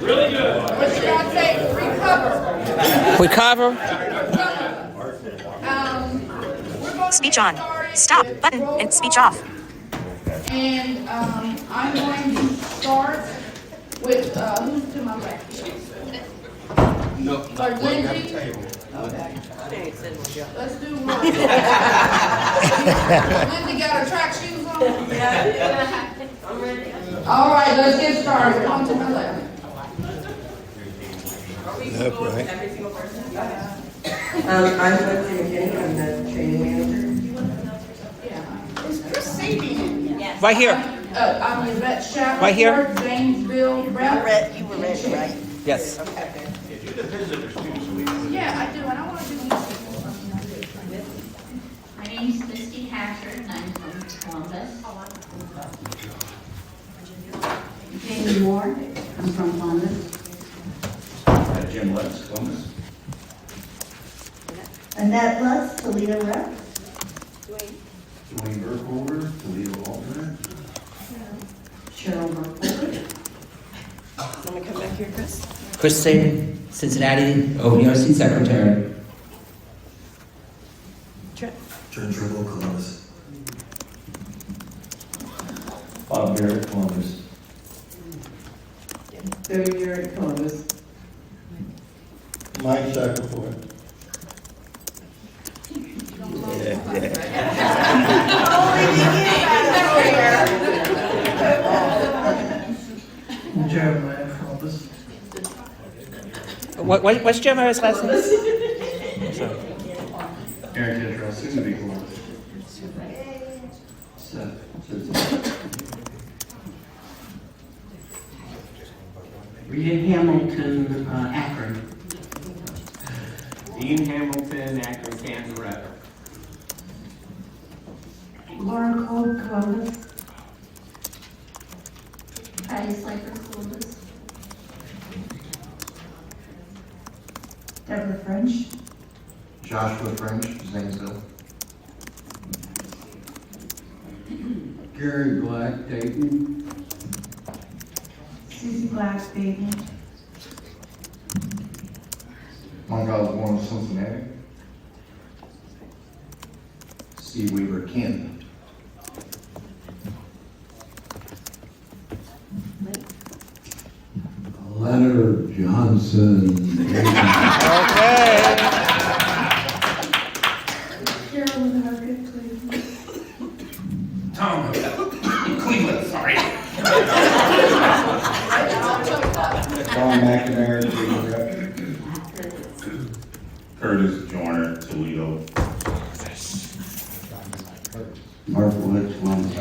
Really good. What should I say? Recover. Speech on. Stop button and speech off. And I'm going to start with who's to my left? No. Or Lindsay? Okay. Let's do one. Lindsay got her track shoes on? Yeah. I'm ready. All right, let's get started. On to my left. Left, right. I'm Lindsay McKinney. I'm the training manager. Is Chris Sabian? Yes. Right here. I'm Yvette Shackelford. Right here? Janesville rep. You were ready, right? Yes. Yeah, I do, and I want to do these. My name is Misty Hatcher, and I'm from Columbus. Jamie Moore, I'm from Columbus. Jim Lutz, Columbus. Annette Lutz, Toledo rep. Dwayne Burkholder, Toledo alternate. Cheryl Burkholder. Let me come back here, Chris. Chris Saban, Cincinnati OVRC Secretary. John Trimble, Columbus. Bob Barrett, Columbus. Debbie Garrett, Columbus. Mike Shackelford. Jeremiah, Columbus. What's Jeremiah's last name? Aaron Cantrell, soon to be Columbus. Seth. Rita Hamilton, Akron. Dean Hamilton, Akron, Kansas rep. Laura Cole, Columbus. Patty Slaker, Columbus. Deborah French. Joshua French, Zanesville. Gary Black, Dayton. Susie Black, Dayton. Mike Osborne, Cincinnati. Steve Weaver, Canton. Leonard Johnson. Okay. Carolyn Hargett, Cleveland. Tom, Cleveland, sorry. Don McNamara, Toledo rep. Curtis Joyner, Toledo. Mark Woods, Columbus.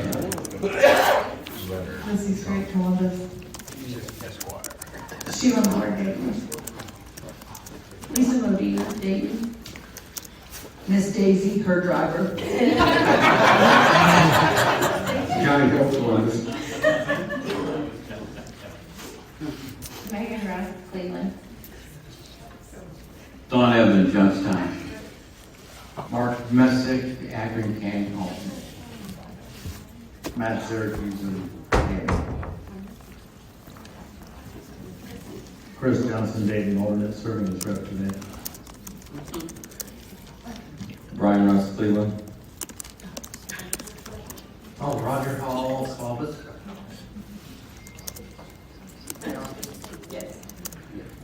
Lucy Straight, Columbus. Sheila Moore, Dayton. Lisa Modena, Dayton. Miss Daisy, her driver. Johnny Hill, Columbus. Megan Russ, Cleveland. Don Evans, Johnstown. Mark Messick, the Akron, Canton alternate. Matt Syracuse, and Canton. Chris Johnson, Dayton alternate, serving as rep today. Brian Russ, Cleveland. Oh, Roger Hall, Columbus.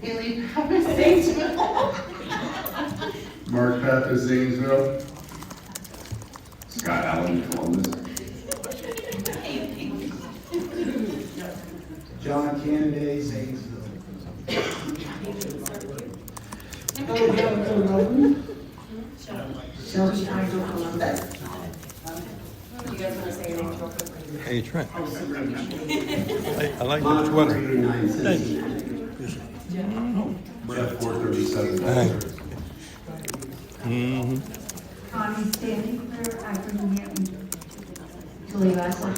Haley Powers, Zanesville. Mark Pappas, Zanesville. Scott Allen, Columbus. John Kennedy, Zanesville. Shelby Hydro, Columbus. You guys want to say your names real quick? Hey, Trent. I like your sweater. Thank you. Jeff 437. Mm-hmm. Connie Stanley, Clear, Akron, New Hampton. Toledo, Essex.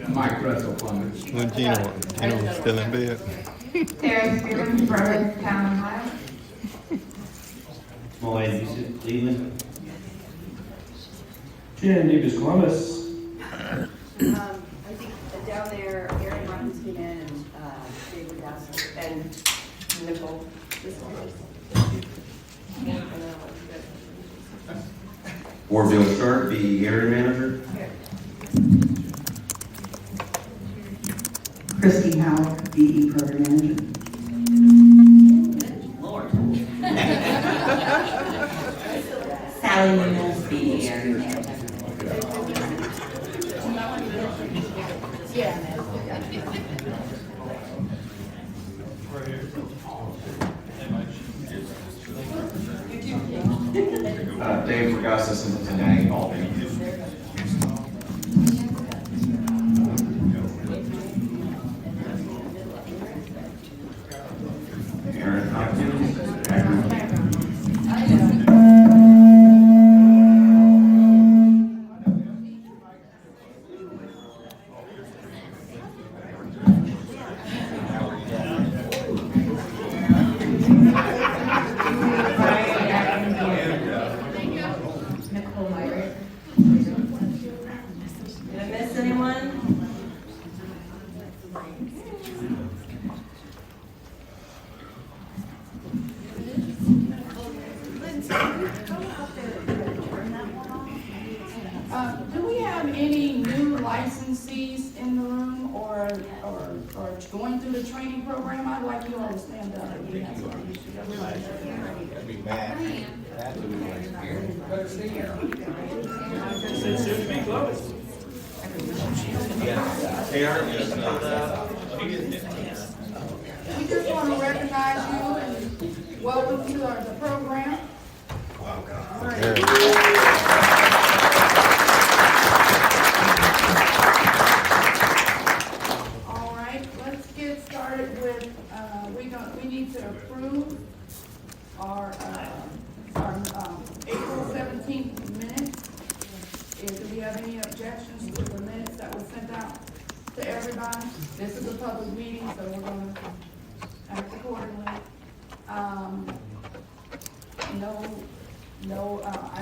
Mike Russell, Columbus. When Gino's still in bed. Terry Spearman, Brevard Town, Ohio. Malay Yusuf, Cleveland. Jen Davis, Columbus. I think down there, Aaron Weinstein and David Gasser and Nicole. Warfield Stark, the area manager. Christy Howard, BE Program Manager. Lord. Sally Nunez, BE Area Manager. Yeah. Dave Regassa, Cincinnati, Albany. Aaron Hopkins, Akron. Nicole Myrick. Did I miss anyone? Do we have any new licensees in the room or going through the training program? I'd like you all to stand up. We just want to recognize you and welcome to the program. All right, let's get started with, we need to approve our April 17th minutes. Do we have any objections to the minutes that were sent out to everybody? This is a public meeting, so we're going to act accordingly. I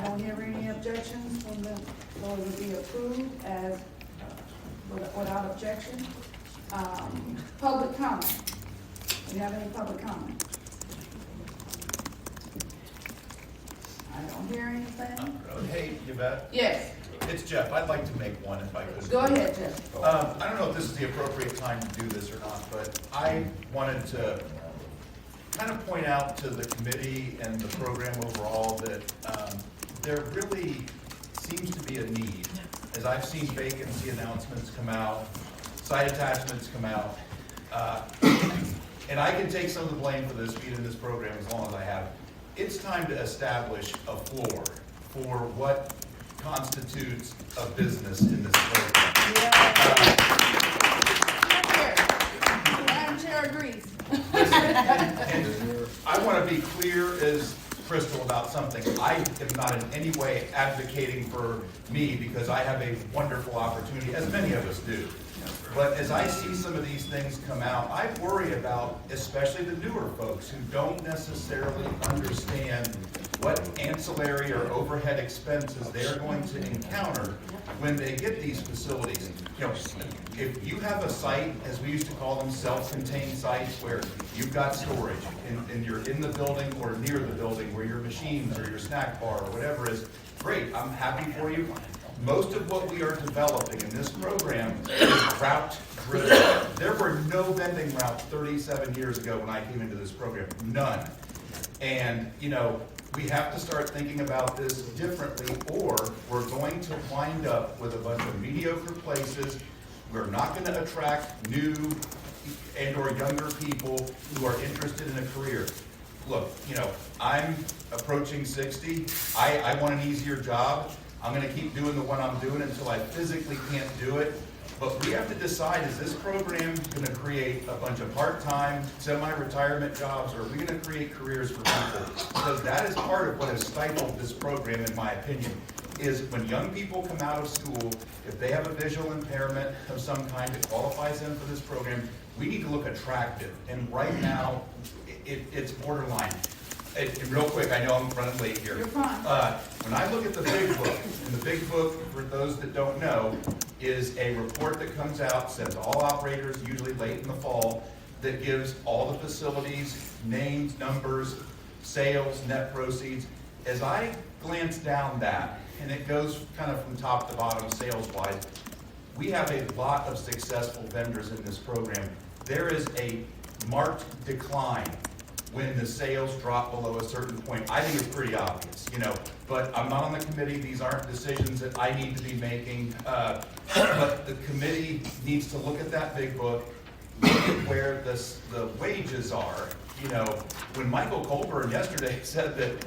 don't hear any objections from the, so it would be approved as, without objection. Public comment. Do you have any public comment? I don't hear anything. Hey, Yvette, Yes, it's Jeff. I'd like to make one if I could. go ahead, Jeff. I don't know if this is the appropriate time to do this or not, but I wanted to kind of point out to the committee and the program overall that there really seems to be a need. As I've seen vacancy announcements come out, site attachments come out, and I can take some of the blame for this, being in this program as long as I have. It's time to establish a floor for what constitutes a business in this program. Madam Chair agrees. And I want to be clear as crystal about something. I am not in any way advocating for me because I have a wonderful opportunity, as many of us do. But as I see some of these things come out, I worry about especially the newer folks who don't necessarily understand what ancillary or overhead expenses they're going to encounter when they get these facilities. You know, if you have a site, as we used to call them, self-contained sites where you've got storage and you're in the building or near the building where your machines or your snack bar or whatever is, great, I'm happy for you. Most of what we are developing in this program is route driven. There were no vending routes 37 years ago when I came into this program, none. And, you know, we have to start thinking about this differently, or we're going to wind up with a bunch of mediocre places. We're not going to attract new and or younger people who are interested in a career. Look, you know, I'm approaching 60. I want an easier job. I'm going to keep doing the one I'm doing until I physically can't do it. But we have to decide, is this program going to create a bunch of part-time, semi-retirement jobs, or are we going to create careers for people? Because that is part of what has stifled this program, in my opinion, is when young people come out of school, if they have a visual impairment of some kind that qualifies them for this program, we need to look attractive. And right now, it's borderline. And real quick, I know I'm running late here. You're fine. When I look at the big book, and the big book, for those that don't know, is a report that comes out, sent to all operators, usually late in the fall, that gives all the facilities, names, numbers, sales, net proceeds. As I glance down that, and it goes kind of from top to bottom sales-wise, we have a lot of successful vendors in this program. There is a marked decline when the sales drop below a certain point. I think it's pretty obvious, but I'm not on the committee. These aren't decisions that I need to be making. But the committee needs to look at that big book, look at where the wages are. When Michael Colburn yesterday said that,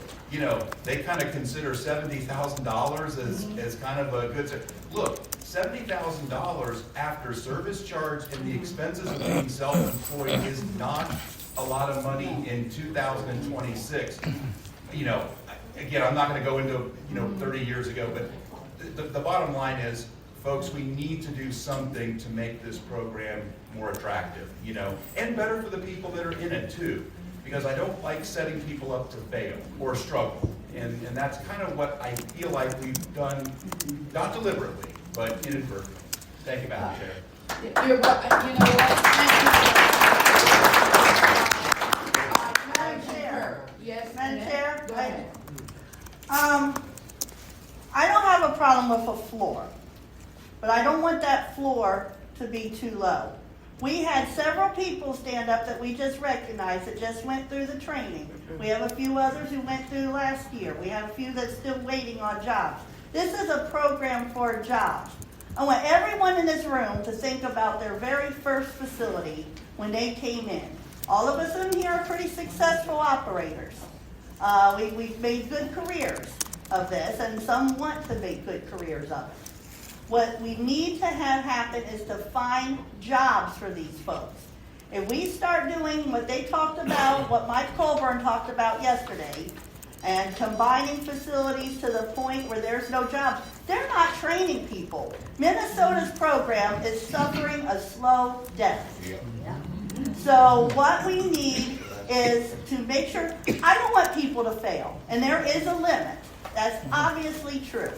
they kind of consider $70,000 as kind of a good, look, $70,000 after service charge and the expenses of being self-employed is not a lot of money in 2026. Again, I'm not going to go into, 30 years ago, but the bottom line is, folks, we need to do something to make this program more attractive, and better for the people that are in it too, because I don't like setting people up to fail or struggle. And that's kind of what I feel like we've done, not deliberately, but inadvertently. Thank you, Madam Chair. You're welcome. You know what? Madam Chair. Yes, Madam ma'am. Chair? Go ahead. I don't have a problem with a floor, but I don't want that floor to be too low. We had several people stand up that we just recognized that just went through the training. We have a few others who went through last year. We have a few that's still waiting on jobs. This is a program for jobs. I want everyone in this room to think about their very first facility when they came in. All of us in here are pretty successful operators. We've made good careers of this, and some want to make good careers of it. What we need to have happen is to find jobs for these folks. If we start doing what they talked about, what Mike Colburn talked about yesterday, and combining facilities to the point where there's no jobs, they're not training people. Minnesota's program is suffering a slow death. So what we need is to make sure, I don't want people to fail, and there is a limit. That's obviously true.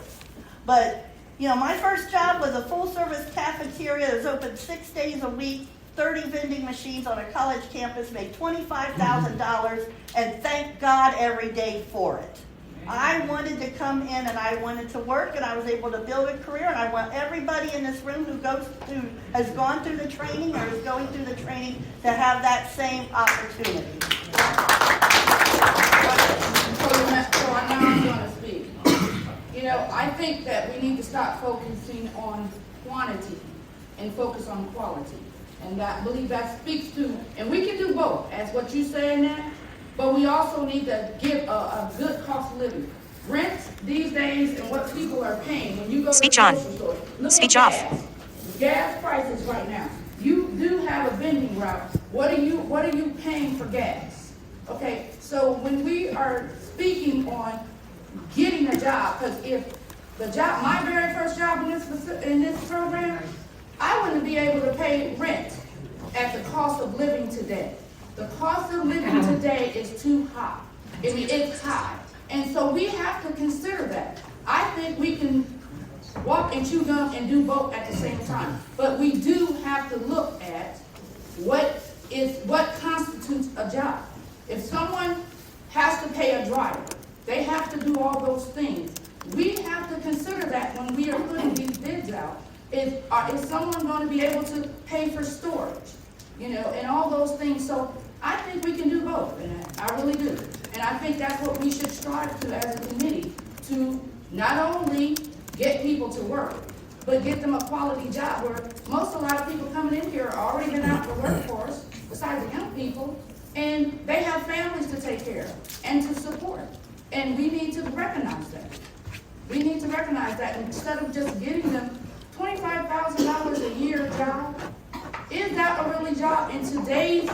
But my first job was a full-service cafeteria that was open 6 days a week, 30 vending machines on a college campus, made $25,000, and thank God every day for it. I wanted to come in and I wanted to work, and I was able to build a career, and I want everybody in this room who has gone through the training or is going through the training to have that same opportunity. So now I'm going to speak. I think that we need to stop focusing on quantity and focus on quality. And I believe that speaks to, and we can do both, as what you say in that, but we also need to give a good cost of living. Rent these days and what people are paying when you go Speech to the on. grocery store. Look Speech at off. gas. Gas prices right now. You do have a vending route. What are you paying for gas? Okay, so when we are speaking on getting a job, because if the job, my very first job in this program, I wouldn't be able to pay rent at the cost of living today. The cost of living today is too high. I mean, it's high. And so we have to consider that. I think we can walk and chew gum and do both at the same time. But we do have to look at what constitutes a job. If someone has to pay a driver, they have to do all those things. We have to consider that when we are putting these bids out. Is someone going to be able to pay for storage, and all those things? So I think we can do both, and I really do. And I think that's what we should strive to as a committee, to not only get people to work, but get them a quality job where a lot of people coming in here are already been out in the workforce, besides the young people, and they have families to take care of and to support. And we need to recognize that. We need to recognize that instead of just getting them $25,000 a year job. Is that a really job in today's,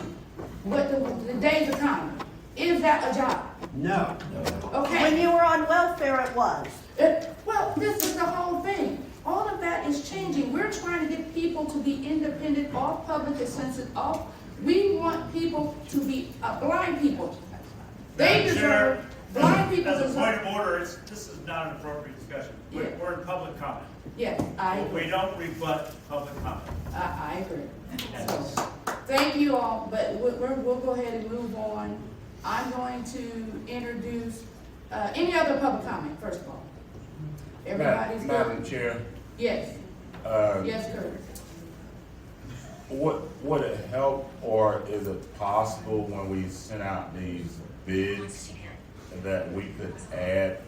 today's economy? Is that a job? No. Okay. When you were on welfare, it was. Well, this is the whole thing. All of that is changing. We're trying to get people to be independent, off public assistance, off. We want people to be blind people. They deserve, blind people As a point deserve. of order, this is not an appropriate discussion. Yeah. We're in public comment. Yes, I We agree. don't rebut public comment. I agree. So, thank you all, but we'll go ahead and move on. I'm going to introduce, any other public comment, first of all? Everybody's Madam good? Chair, Yes, yes, Curtis. would it help, or is it possible when we send out these bids that we could add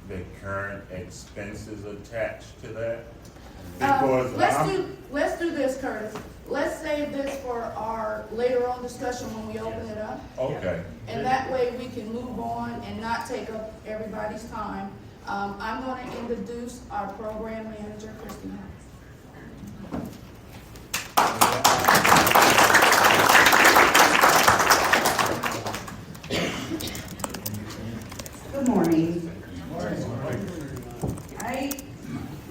the current expenses attached to that? Because Let's do this, Curtis. Let's save this for our later on discussion when we open it up. Okay. And that way we can move on and not take up everybody's time. I'm going to introduce our program manager, Christy Hines. Good morning.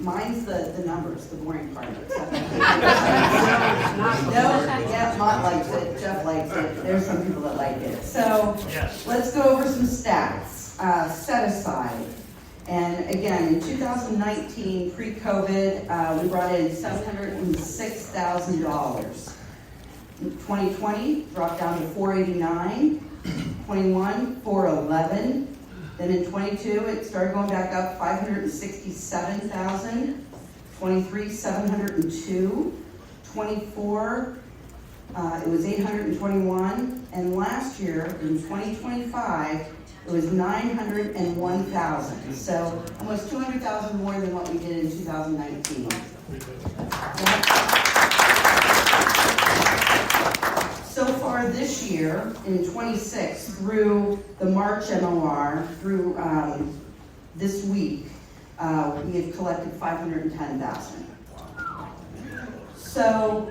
Mine's the numbers, the boring part. Mott likes it, Jeff likes it, there's some people that like it. So, let's go over some stats. Set aside. And again, in 2019, pre-COVID, we brought in $706,000. 2020 dropped down to $489,000. 21, $411,000. Then in 22, it started going back up, $567,000. 23, $702,000. 24, it was $821,000. And last year, in 2025, it was $901,000. So almost $200,000 more than what we did in 2019. So far this year, in 26, through the March MOR, through this week, we have collected $510,000. So,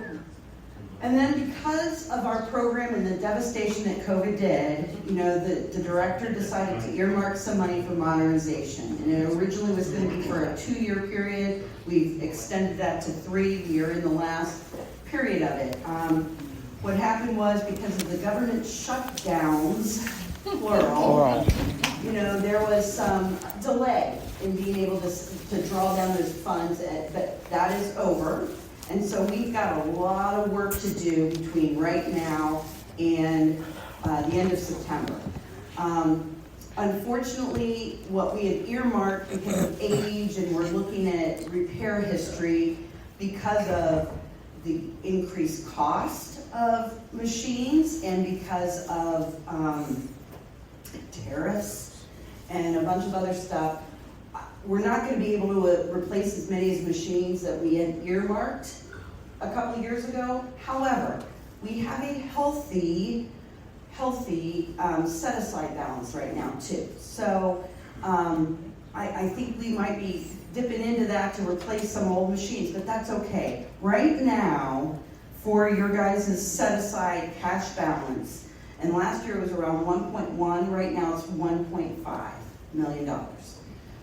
and then because of our program and the devastation that COVID did, you know, the director decided to earmark some money for modernization. And it originally was going to be for a 2-year period. We've extended that to 3. We are in the last period of it. What happened was, because of the government shutdowns, plural, you know, there was some delay in being able to draw down those funds, but that is over. And so we've got a lot of work to do between right now and the end of September. Unfortunately, what we had earmarked because of age, and we're looking at repair history because of the increased cost of machines and because of tariffs and a bunch of other stuff, we're not going to be able to replace as many as machines that we had earmarked a couple of years ago. However, we have a healthy set-aside balance right now too. So I think we might be dipping into that to replace some old machines, but that's okay. Right now, for your guys' set-aside cash balance, and last year it was around 1.1, right now it's $1.5 million.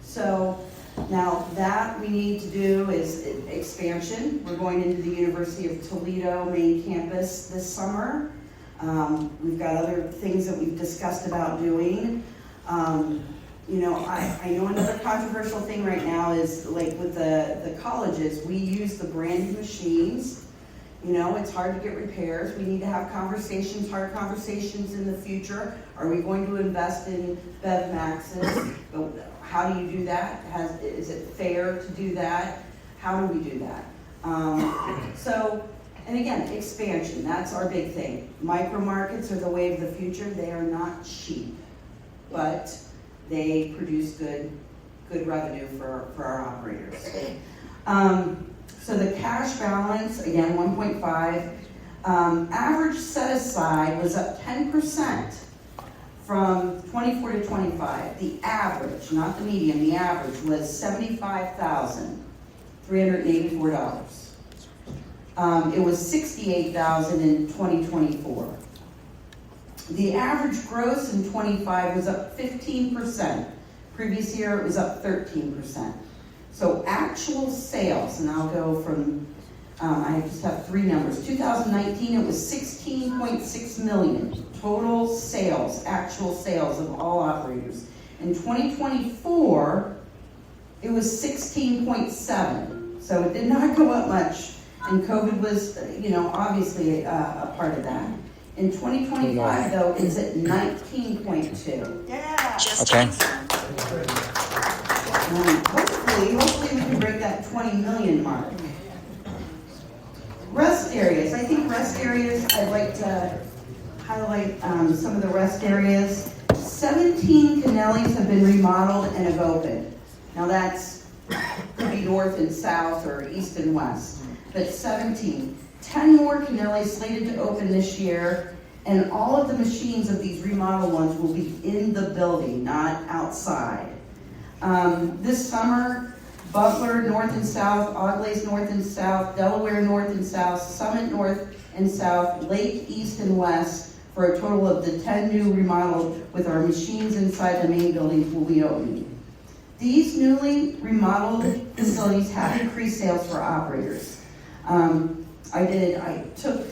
So now that we need to do is expansion. We're going into the University of Toledo main campus this summer. We've got other things that we've discussed about doing. You know, I know another controversial thing right now is, like with the colleges, we use the brand new machines. You know, it's hard to get repairs. We need to have conversations, hard conversations in the future. Are we going to invest in Bev Maxes? How do you do that? Is it fair to do that? How do we do that? And again, expansion, that's our big thing. Micro markets are the way of the future. They are not cheap, but they produce good revenue for our operators. So the cash balance, again, 1.5. Average set aside was up 10% from 24 to 25. The average, not the median, the average was $75,384. It was $68,000 in 2024. The average gross in 25 was up 15%. Previous year, it was up 13%. So actual sales, and I'll go from, I just have 3 numbers. 2019, it was $16.6 million. total sales, actual sales of all operators. In 2024, it was 16.7, so it did not go up much, and COVID was, obviously a part of that. In 2025, though, it's at 19.2. Yeah. Okay. Hopefully we can break that 20 million mark. Rest areas, I think rest areas, I'd like to highlight some of the rest areas. 17 canals have been remodeled and have opened. Now that's could be north and south or east and west, but 17. 10 more canals slated to open this year, and all of the machines of these remodeled ones will be in the building, not outside. This summer, Butler North and South, Auglaize North and South, Delaware North and South, Summit North and South, Lake East and West, for a total of the 10 new remodeled with our machines inside the main buildings will be opening. These newly remodeled facilities have increased sales for operators. I took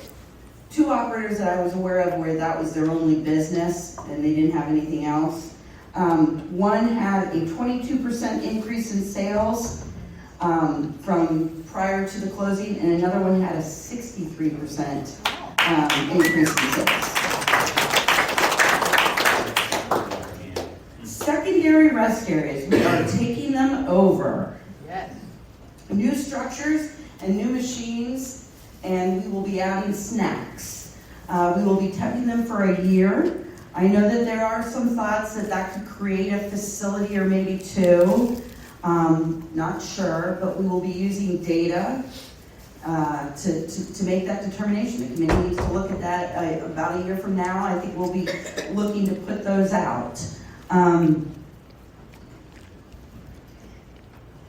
2 operators that I was aware of where that was their only business and they didn't have anything else. One had a 22% increase in sales from prior to the closing, and another one had a 63% increase in sales. Secondary rest areas, we are taking them over. Yes. New structures and new machines, and we will be adding snacks. We will be temping them for a year. I know that there are some thoughts that could create a facility or maybe 2. Not sure, but we will be using data to make that determination. The committee needs to look at that about a year from now. I think we'll be looking to put those out.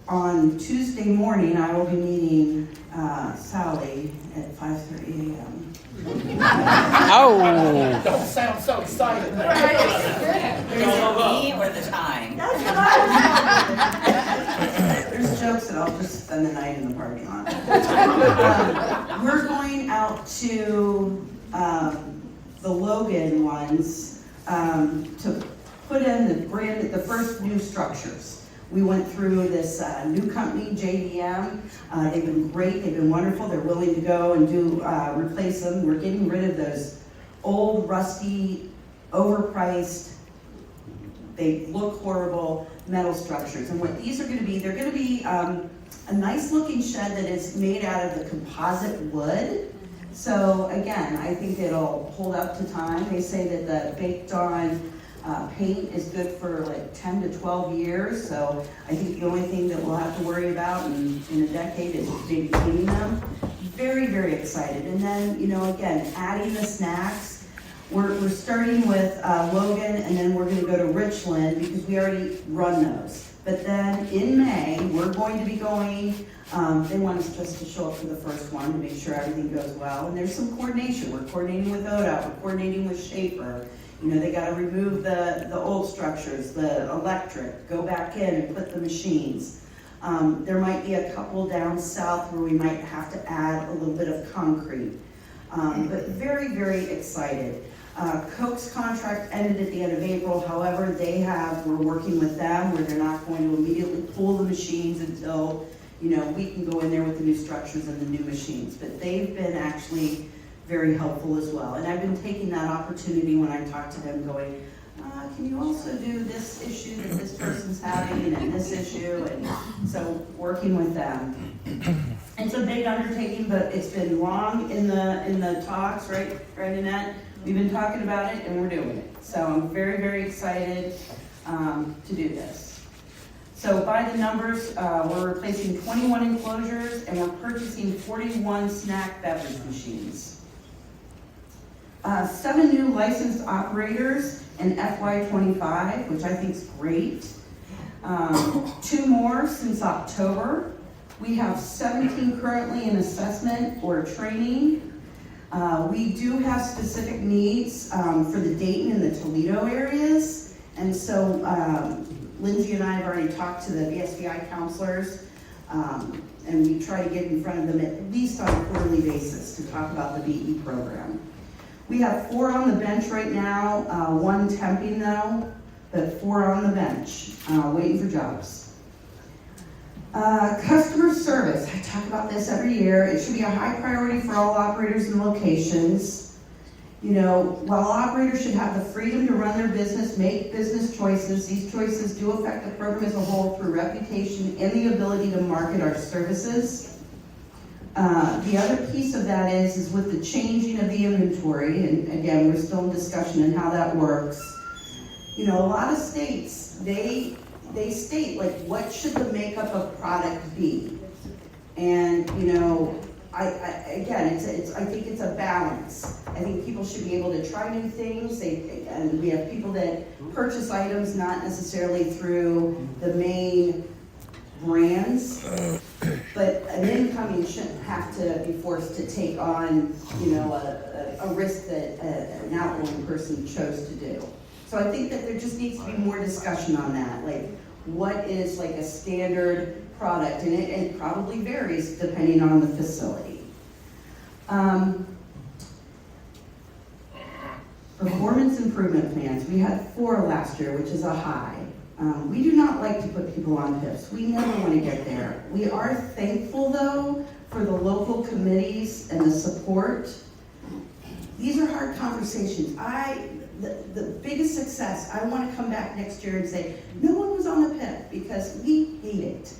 On Tuesday morning, I will be meeting Sally at 5:30 a.m. Oh. Don't sound so excited. Or the time. There's jokes that I'll just spend the night in the parking lot. We're going out to the Logan ones to put in the first new structures. We went through this new company, JDM. They've been great, they've been wonderful. They're willing to go and replace them. We're getting rid of those old, rusty, overpriced, they look horrible metal structures. And what these are gonna be, they're gonna be a nice looking shed that is made out of the composite wood. So again, I think it'll hold up to time. They say that the baked on paint is good for like 10 to 12 years, so I think the only thing that we'll have to worry about in a decade is maybe cleaning them. Very, very excited. And then, again, adding the snacks. We're starting with Logan, and then we're going to go to Richland because we already run those. But then in May, we're going to be going, they want us just to show up for the first one to make sure everything goes well. And there's some coordination. We're coordinating with ODOT, we're coordinating with Schaefer. They got to remove the old structures, the electric, go back in and put the machines. There might be a couple down south where we might have to add a little bit of concrete. But very, very excited. Coke's contract ended at the end of April. However, we're working with them where they're not going to immediately pull the machines until, we can go in there with the new structures and the new machines. But they've been actually very helpful as well. And I've been taking that opportunity when I talk to them going, can you also do this issue that this person's having and this issue? And so working with them. It's a big undertaking, but it's been long in the talks, right, Annette? We've been talking about it and we're doing it. So I'm very, very excited to do this. So by the numbers, we're replacing 21 enclosures and we're purchasing 41 snack beverage machines. 7 new licensed operators in FY25, which I think is great. 2 more since October. We have 17 currently in assessment or training. We do have specific needs for the Dayton and the Toledo areas. And so Lindsay and I have already talked to the VSBI counselors, and we try to get in front of them at least on a quarterly basis to talk about the BE program. We have 4 on the bench right now, 1 temping though, but 4 on the bench, waiting for jobs. Customer service, I talk about this every year. It should be a high priority for all operators and locations. You know, while operators should have the freedom to run their business, make business choices, these choices do affect the program as a whole through reputation and the ability to market our services. The other piece of that is with the changing of the inventory, and again, we're still in discussion on how that works. You know, a lot of states, they state, like, what should the makeup of product be? And, you know, I think it's a balance. I think people should be able to try new things. And we have people that purchase items not necessarily through the main brands, but an incoming shouldn't have to be forced to take on, you know, a risk that an outgoing person chose to do. So I think that there just needs to be more discussion on that, like what is like a standard product, and it probably varies depending on the facility. Performance improvement plans, we had 4 last year, which is a high. We do not like to put people on PIPs. We never want to get there. We are thankful though for the local committees and the support. These are hard conversations. The biggest success, I want to come back next year and say, no one was on the PIP because we hate it.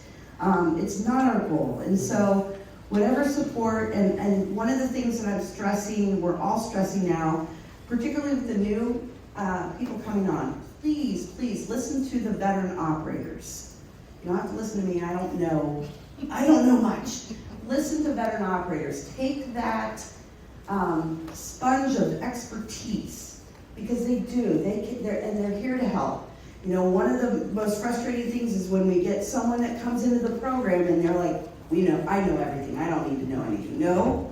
It's not our goal. And so whatever support, and one of the things that I'm stressing, we're all stressing now, particularly with the new people coming on, please listen to the veteran operators. You don't have to listen to me, I don't know much. Listen to veteran operators. Take that sponge of expertise, because they do, they're here to help. You know, one of the most frustrating things is when we get someone that comes into the program and they're like, I know everything, I don't need to know anything. No,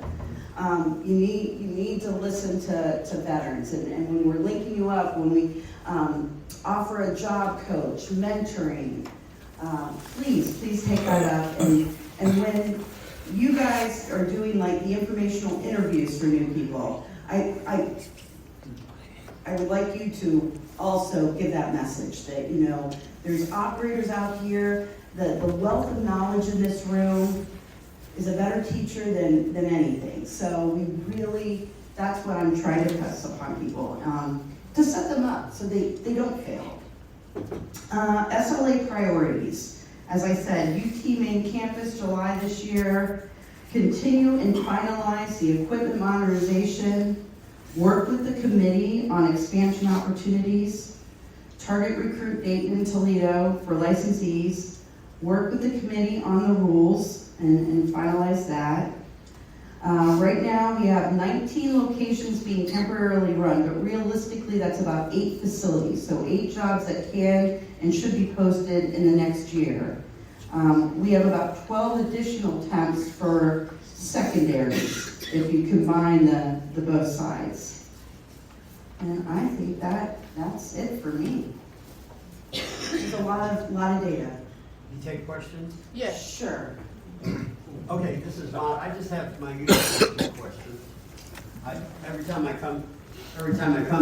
you need to listen to veterans, and when we're linking you up, when we offer a job coach, mentoring, please take that up, and when you guys are doing like the informational interviews for new people, I would like you to also give that message that, you know, there's operators out here, the wealth of knowledge in this room is a better teacher than anything. So we really, that's what I'm trying to press upon people, to set them up so they don't fail. SLA priorities. As I said, UT main campus, July this year. Continue and finalize the equipment modernization. Work with the committee on expansion opportunities. Target recruit Dayton and Toledo for licensees. Work with the committee on the rules and finalize that. Right now we have 19 locations being temporarily run, but realistically that's about 8 facilities. So 8 jobs that can and should be posted in the next year. We have about 12 additional temps for secondaries if you combine the both sides. And I think that's it for me. There's a lot of data. You take questions? Yes. Sure. Okay, this is Don. I just have my usual question. Every time I come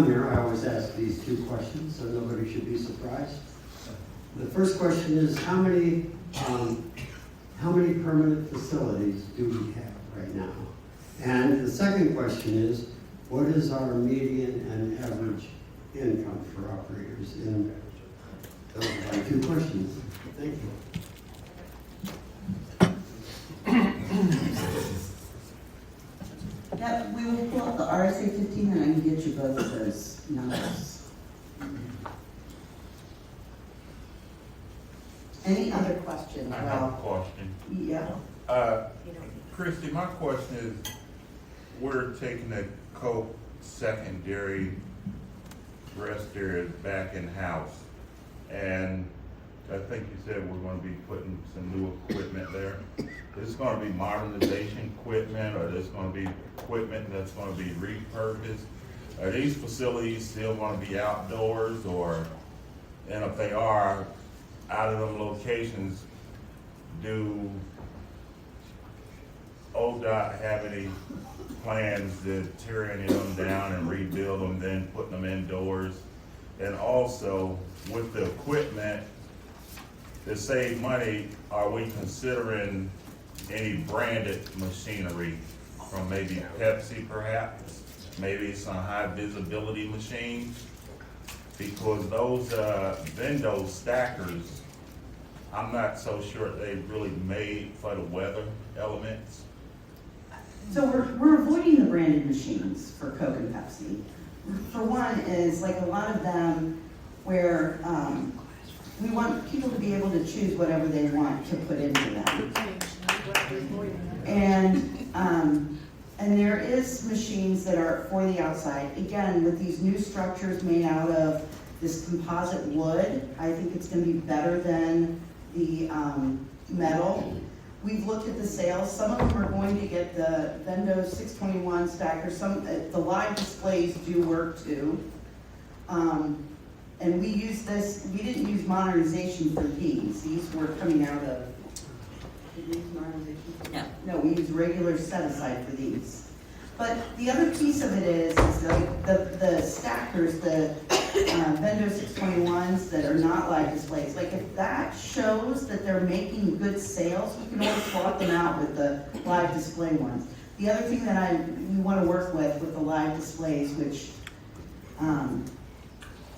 here, I always ask these 2 questions, so nobody should be surprised. The first question is, how many permanent facilities do we have right now? And the second question is, what is our median and average income for operators? And those are my 2 questions. Thank you. Yeah, we will pull up the RSA 15 and I can get you both of those numbers. Any other questions? I have a question. Yeah. Christy, my question is, we're taking the Coke secondary rest areas back in-house, and I think you said we're going to be putting some new equipment there. Is this going to be modernization equipment, or is this going to be equipment that's going to be repurposed? Are these facilities still going to be outdoors, and if they are, out of them locations, do old ODOT have any plans to tear any of them down and rebuild them, then putting them indoors? And also, with the equipment, to save money, are we considering any branded machinery from maybe Pepsi perhaps? Maybe some high visibility machines? Because those Vendo stackers, I'm not so sure they really made for the weather elements. So we're avoiding the branded machines for Coke and Pepsi. For one is like a lot of them where we want people to be able to choose whatever they want to put into them. And there is machines that are for the outside. Again, with these new structures made out of this composite wood, I think it's gonna be better than the metal. We've looked at the sales. Some of them are going to get the Vendo 621 stackers. Some, the live displays do work too. And we use this, we didn't use modernization for these. These were coming out of, did we use modernization? No. No, we use regular set aside for these. But the other piece of it is the stackers, the Vendo 621s that are not live displays. Like if that shows that they're making good sales, we can always swap them out with the live display ones. The other thing that we want to work with the live displays, which,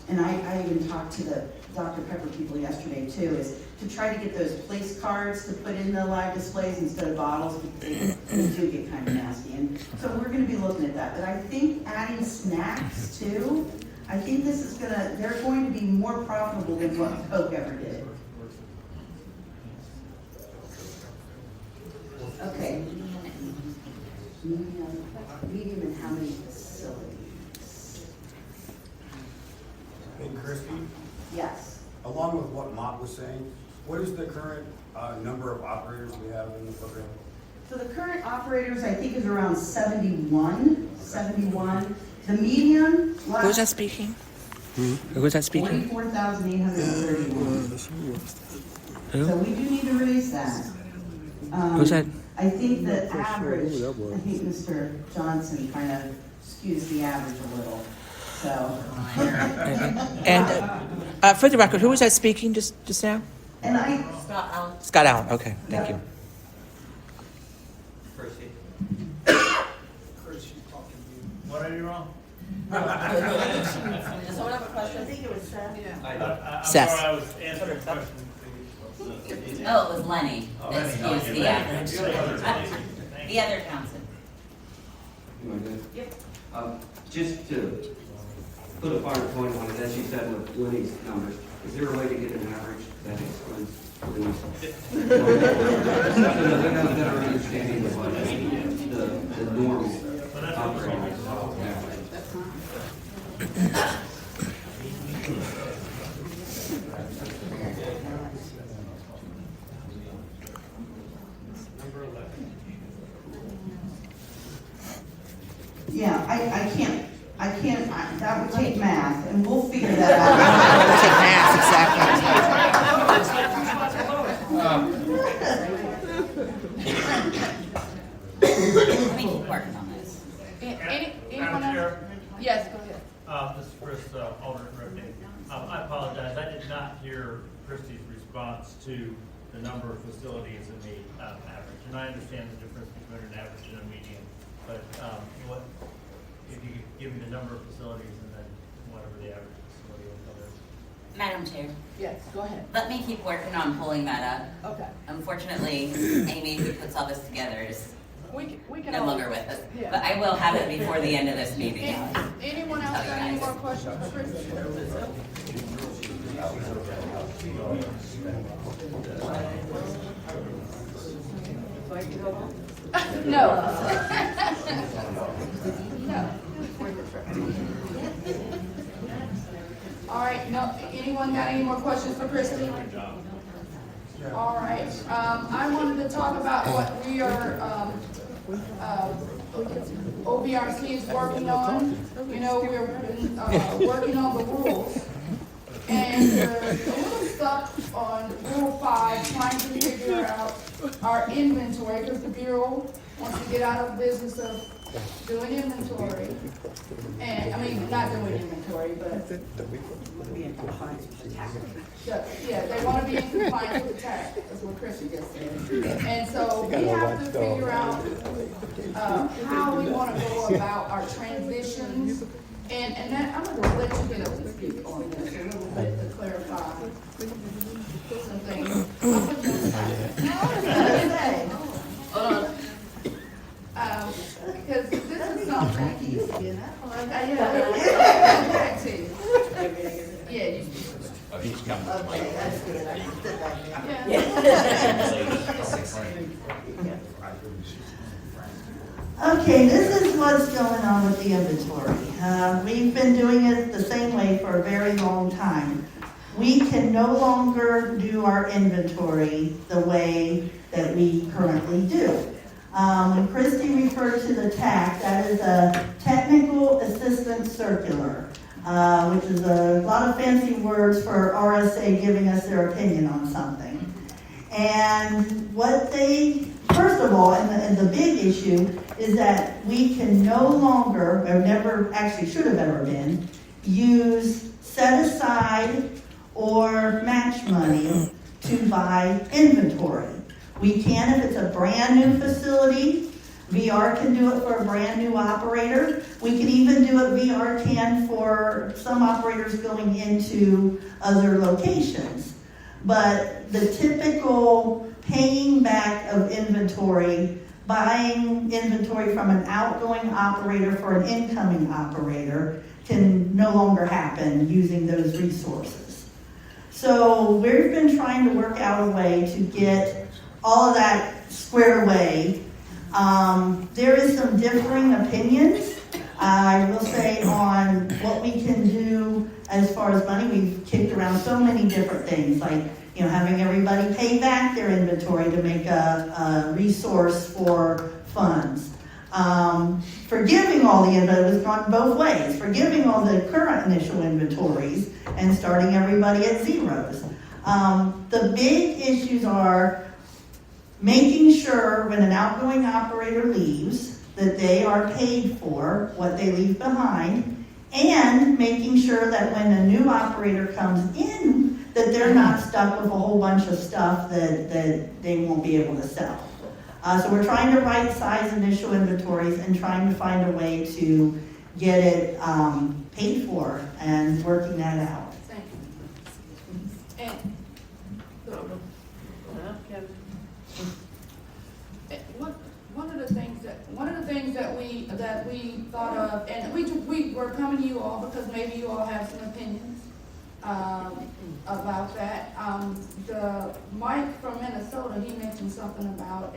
and I even talked to the Dr. Pepper people yesterday too, is to try to get those place cards to put in the live displays instead of bottles, because they do get kind of nasty. And so we're going to be looking at that. But I think adding snacks too, I think this is they're going to be more profitable than what Coke ever did. Okay. Medium and how many facilities? Hey, Christie, Yes. along with what Mott was saying, what is the current number of operators we have in the program? So the current operators, I think, is around 71. 71. The medium. Who's that speaking? Who's that speaking? 24,831. Who? So we do need to raise that. Who's that? I think the average, I think Mr. Johnson kind of skews the average a little. So. And for the record, who was that speaking just now? And I. Scott Allen. Okay, thank you. What are you wrong? Does someone have a question? I think it was Seth. I'm Seth. sorry, I was answering a question. Oh, it was Lenny that excused the average. The other council. Yep. Just to put a finer point on it, as you said with Lenny's numbers, is there a way to get an average that excludes Lenny's? So that we have a better understanding of what the normal operating average. Yeah, I can't, that would take math, and we'll figure that out. Take math, Let me keep working on this. Madam Chair? Yes, go ahead. This is Chris, alternate rotating. I apologize, I did not hear Christie's response to the number of facilities in the average. And I understand the difference between an average and a median, but if you could give me the number of facilities and then whatever the average facility will cover. Madam Chair, Yes, go ahead. let me keep working on pulling that up. Okay. Unfortunately, Amy, who puts all this together, is We can. no longer with us. Yeah. But I will have it before the end of this meeting. Anyone else got any more questions for Chris? No. No. All right, no, anyone got any more questions for Christie? All right, I wanted to talk about what we are, OVRC is working on. You know, we're working on the rules. And we're a little stuck on Rule 5, trying to figure out our inventory, because the Bureau wants to get out of the business of doing inventory. And, I mean, not doing inventory, but, yeah, they wanna be in compliance with the tax, that's what Chrissy just said. And so we have to figure out, how we wanna go about our transitions. And that, I'm gonna let you get up and speak on this a little bit to clarify some things. Because this is something. Yeah, you. Okay, that's good. I can sit back down. Okay, this is what's going on with the inventory. We've been doing it the same way for a very long time. We can no longer do our inventory the way that we currently do. When Christy referred to the TAC, that is a Technical Assistance Circular, which is a lot of fancy words for RSA giving us their opinion on something. And what they, first of all, and the big issue is that we can no longer, or never actually should have ever been, use set aside or match money to buy inventory. We can if it's a brand new facility. VR can do it for a brand new operator. We can even do it, VR can for some operators going into other locations. But the typical paying back of inventory, buying inventory from an outgoing operator for an incoming operator can no longer happen using those resources. So we've been trying to work out a way to get all of that squared away. There is some differing opinions, I will say, on what we can do as far as money. We've kicked around so many different things, like having everybody pay back their inventory to make a resource for funds. Forgiving all the inventory, it's gone both ways. Forgiving all the current initial inventories and starting everybody at zeros. The big issues are making sure when an outgoing operator leaves that they are paid for what they leave behind, and making sure that when a new operator comes in that they're not stuck with a whole bunch of stuff that they won't be able to sell. So we're trying to right size initial inventories and trying to find a way to get it paid for and working that out. Thank you. And one of the things that we thought of, and we were coming to you all because maybe you all have some opinions about that. The Mike from Minnesota, he mentioned something about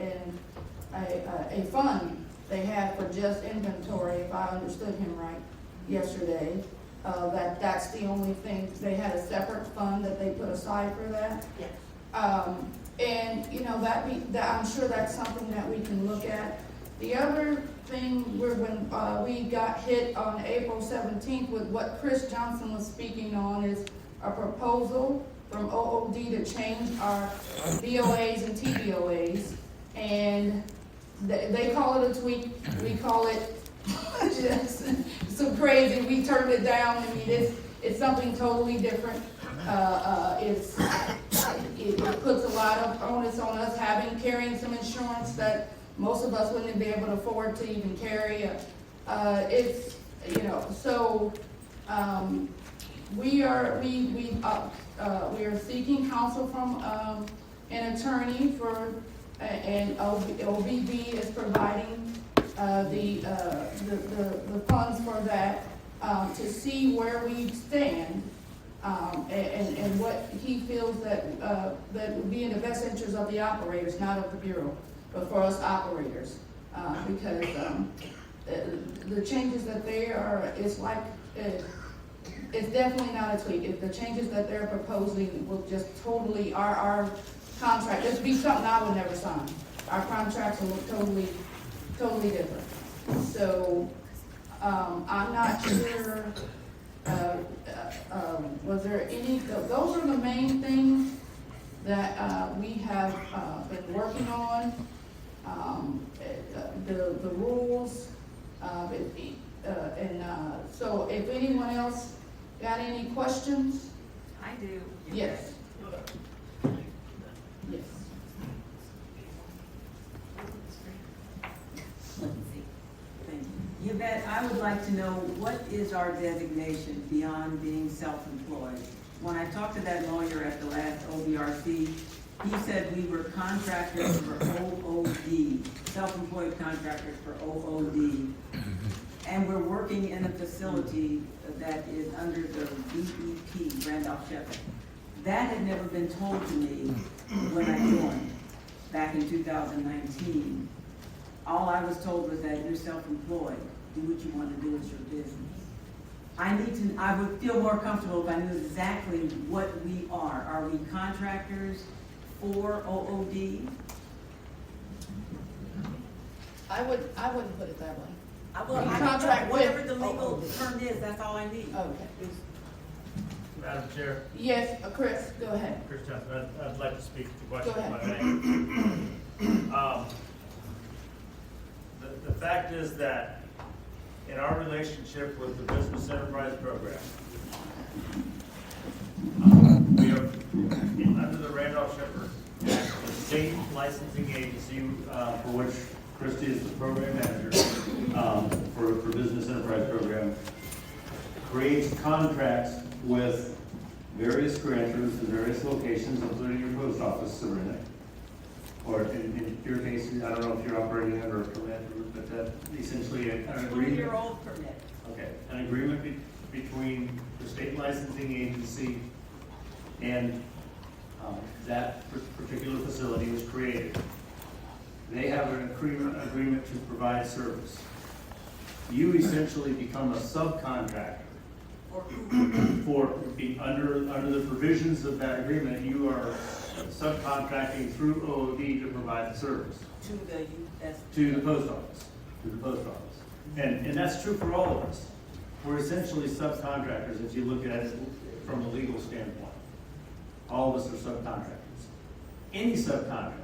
a fund they had for just inventory, if I understood him right yesterday. That's the only thing. They had a separate fund that they put aside for that. Yes. And I'm sure that's something that we can look at. The other thing, when we got hit on April 17th with what Chris Johnson was speaking on, is a proposal from OOD to change our BOAs and TBOAs. And they call it a tweak, we call it just so crazy. We turned it down. I mean, it's something totally different. It puts a lot of onus on us carrying some insurance that most of us wouldn't be able to afford to even carry. We are seeking counsel from an attorney for, and OVB is providing the funds for that to see where we stand. And what he feels that would be in the best interest of the operators, not of the Bureau, but for us operators. Because the changes that they are, it's definitely not a tweak. If the changes that they're proposing will just totally, our contract, this would be something I would never sign. Our contracts will look totally different. So I'm not sure. Was there any, those are the main things that we have been working on. the rules, so if anyone else got any questions? I do. Yes. Yes. Yvette, I would like to know, what is our designation beyond being self-employed? When I talked to that lawyer at the last OVRC, he said we were contractors for OOD, self-employed contractors for OOD. And we're working in a facility that is under the BEP, Randolph-Shepard. That had never been told to me when I joined back in 2019. All I was told was that you're self-employed. Do what you want to do, it's your business. I would feel more comfortable if I knew exactly what we are. Are we contractors for OOD? I wouldn't put it that way. Well, I Contract whatever with the legal OOD. term is, that's all I need. Okay. Madam Chair, Yes, Chris, go ahead. Chris Johnson, I'd like to speak to the question Go if ahead. I may. The fact is that in our relationship with the Business Enterprise Program, we are under the Randolph-Shepard Act, the state licensing agency For which Christie is the program manager for Business Enterprise Program, creates contracts with various grantors in various locations, including your post office, Sabrina. Or in your case, I don't know if you're operating under a permit, but that essentially an agreement. 20-year-old permit. Okay, an agreement between the state licensing agency and that particular facility was created. They have an agreement to provide service. You essentially become a subcontractor. For being under the provisions of that agreement, you are subcontracting through OOD to provide the service. To the U.S. To the post office. To the post office. And that's true for all of us. We're essentially subcontractors if you look at it from a legal standpoint. All of us are subcontractors. Any subcontractor.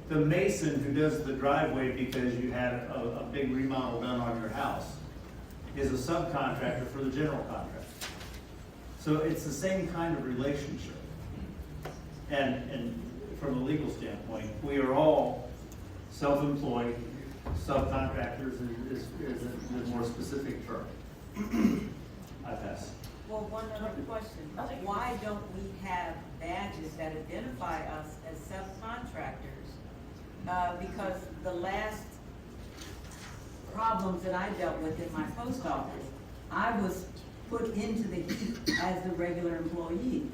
The mason who does the driveway because you had a big remodel done on your house is a subcontractor for the general contractor. So it's the same kind of relationship. And from a legal standpoint, we are all self-employed, subcontractors is a more specific term. I pass. Well, one other question. Why don't we have badges that identify us as subcontractors? Because the last problems that I dealt with in my post office, I was put into the heat as the regular employee.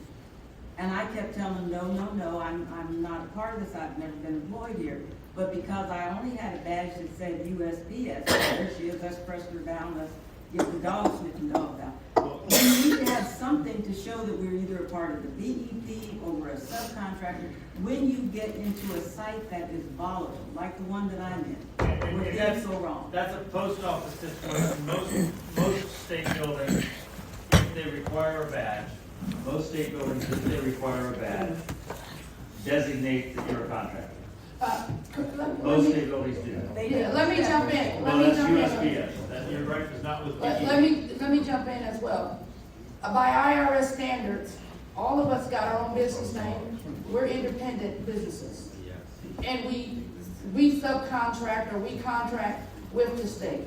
And I kept telling them, no, I'm not a part of this, I've never been employed here. But because I only had a badge that said USPS, there she is, let's press her down, let's get the dog sniffing dog down. We need to have something to show that we're either a part of the BEP or we're a subcontractor when you get into a site that is volatile, like the one that I'm in. Where things go wrong. That's a post office situation. Most state buildings, if they require a badge, Most state buildings, if they require a badge, designate that you're a contractor. Most state buildings do. Yeah, let me jump in. Well, that's USPS. That you're right, is not with. Let me jump in as well. By IRS standards, all of us got our own business name. We're independent businesses. And we subcontract or we contract with the state.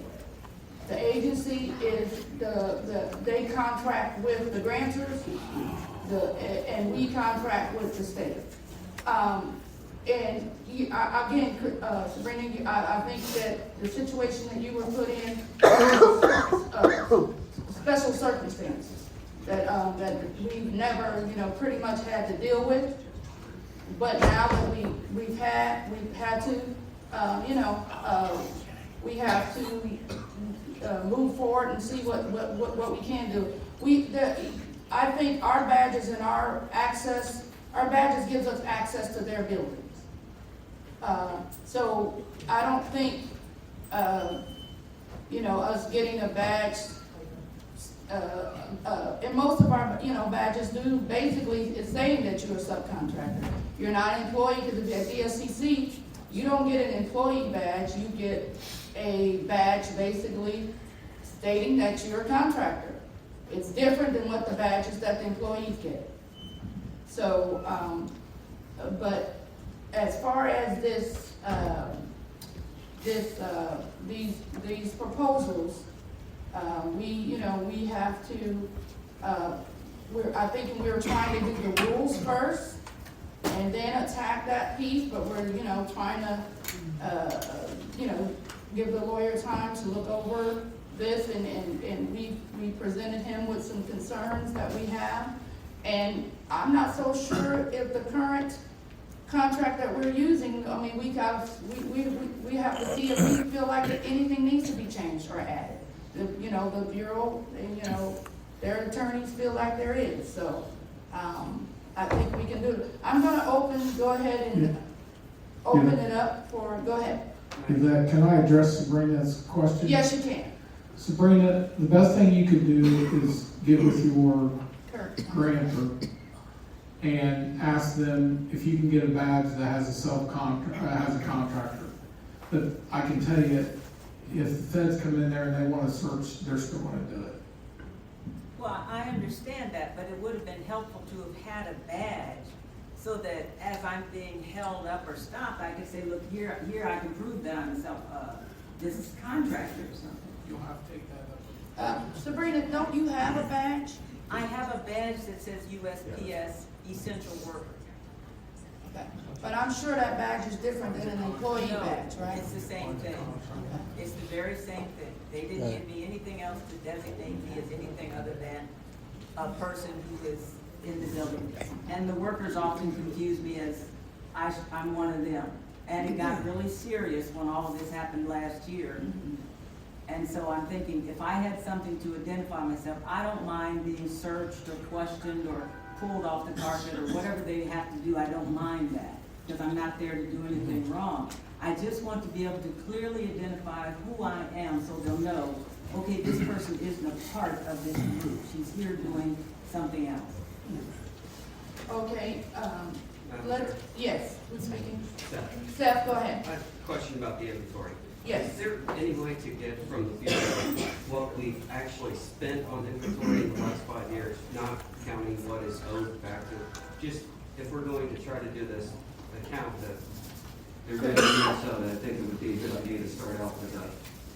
The agency is they contract with the grantors, and we contract with the state. And again, Sabrina, I think that the situation that you were put in, special circumstances that we've never, pretty much had to deal with. But now that we've had to, we have to move forward and see what we can do. I think our badges and our badges gives us access to their buildings. So I don't think, us getting a badge, and most of our, badges do basically, it's saying that you're a subcontractor. You're not employed because at DSCC, You don't get an employee badge, you get a badge basically stating that you're a contractor. It's different than what the badges that the employees get. So, but as far as these proposals, we have to, I think we're trying to do the rules first and then attack that piece, but we're, trying to, give the lawyer time to look over this, and we presented him with some concerns that we have. And I'm not so sure if the current contract that we're using, I mean, we have to see if we feel like anything needs to be changed or added. The Bureau, their attorneys feel like there is, so, I think we can do it. I'm gonna go ahead and open it up for, go ahead. Can I address Sabrina's question? Yes, you can. Sabrina, the best thing you could do is get with your grantor and ask them if you can get a badge that has a contractor. But I can tell you, if the feds come in there and they want to search, they're still going to do it. Well, I understand that, but it would have been helpful to have had a badge so that as I'm being held up or stopped, I could say, look, here I can prove that I'm this is contractor or something. You'll have to take that up. Sabrina, don't you have a badge? I have a badge that says USPS Essential Worker. Okay. But I'm sure that badge is different than an employee No, badge, right? It's the same thing. It's the very same thing. They didn't give me anything else to designate me as anything other than a person who is in the building. And the workers often confuse me as I'm one of them. And it got really serious when all of this happened last year. And so I'm thinking, if I had something to identify myself, I don't mind being searched or questioned or pulled off the carpet or whatever they have to do. I don't mind that because I'm not there to do anything wrong. I just want to be able to clearly identify who I am so they'll know, okay, this person isn't a part of this group. She's here doing something else. Okay, yes, who's speaking? Seth, go ahead. I have a question about the inventory. Yes. Is there any way to get from the Bureau what we've actually spent on inventory in the last 5 years, not counting what is owed back to, just if we're going to try to do this account that they're going to do so, I think it would be a good idea to start out with a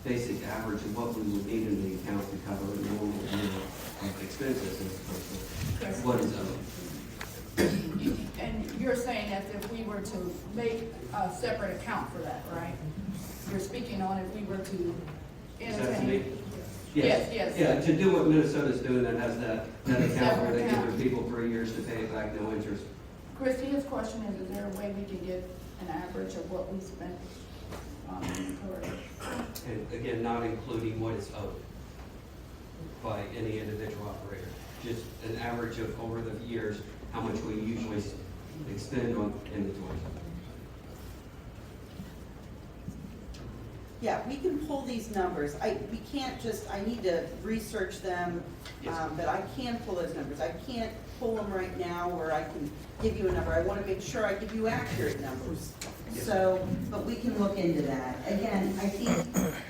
basic average of what we would need in the account to cover a normal year of expenses as opposed to what is owed. And you're saying that if we were to make a separate account for that, right? You're speaking on if we were to entertain. Yes. Yeah, to do what Minnesota's doing, that has that account where they give their people 3 years to pay it back, no interest. Christy, his question is there a way we can get an average of what we spent on inventory? And again, not including what is owed by any individual operator. Just an average of over the years, how much we usually expend on inventory. Yeah, we can pull these numbers. We can't just, I need to research them, but I can pull those numbers. I can't pull them right now where I can give you a number. I want to make sure I give you accurate numbers. So, but we can look into that. Again, I think,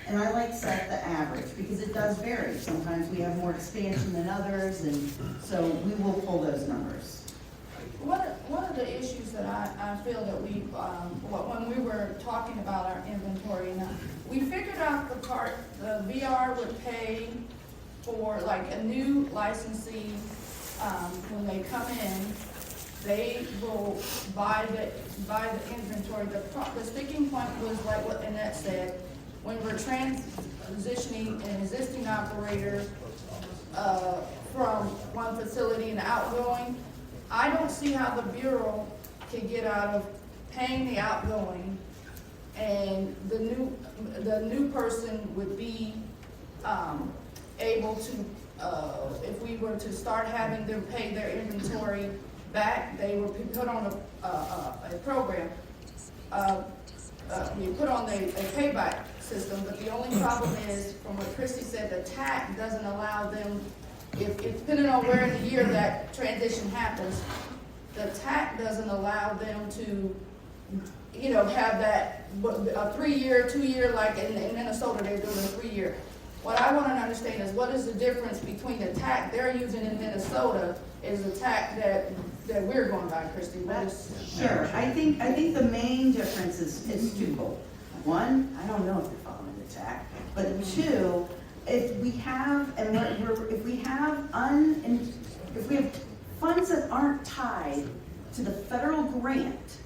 and I like set the average because it does vary. Sometimes we have more expansion than others, and so we will pull those numbers. One of the issues that I feel that when we were talking about our inventory, we figured out the VR would pay for like a new licensee, when they come in, they will buy the inventory. The sticking point was like what Annette said, when we're transitioning an existing operator from one facility and outgoing, I don't see how the Bureau can get out of paying the outgoing, and the new person would be able to, if we were to start having them pay their inventory back, they would be put on a program. We put on a payback system, but the only problem is, from what Christy said, the TAC doesn't allow them. If depending on where in the year that transition happens, the TAC doesn't allow them to have that, a 3-year, 2-year, like in Minnesota, they're doing a 3-year. What I want to understand is what is the difference between the tack they're using in Minnesota is the tack that we're going by, Christie? What is? Sure, I think the main difference is twofold. One, I don't know if they're following the tack, but two, if we have funds that aren't tied to the federal grant,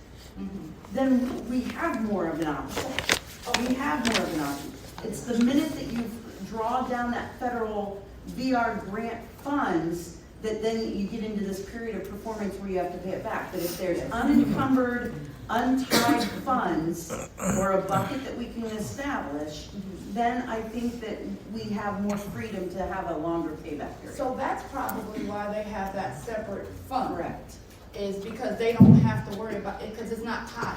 then we have more of an option. It's the minute that you draw down that federal VR grant funds that then you get into this period of performance where you have to pay it back. But if there's unencumbered, untied funds or a bucket that we can establish, then I think that we have more freedom to have a longer payback period. So that's probably why they have that separate fund. Correct. Is because they don't have to worry about it, because it's not tied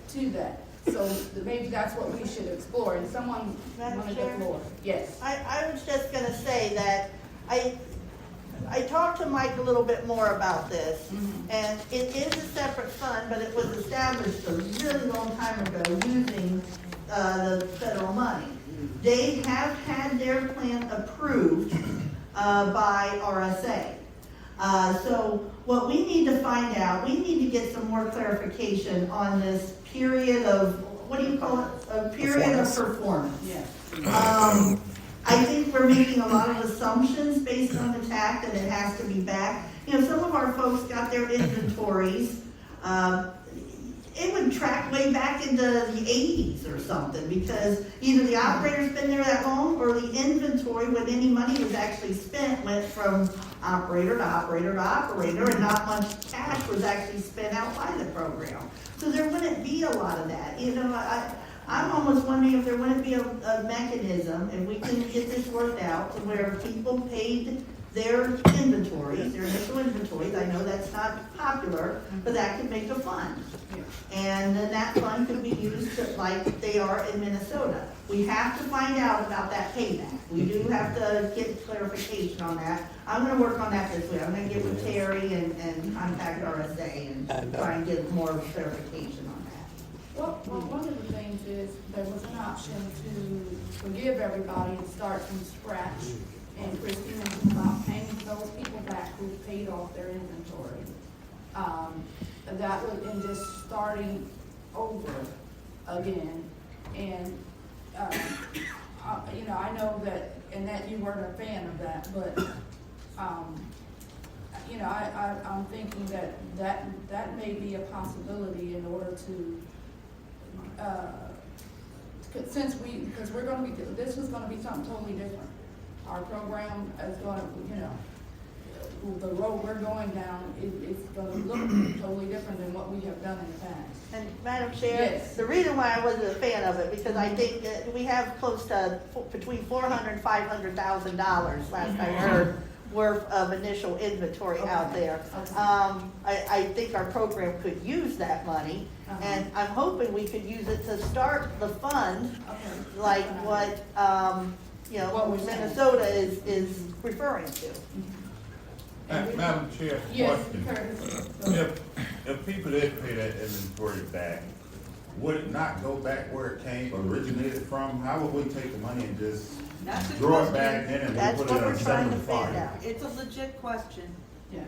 to that. So maybe that's what we should explore, and someone wanted the floor. Yes. I was just gonna say that I talked to Mike a little bit more about this, and it is a separate fund, but it was established a really long time ago using the federal money. They have had their plan approved by RSA. So what we need to find out, we need to get some more clarification on this period of, what do you call it? A period of performance. Yeah. I think we're making a lot of assumptions based on the tack that it has to be back. Some of our folks got their inventories. It would track way back into the 80s or something, because either the operator's been there that long or the inventory, when any money was actually spent, went from operator to operator to operator, and not much cash was actually spent outside the program. So there wouldn't be a lot of that. I'm almost wondering if there wouldn't be a mechanism, and we can get this worked out, to where people paid their inventories, their initial inventories. I know that's not popular, but that could make a fund. And then that fund could be used like they are in Minnesota. We have to find out about that payback. We do have to get clarification on that. I'm gonna work on that this week. I'm gonna get with Terry and contact RSA and try and get more clarification on that. Well, one of the things is there was an option to forgive everybody and start from scratch. And Christie mentioned about paying those people back who paid off their inventory. That would, and just starting over again. And, I know that, and that you weren't a fan of that, but, I'm thinking that may be a possibility in order to, because this was gonna be something totally different. Our program is going to, the road we're going down, it's going to look totally different than what we have done in the past. And Madam Chair, Yes. the reason why I wasn't a fan of it, because I think that we have close to between $400,000 and $500,000, last I heard, worth of initial inventory out there. I think our program could use that money, and I'm hoping we could use it to start the fund, like what Minnesota is referring to. Madam Chair, Yes, question. If people did pay that inventory back, would it not go back where it originated from? How would we take the money and just draw it back in and That's put what it in we're a trying to separate find fund? out. It's a legit question. Yeah.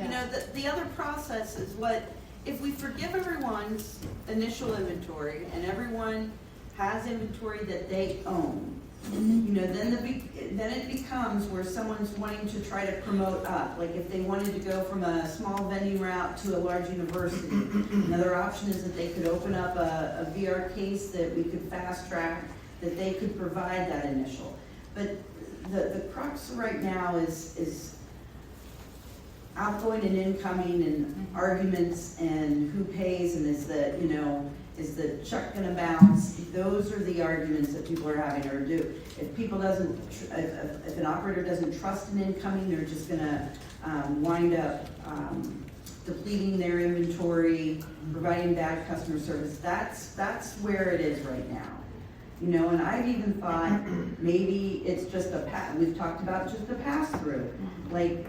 You know, the other process is if we forgive everyone's initial inventory and everyone has inventory that they own, then it becomes where someone's wanting to try to promote up. Like if they wanted to go from a small vending route to a large university. Another option is that they could open up a VR case that we could fast track, that they could provide that initial. But the crux right now is outgoing and incoming and arguments and who pays and is the check gonna bounce? Those are the arguments that people are having, or if an operator doesn't trust an incoming, they're just gonna wind up depleting their inventory, providing bad customer service. That's where it is right now. And I've even thought maybe it's just we've talked about just a pass-through. Like,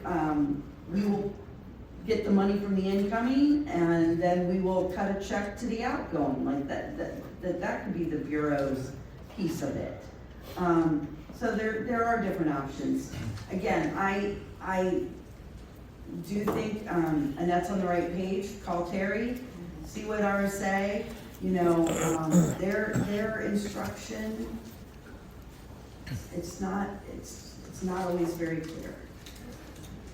get the money from the incoming, and then we will cut a check to the outgoing, like that could be the Bureau's piece of it. So there are different options. Again, I do think, Annette's on the right page, call Terry, see what ours say, their instruction, it's not always very clear.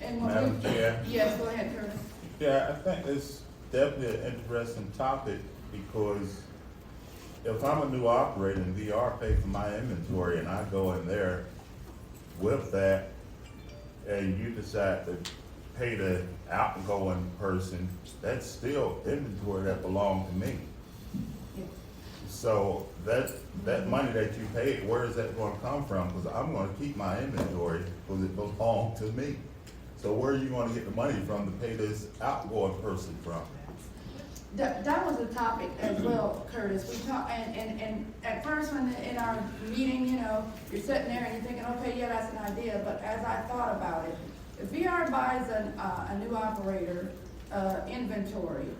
And Madam Chair? Yes, go ahead, Curtis. Yeah, I think it's definitely an interesting topic because if I'm a new operator and VR pays for my inventory and I go in there with that and you decide to pay the outgoing person, that's still inventory that belongs to me. So that money that you paid, where is that going to come from? Because I'm going to keep my inventory because it belongs to me. So where are you going to get the money from to pay this outgoing person from? That was a topic as well, Curtis. We talked, and at first when in our meeting, you're sitting there and you're thinking, okay, yeah, that's an idea. But as I thought about it, if VR buys a new operator inventory,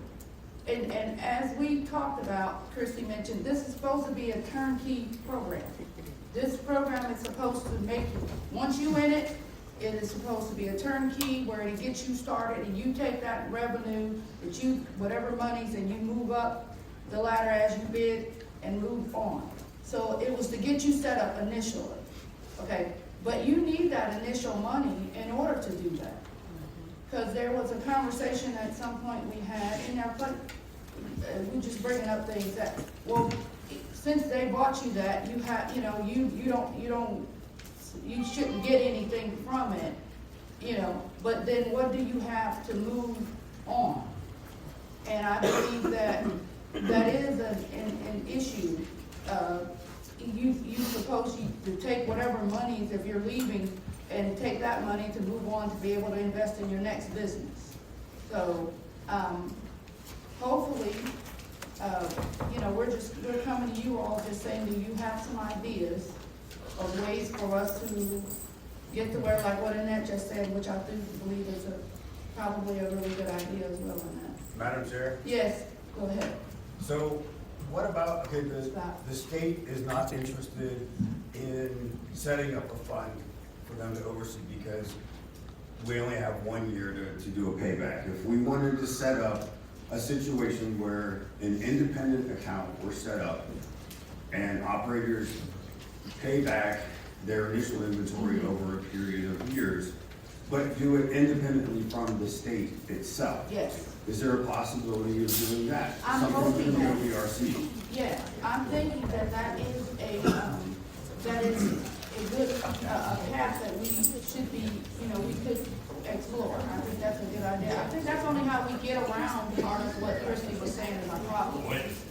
and as we talked about, Christy mentioned, this is supposed to be a turnkey program. This program is supposed to make you, once you in it, it is supposed to be a turnkey where it gets you started and you take that revenue, that you, whatever monies, and you move up the ladder as you bid and move on. So it was to get you set up initially, okay? But you need that initial money in order to do that. Because there was a conversation at some point we had in our, we just bringing up things that, well, since they bought you that, you have, you shouldn't get anything from it, but then what do you have to move on? And I believe that is an issue. You suppose to take whatever monies, if you're leaving, and take that money to move on to be able to invest in your next business. So, hopefully, we're coming to you all just saying, do you have some ideas of ways for us to get to where, like what Annette just said, which I do believe is probably a really good idea as well in that. Madam Chair? Yes, go ahead. So what about, okay, the state is not interested in setting up a fund for them to oversee because we only have 1 year to do a payback. If we wanted to set up a situation where an independent account were set up and operators pay back their initial inventory over a period of years, but do it independently from the state itself. Yes. Is there a possibility of doing that? I'm Something hoping from the that. OVRC? Yeah, I'm thinking that is a good path that we should be, we could explore. I think that's a good idea. I think that's only how we get around part of what Christy was saying is our problem. With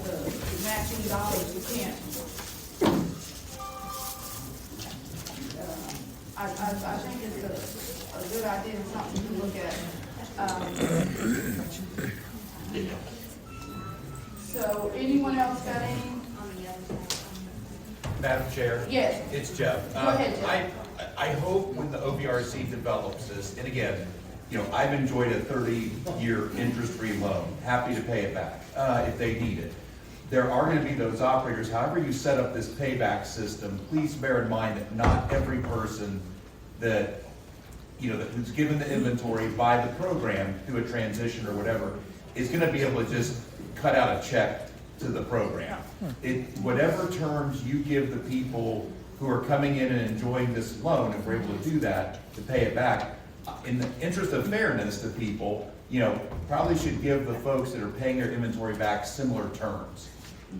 the matching dollars, you can't. I think it's a good idea and something to look at. So anyone else got any? Madam Chair? Yes. It's Jeff. Go ahead, Jeff. I hope when the OVRC develops this, and again, I've enjoyed a 30-year interest-free loan, happy to pay it back if they need it. There are going to be those operators, however you set up this payback system, please bear in mind that not every person that, who's given the inventory by the program through a transition or whatever, is going to be able to just cut out a check to the program. Whatever terms you give the people who are coming in and enjoying this loan, if we're able to do that, to pay it back, in the interest of fairness to people, probably should give the folks that are paying their inventory back similar terms,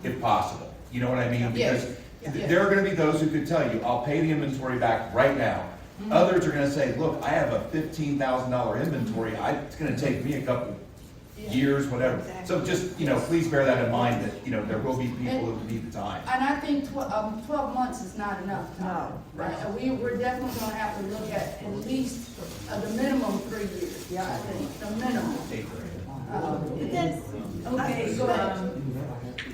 if possible. You know what I mean? Because there are going to be those who could tell you, I'll pay the inventory back right now. Mm-hmm. Others are going to say, look, I have a $15,000 inventory. It's going to take me a couple years, whatever. Exactly. So just, please bear that in mind that, there will be people who need the time. And I think 12 months is not enough time. No. Right? We're definitely going to have to look at least the minimum 3 years. Yeah, I think the minimum. Okay, go ahead.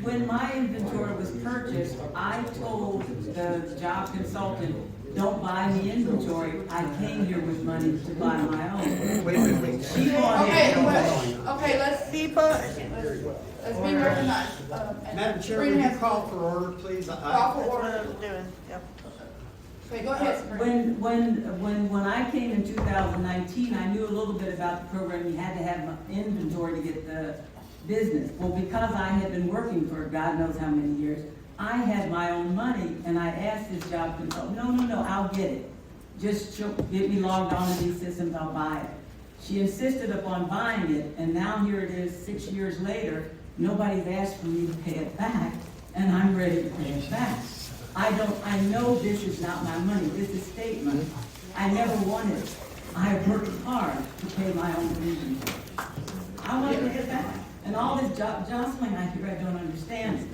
when my inventory was purchased, I told the job consultant, don't buy me inventory. I came here with money to buy my own. She bought it. Okay, let's be recognized. Madam Chair, would you call for order, please? Call for That's what order. I'm doing, yep. Okay, go ahead, Sabrina. When I came in 2019, I knew a little bit about the program. You had to have inventory to get the business. Well, because I had been working for God knows how many years, I had my own money, and I asked this job consultant, no, I'll get it. Just get me logged on to these systems, I'll buy it. She insisted upon buying it, and now here it is 6 years later, nobody's asked for me to pay it back, and I'm ready to pay it back. I know this is not my money, this is state money. I never wanted it. I worked hard to pay my own inventory. I want to pay it back. And all this jostling I hear, I don't understand.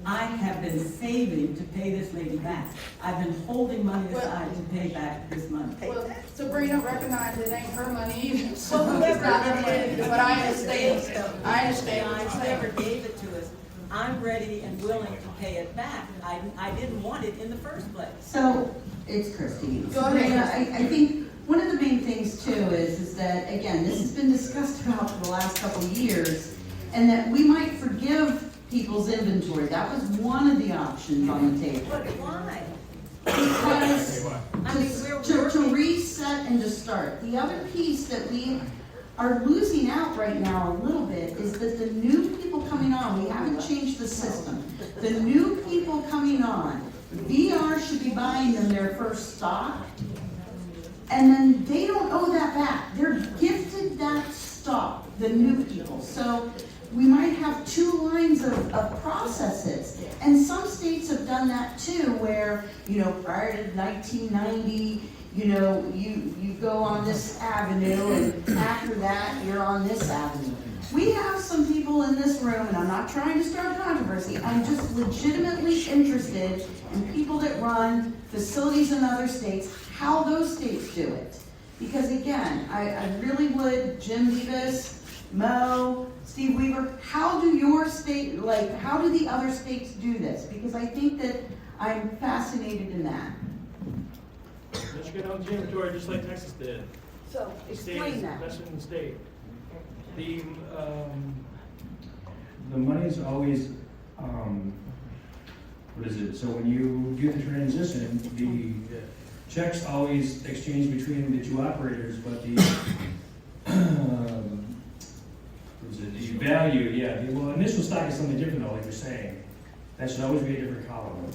I have been saving to pay this lady back. I've been holding money aside to pay back this money. Well, Sabrina recognized it ain't her money either, so it's not her money, but I understand. I understand what you're I saying. never gave it to us. I'm ready and willing to pay it back. I didn't want it in the first place. So, it's Christine. Go ahead, Sabrina, Christine. I think one of the main things too is that, again, this has been discussed about for the last couple of years, and that we might forgive people's inventory. That was one of the options on the table. But why? Because I mean, to reset and to start. The other piece that we are losing out right now a little bit is that the new people coming on, we haven't changed the system. The new people coming on, VR should be buying them their first stock, and then they don't owe that back. They're gifted that stock, the new people. So we might have two lines of processes. And some states have done that too, where, prior to 1990, you go on this avenue, and after that, you're on this avenue. We have some people in this room, and I'm not trying to start controversy, I'm just legitimately interested in people that run facilities in other states, how those states do it. Because again, I really would, Jim Davis, Mo, Steve Weaver, how do your state, how do the other states do this? Because I think that I'm fascinated in that. Michigan owns inventory just like Texas did. So, explain that. That's in the state. The, The money's always, what is it? So when you do the transition, the checks always exchange between the two operators, but the, what is it? The value, yeah. Well, initial stock is something different though, like you're saying. That should always be a different column.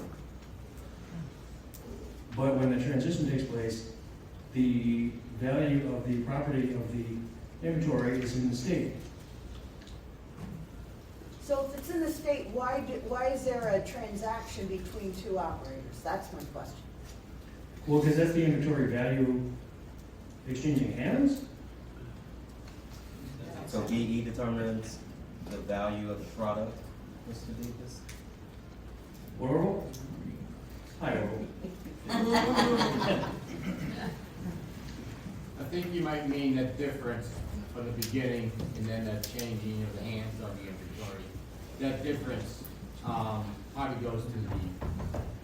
But when the transition takes place, the value of the property of the inventory is in the state. So if it's in the state, why is there a transaction between two operators? That's my question. Well, because that's the inventory value exchanging hands. So EE determines the value of the product, Mr. Davis? Oral? Hi, Oral. I think you might mean the difference from the beginning and then the changing of the hands of the inventory. That difference probably goes to the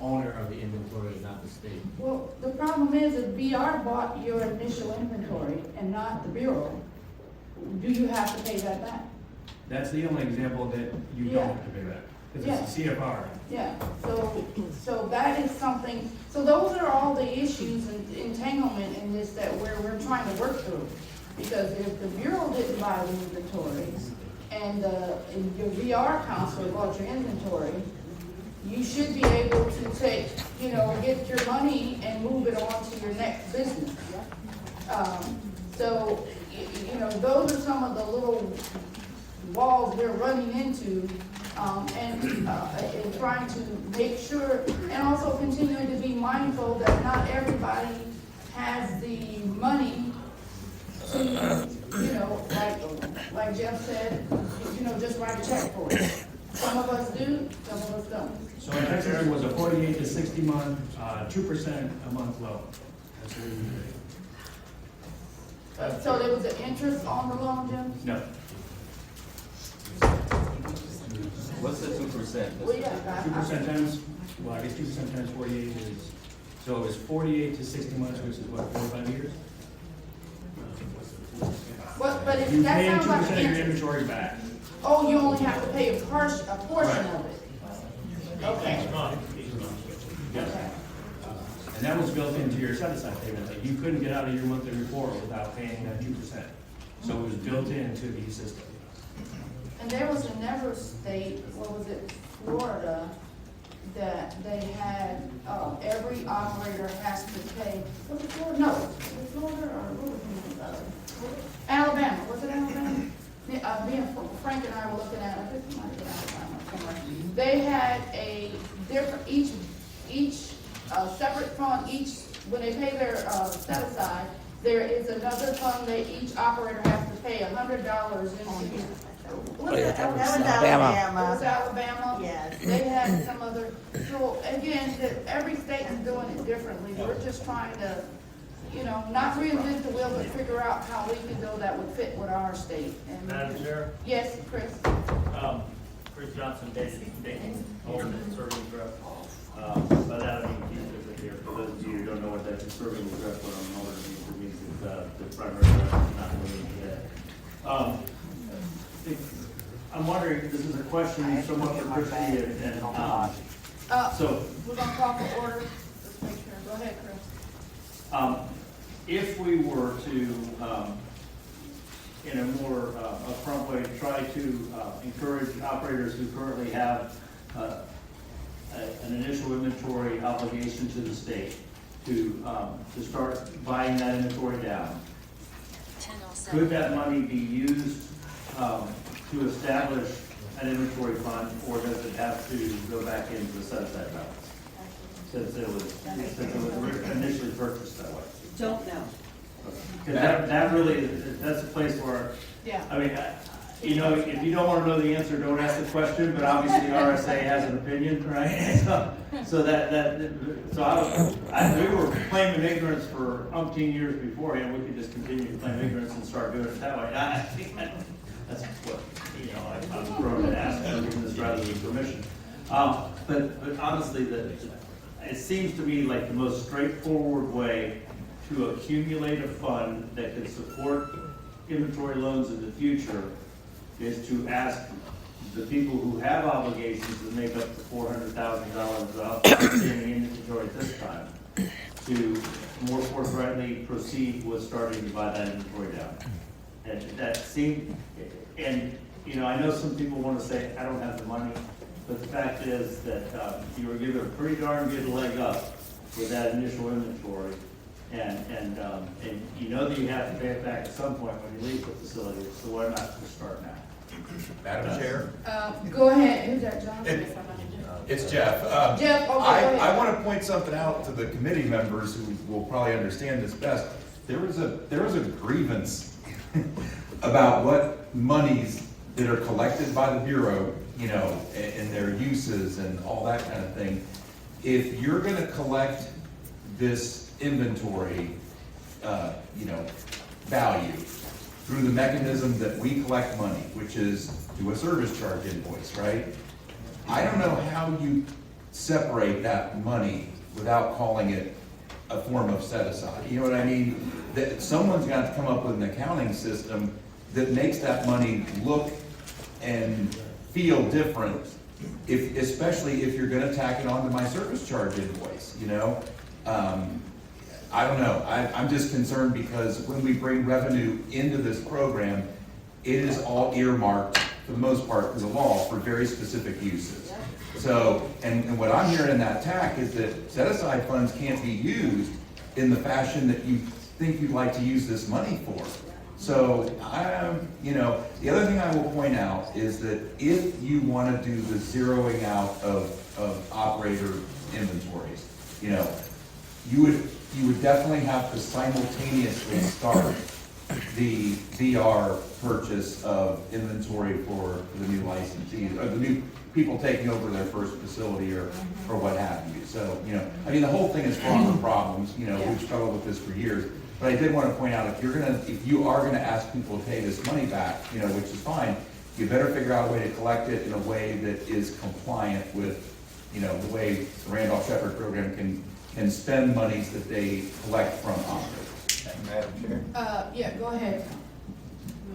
owner of the inventory, not the state. Well, the problem is if VR bought your initial inventory and not the Bureau, do you have to pay that back? That's the only example that you Yeah. don't have to pay back. Because it's a CFR. Yeah, so that is something, so those are all the issues and entanglement in this that we're trying to work through. Because if the Bureau didn't buy the inventory and your VR counselor bought your inventory, you should be able to take, get your money and move it on to your next business. So, those are some of the little walls we're running into, and trying to make sure, and also continuing to be mindful that not everybody has the money to, like Jeff said, just write a check for it. Some of us do, some of us don't. So in Texas, it was a 48 to 60 month, 2% a month loan. That's what we did. So there was an interest on the loan, Jim? No. What's the 2%? Well, yeah, 2% times, well, I guess 2% times 48 is, so it's 48 to 60 months, which is what, 45 years? But if You that pay sounds 2% like of your interest. inventory back. Oh, you only have to pay a portion of it. Okay. Each month. Yes. And that was built into your set-aside payment, that you couldn't get out of your monthly report without paying that 2%. So it was built into the system. And there was another state, what was it, Florida, that they had, every operator has to pay, was it Florida? No, was it Florida or what was the name of it? Alabama, was it Alabama? Me and Frank and I were looking at, I think it might have been Alabama somewhere. They had a different, each separate fund, when they pay their, set aside, there is another fund that each operator has to pay $100 into. Was it that was Alabama? It was Alabama? Yes. They had some other, so again, every state is doing it differently. We're just trying to, not reinvent the wheel, but figure out how we can do that would fit with our state. And Madam Chair? Yes, Chris? Chris Johnson, Dayton, alternate serving rep. By that I mean, he's here. For those of you who don't know what that is, serving rep, what I'm alternate means, it means that the primary rep is not willing today. I'm wondering, this is a question somewhat for Christie and so. We're gonna call for order. Let's make sure. Go ahead, Chris. If we were to, in a more upfront way, try to encourage operators who currently have an initial inventory obligation to the state to start buying that inventory down, could that money be used to establish an inventory fund, or does it have to go back into the set-aside balance? Since it was initially purchased that way. Don't know. Because that really, that's a place where, Yeah. I mean, if you don't want to know the answer, don't ask the question, but obviously RSA has an opinion, right? So we were claiming ignorance for umpteen years beforehand, we could just continue to claim ignorance and start doing it that way. I think that's what, I'm prone to ask, forgiveness rather than permission. But honestly, it seems to me like the most straightforward way to accumulate a fund that can support inventory loans in the future is to ask the people who have obligations that make up to $400,000 of outstanding inventory at this time to more forthrightly proceed with starting to buy that inventory down. And that seemed, and I know some people want to say, I don't have the money, but the fact is that you were given a pretty darn good leg up with that initial inventory. And you know that you have to pay it back at some point when you leave the facility, so why not just start now? Madam Chair? Go ahead. Who's that, John? It's Jeff. Jeff, okay, go ahead. I want to point something out to the committee members who will probably understand this best. There was a grievance about what monies that are collected by the Bureau, and their uses and all that kind of thing. If you're going to collect this inventory, value through the mechanism that we collect money, which is through a service charge invoice, right? I don't know how you separate that money without calling it a form of set aside. You know what I mean? That someone's got to come up with an accounting system that makes that money look and feel different, especially if you're going to tack it onto my service charge invoice. I don't know. I'm just concerned because when we bring revenue into this program, it is all earmarked, for the most part, in the law for very specific uses. So, and what I'm hearing in that tack is that set-aside funds can't be used in the fashion that you think you'd like to use this money for. So, the other thing I will point out is that if you want to do the zeroing out of operator inventories, you would definitely have to simultaneously start the VR purchase of inventory for the new licensees, or the new people taking over their first facility or what have you. So, the whole thing is fraught with problems. We've struggled with this for years. But I did want to point out, if you are gonna ask people to pay this money back, which is fine, you better figure out a way to collect it in a way that is compliant with, you know, the way the Randolph Shepherd program can spend monies that they collect from operators. Madam Chair? Yeah, go ahead.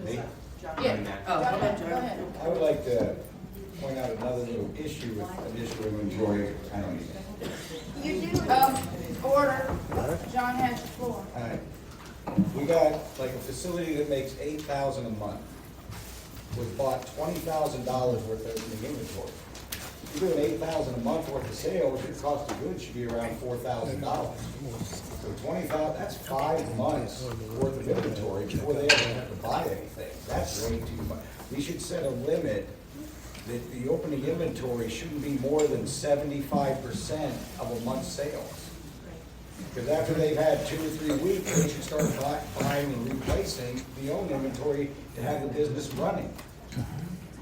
Me? Yeah. Oh, Go ahead. I would like to point out another little issue with initial inventory. I don't need it. You do, order. John has the floor. All right. We got like a facility that makes $8,000 a month, was bought $20,000 worth of opening inventory. If you're doing $8,000 a month worth of sales, your cost of goods should be around $4,000. So 20,000, that's 5 months worth of inventory before they ever have to buy anything. That's way too much. We should set a limit that the opening inventory shouldn't be more than 75% of a month's sales. Because after they've had 2 or 3 weeks, they should start buying and replacing the own inventory to have the business running.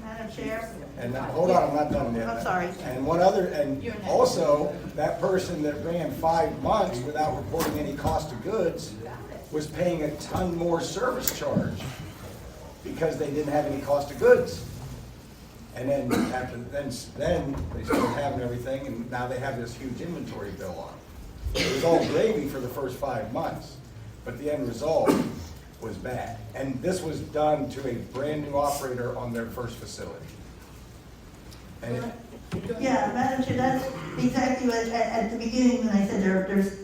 Madam Chair? And now, hold on, I'm not done yet. I'm sorry. And one other, and also, that person that ran 5 months without reporting any cost of goods was paying a ton more service charge because they didn't have any cost of goods. And then after, then they started having everything, and now they have this huge inventory bill on. It was all gravy for the first 5 months, but the end result was bad. And this was done to a brand-new operator on their first facility. And Yeah, Madam Chair, that's exactly what, at the beginning, when I said there's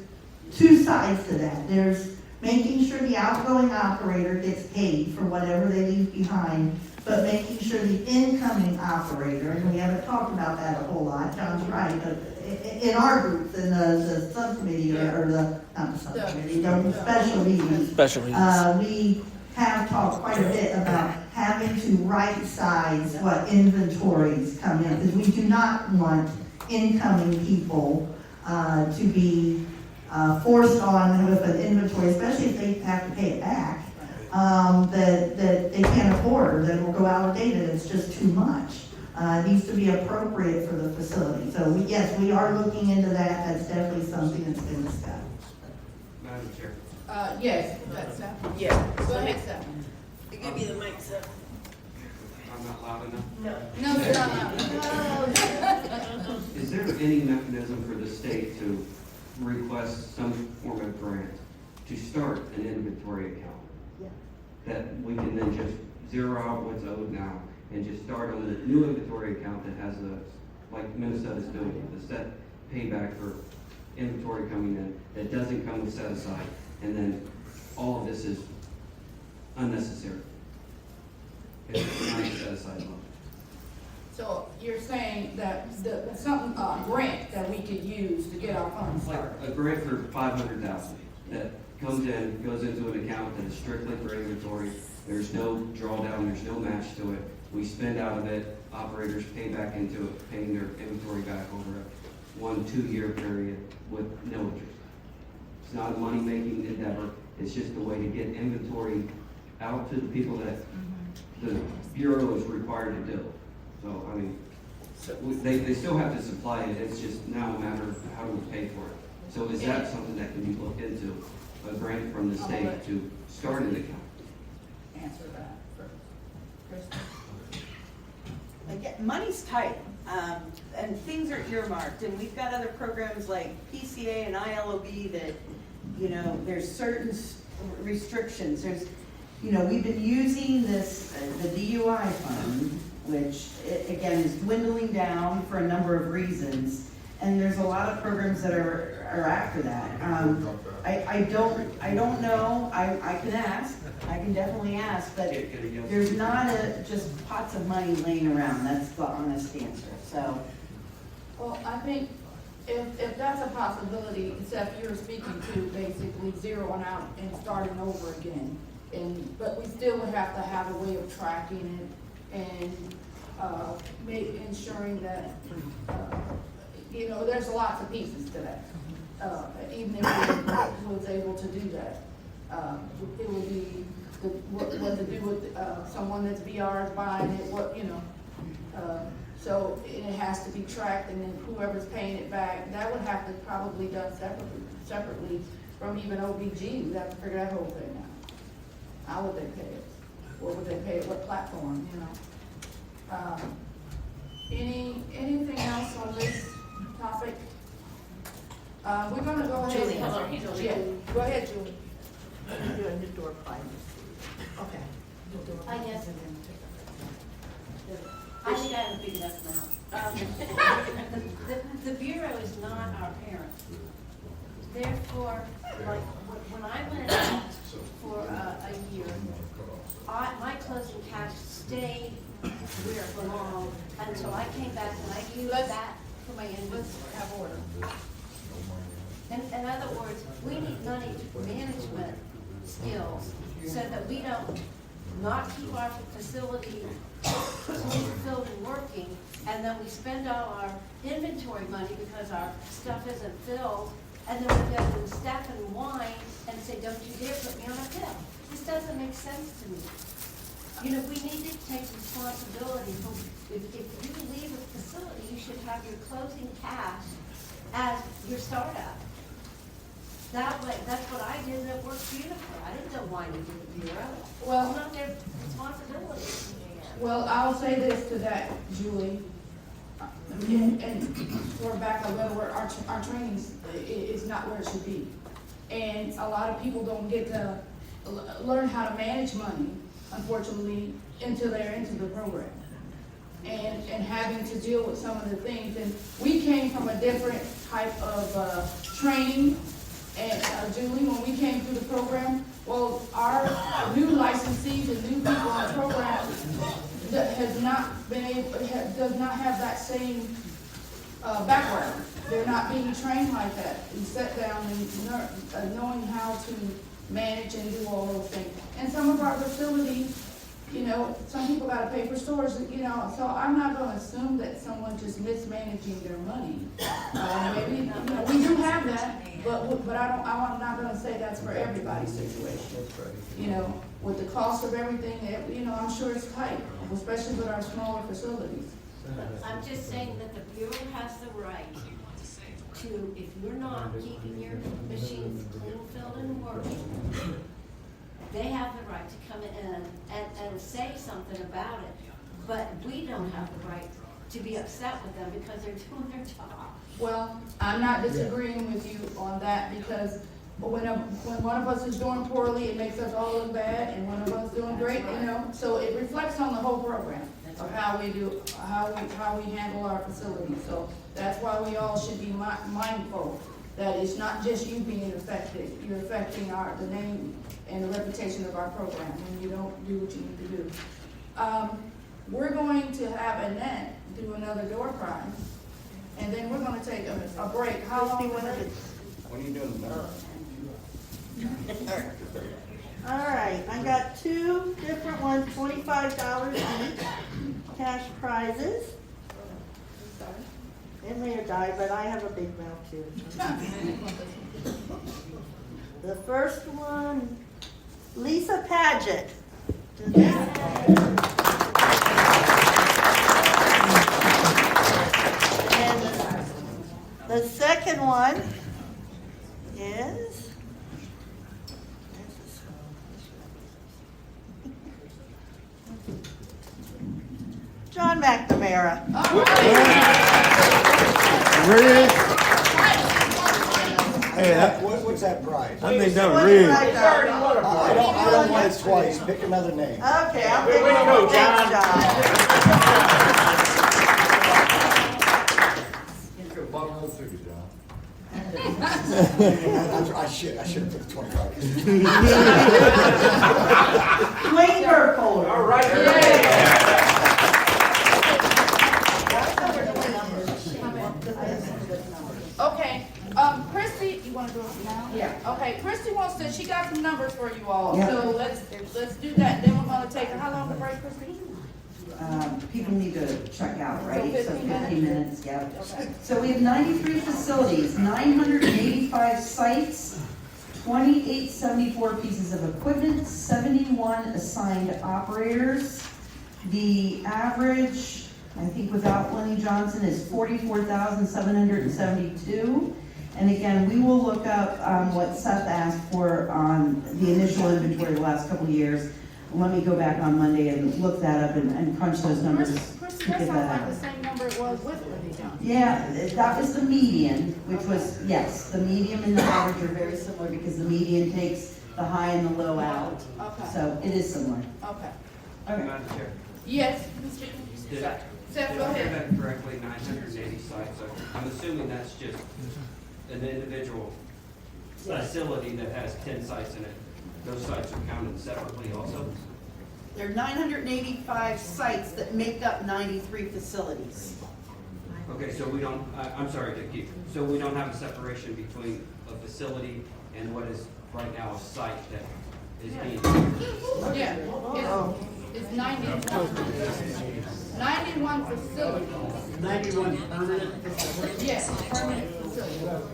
2 sides to that. There's making sure the outgoing operator gets paid for whatever they leave behind, but making sure the incoming operator, and we haven't talked about that a whole lot, John's right, but in our groups, in the subcommittee, or the, not the subcommittee, the special meetings. Special meetings. We have talked quite a bit about having to right size what inventories come in, because we do not want incoming people to be forced on with an inventory, especially if they have to pay it back, that they can't afford, or that will go out of date, and it's just too much. It needs to be appropriate for the facility. So yes, we are looking into that. That's definitely something that's been discussed. Madam Chair. Yes, that's, Yeah. go ahead, sir. Give me the mic, sir. I'm not loud enough? No, sir, no. Is there any mechanism for the state to request some form of grant to start an inventory account? Yeah. That we can then just zero out what's owed now and just start on the new inventory account that has like Minnesota's doing, the set payback for inventory coming in that doesn't come with set aside, and then all of this is unnecessary. It's not a set aside loan. So you're saying that some grant that we could use to get our funds Like started? a grant for $500,000 that comes in, goes into an account that is strictly for inventory. There's no drawdown, there's no match to it. We spend out of it, operators pay back into it, paying their inventory back over a 1-2 year period with no interest. It's not a money-making endeavor, it's just a way to get inventory out to the people that the Bureau is required to do. So, I mean, they still have to supply it, it's just now a matter of how do we pay for it. So is that something that can be looked into, a grant from the state to start an account? Answer that first. Kristen? Again, money's tight, and things are earmarked, and we've got other programs like PCA and ILOB that, you know, there's certain restrictions. There's, you know, we've been using this, the DUI fund, which, again, is dwindling down for a number of reasons, and there's a lot of programs that are after that. I don't know, I can ask, I can definitely ask, but there's not just pots of money laying around, that's the honest answer, so. Well, I think if that's a possibility, Seth, you're speaking to basically zeroing out and starting over again. But we still would have to have a way of tracking it and ensuring that, you know, there's lots of pieces to that. Even if we was able to do that, it would be what to do with someone that's VR is buying it, what, you know. So it has to be tracked, and then whoever's paying it back, that would have to probably done separately from even OBG. We'd have to figure that whole thing out. How would they pay it? What would they pay it? What platform, you know? Anything else on this topic? We're gonna go ahead. Julie has her hand. Yeah, go ahead, Julie. Do a new door prize. Okay. I guess. I think I have a big enough mouth. The Bureau is not our parent. Therefore, like, when I went out for a year, my closing cash stayed where it belonged until I came back and I used that for my inventory. Have order. In other words, we need money for management skills so that we don't not keep our facility filled and working, and then we spend all our inventory money because our stuff isn't filled, and then we go and stack and whine and say, don't you dare put me on a pill. This doesn't make sense to me. You know, we need to take responsibility for, if you leave a facility, you should have your closing cash as your startup. That way, that's what I did, and it worked beautifully. I didn't know why you did the Bureau. Well, it's not their responsibility. Well, I'll say this to that, Julie, and we're back a little, where our training is not where it should be. And a lot of people don't get to learn how to manage money, unfortunately, until they're into the program. And having to deal with some of the things. And we came from a different type of training. And Julie, when we came through the program, well, our new licensees and new people in the program that has not been able, does not have that same background. They're not being trained like that and set down and knowing how to manage and do all those things. And some of our facilities, you know, some people got to pay for stores, you know, so I'm not going to assume that someone's just mismanaging their money. Maybe, you know, we do have that, but I'm not going to say that's for everybody's situation. You know, with the cost of everything, you know, I'm sure it's tight, especially with our smaller facilities. I'm just saying that the Bureau has the right to, if you're not keeping your machines clean, filled, and working, they have the right to come in and say something about it. But we don't have the right to be upset with them because they're doing their job. Well, I'm not disagreeing with you on that, because when one of us is doing poorly, it makes us all look bad, and one of us doing great, you know. So it reflects on the whole program of how we do, how we handle our facilities. So that's why we all should be mindful that it's not just you being affected. You're affecting the name and the reputation of our program when you don't do what you need to do. We're going to have Annette do another door prize, and then we're going to take a break. How long will it? When are you doing the number? All right, I got two different ones, $25 each, cash prizes. It may have died, but I have a big mouth too. The first one, Lisa Paget. And the second one is John McNamara. Hey, what's that prize? I think that was rigged. I don't want it twice. Pick another name. Okay, I'm picking I should have put the 25. Wayne Burkholder. All right. Okay, Christy, you want to do it now? Yeah. Okay, Christy she got some numbers for you all, Yeah. so let's do that, then we're gonna take, how long a break, Christy? People need to check out, right? So 15 minutes, yeah. Okay. So we have 93 facilities, 985 sites, 2874 pieces of equipment, 71 assigned operators. The average, I think without Lenny Johnson, is 44,772. And again, we will look up what Seth asked for on the initial inventory the last couple of years. Let me go back on Monday and look that up and crunch those numbers. Christy, Let's That figure sounds that like the out. same number it was with Libby Johnson. Yeah, that was the median, which was, yes, the median and the average are very similar because the median takes the high and the low out. Okay. So it is similar. Okay. Okay. Madam Chair. Yes, Did Seth, go I hear ahead. that correctly, 980 sites? So I'm assuming that's just an individual facility that has 10 sites in it. Those sites are counted separately also? There are 985 sites that make up 93 facilities. Okay, so we don't, I'm sorry to keep, so we don't have a separation between a facility and what is right now a site that is being. Yeah, it's 91 facilities. 91 permanent facilities? Yes, permanent facilities.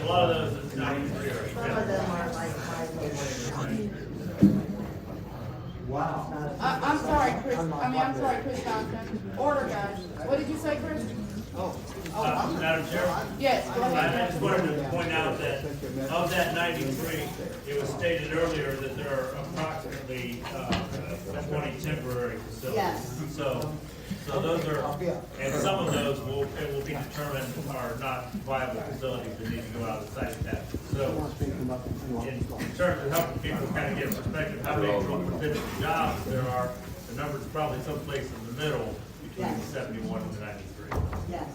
A lot of those is 93 are. Wow. I'm sorry, Chris, I'm sorry, Chris Johnson. Order, guys. What did you say, Chris? Madam Chair? Yes, go I ahead. just wanted to point out that of that 93, it was stated earlier that there are approximately 20 temporary facilities. Yes. So those are, and some of those will be determined are not viable facilities that need to go out of site tap. So in terms of helping people kind of get a perspective of how many potential jobs there are, the number's probably someplace in the middle between the 71 and the 93. Yes.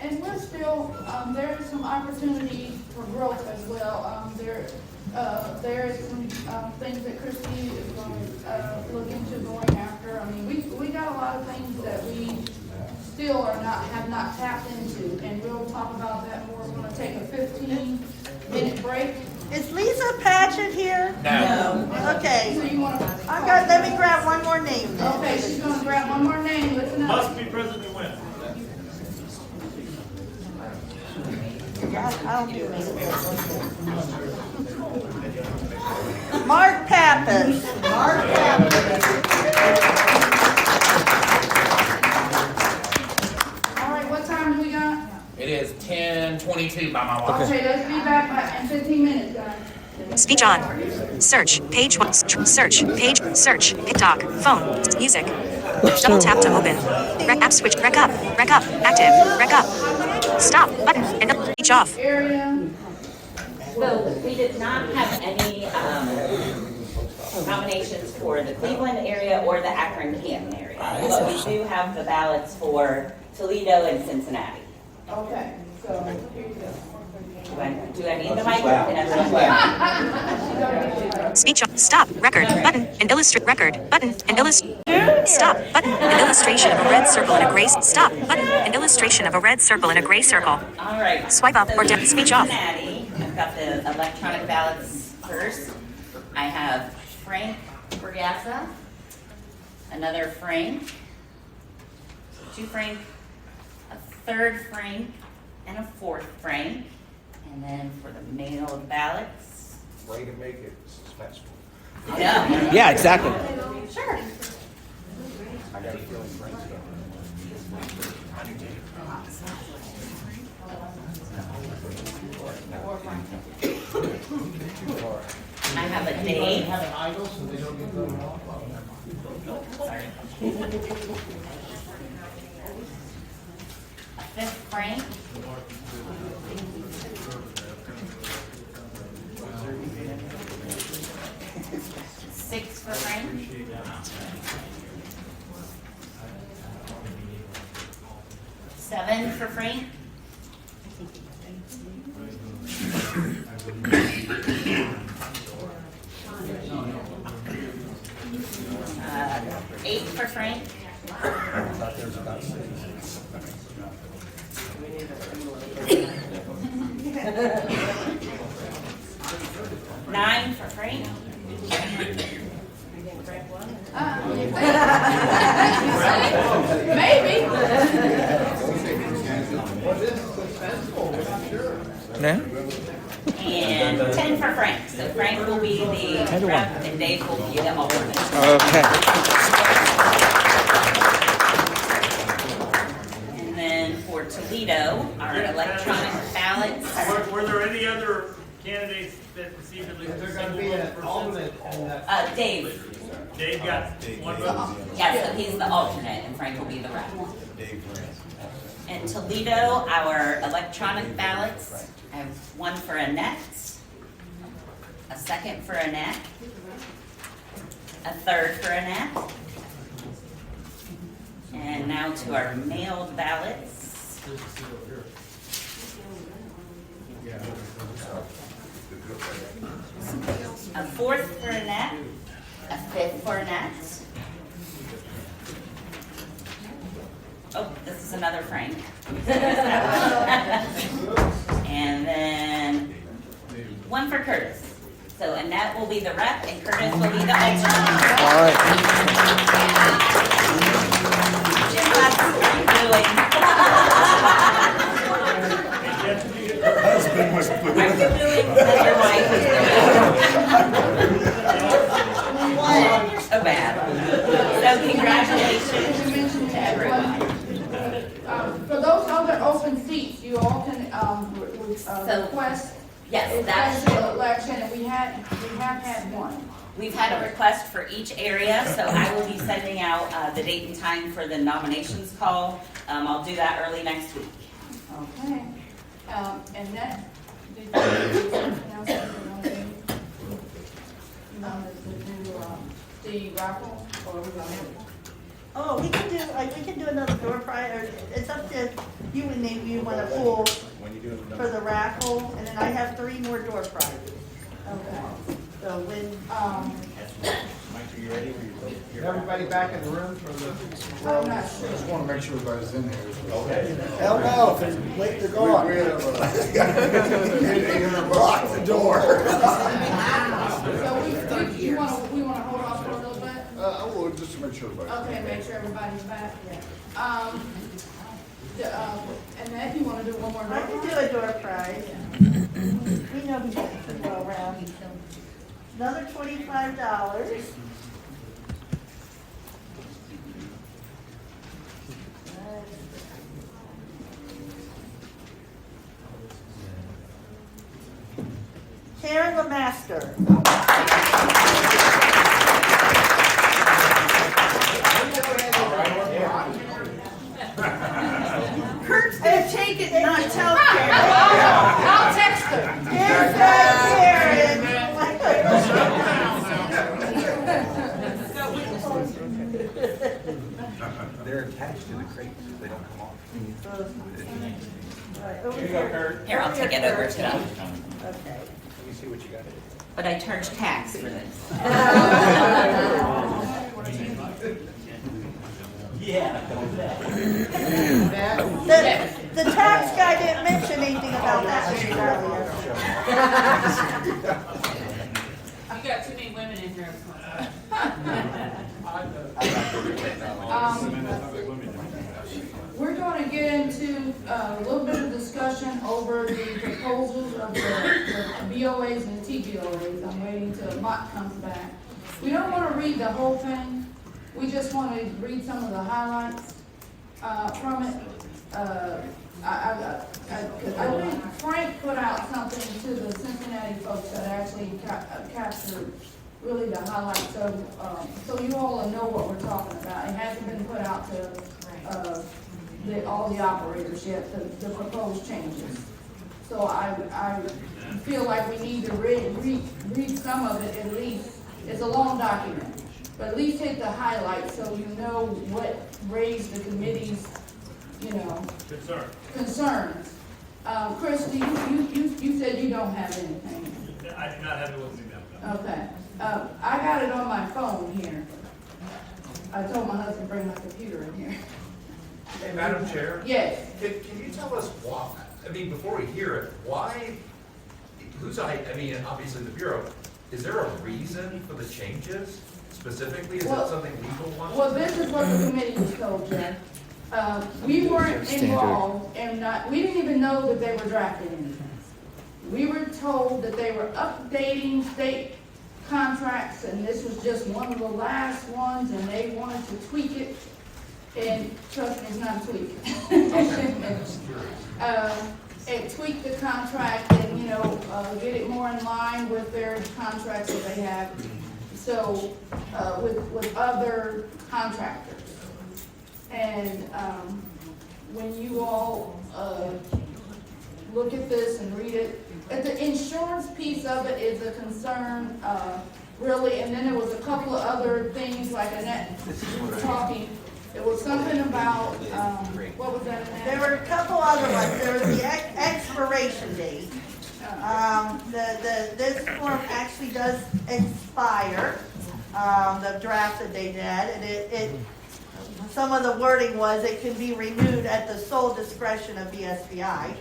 And we're still, there is some opportunity for growth as well. There is some, things that Christie is going to look into going after. I mean, we got a lot of things that we still have not tapped into, and we'll talk about that more. We're gonna take a 15-minute break. Is Lisa Patchett here? No. Okay. So you wanna? Let me grab one more name then. Okay, she's gonna grab one more name. Listen up. Must be President Wynn. I don't do this. Mark Pappas. Mark Pappas. All right, what time do we got? It is 10:22 by my watch. Okay, let's be back in 15 minutes, guys. Speech on. Search. Page 1. Search. Page. Search. Talk. Phone. Music. Double tap to open. Rec app switch. Rec up. Rec up. Active. Rec up. Stop. Button. And speech off. Area. So we did not have any nominations for the Cleveland area or the Akron-Canton area. But we do have the ballots for Toledo and Cincinnati. Okay, so here you go. Do I need the mic? Can everyone- Speech on. Stop. Record. Button. And illustrate. Record. Button. And illustrate. Stop. Button. An illustration of a red circle and a gray. Stop. Button. An illustration of a red circle and a gray circle. All right. Swipe up or down. Speech off. Cincinnati, I've got the electronic ballots first. I have Frank Bergassa, another Frank, two Frank, a third Frank, and a fourth Frank. And then for the mail ballots. Way to make it suspenseful. Yeah. Yeah, exactly. Sure. I got a feeling Frank's going. I have a date. Have an idol so they don't get voted off. Sorry. A fifth Frank. Six for Frank. Seven for Frank. 8 for Frank. There's about 6. 9 for Frank. Maybe. Yeah? And 10 for Frank. So Frank will be the 10 to 1. rep and Dave will be the alternate. Okay. And then for Toledo, our electronic ballots. Were there any other candidates that received at least Is a there gonna single be vote an per alternate census? in that? Dave. Dave got one vote. Yes, so he's the alternate and Frank will be the rep. In Toledo, our electronic ballots, I have one for Annette, a second for Annette, a third for Annette, and now to our mailed ballots. A fourth for Annette, a fifth for Annette. Oh, this is another Frank. And then one for Curtis. So Annette will be the rep and Curtis will be the alternate. Jim Butts, what are you doing? Husband was put Are you doing what your wife is doing? What? You're so bad. So congratulations to everyone. For those other open seats, you all can, request. Yes, that request the election, and we have had one. We've had a request for each area, so I will be sending out the date and time for the nominations call. I'll do that early next week. Okay. And that, did you announce that you want to do? You want to do, the raffle, or we going to? Oh, we can do another door prize, or it's up to you and me, you wanna pull for the raffle, and then I have 3 more door prizes. Okay. So when, Mike, are you ready? Is everybody back in the room for the? I'm not sure. Just want to make sure everybody's in there. Okay. Hell no, if they're late, they're gone. Lock the door. So we want to hold off for a little bit? I will, just to make sure everybody's. Okay, make sure everybody's back. And then you want to do one more? I can do a door prize. We know we can go around. Another $25. Karen Lemaster. Kurt's gonna take it and not tell Karen. I'll text her. Here's Karen. They're attached to the crate, so they don't come off. Here you go, Kurt. Here, I'll take it over to them. Okay. Let me see what you got. But I charge tax for this. The tax guy didn't mention anything about that earlier. You got too many women in here. We're going to get into a little bit of discussion over the proposals of the BOAs and the TBOAs. I'm waiting till Mott comes back. We don't want to read the whole thing. We just want to read some of the highlights from it. I think Frank put out something to the Cincinnati folks that actually captured really the highlights. So you all know what we're talking about. It hasn't been put out to all the operators yet, the proposed changes. So I feel like we need to read some of it at least. It's a long document, but at least take the highlights so you know what raised the committee's, concerns. Chris, you said you don't have anything. I do not have it with me now. Okay. I got it on my phone here. I told my husband to bring my computer in here. Hey, Madam Chair? Yes. Can you tell us why, before we hear it, why, obviously the Bureau, is there a reason for the changes specifically? Is it something legal wants? Well, this is what the committee was told, Jeff. We weren't involved and we didn't even know that they were drafting anything. We were told that they were updating state contracts and this was just one of the last ones and they wanted to tweak it. And trust me, it's not a tweak. and tweak the contract and, you know, get it more in line with their contracts that they have. So, with other contractors. And, when you all, look at this and read it, the insurance piece of it is a concern, really, and then there was a couple of other things like Annette was talking. It was something about, what was that, Annette? There were a couple other ones. There was the expiration date. This form actually does expire, the draft that they did, and some of the wording was it can be renewed at the sole discretion of the SBI.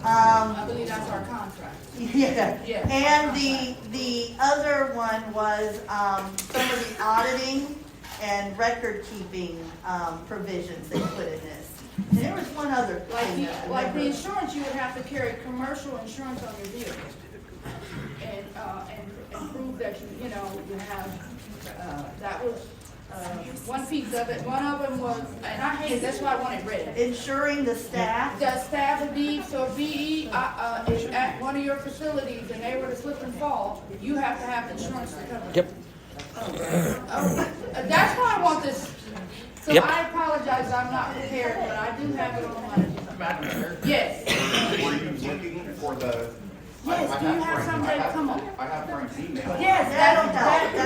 I believe that's our contract. Yeah. Yeah. And the other one was, some of the auditing and record keeping, provisions they put in this. And there was one other thing. Like the insurance, you would have to carry commercial insurance on your vehicle. And prove that you know, you have, that was, one piece of it. One of them was, and I hate, that's why I wanted read. Insuring the staff. The staff would be, so if VE, is at one of your facilities and they were to slip and fall, you have to have insurance to cover it. Yep. That's why I want this. So Yep. I apologize, I'm not prepared, but I do have it on my. Madam Chair? Yes. Were you looking for the? Yes, do you have somebody to come on? I have Frank's email. Yes, that is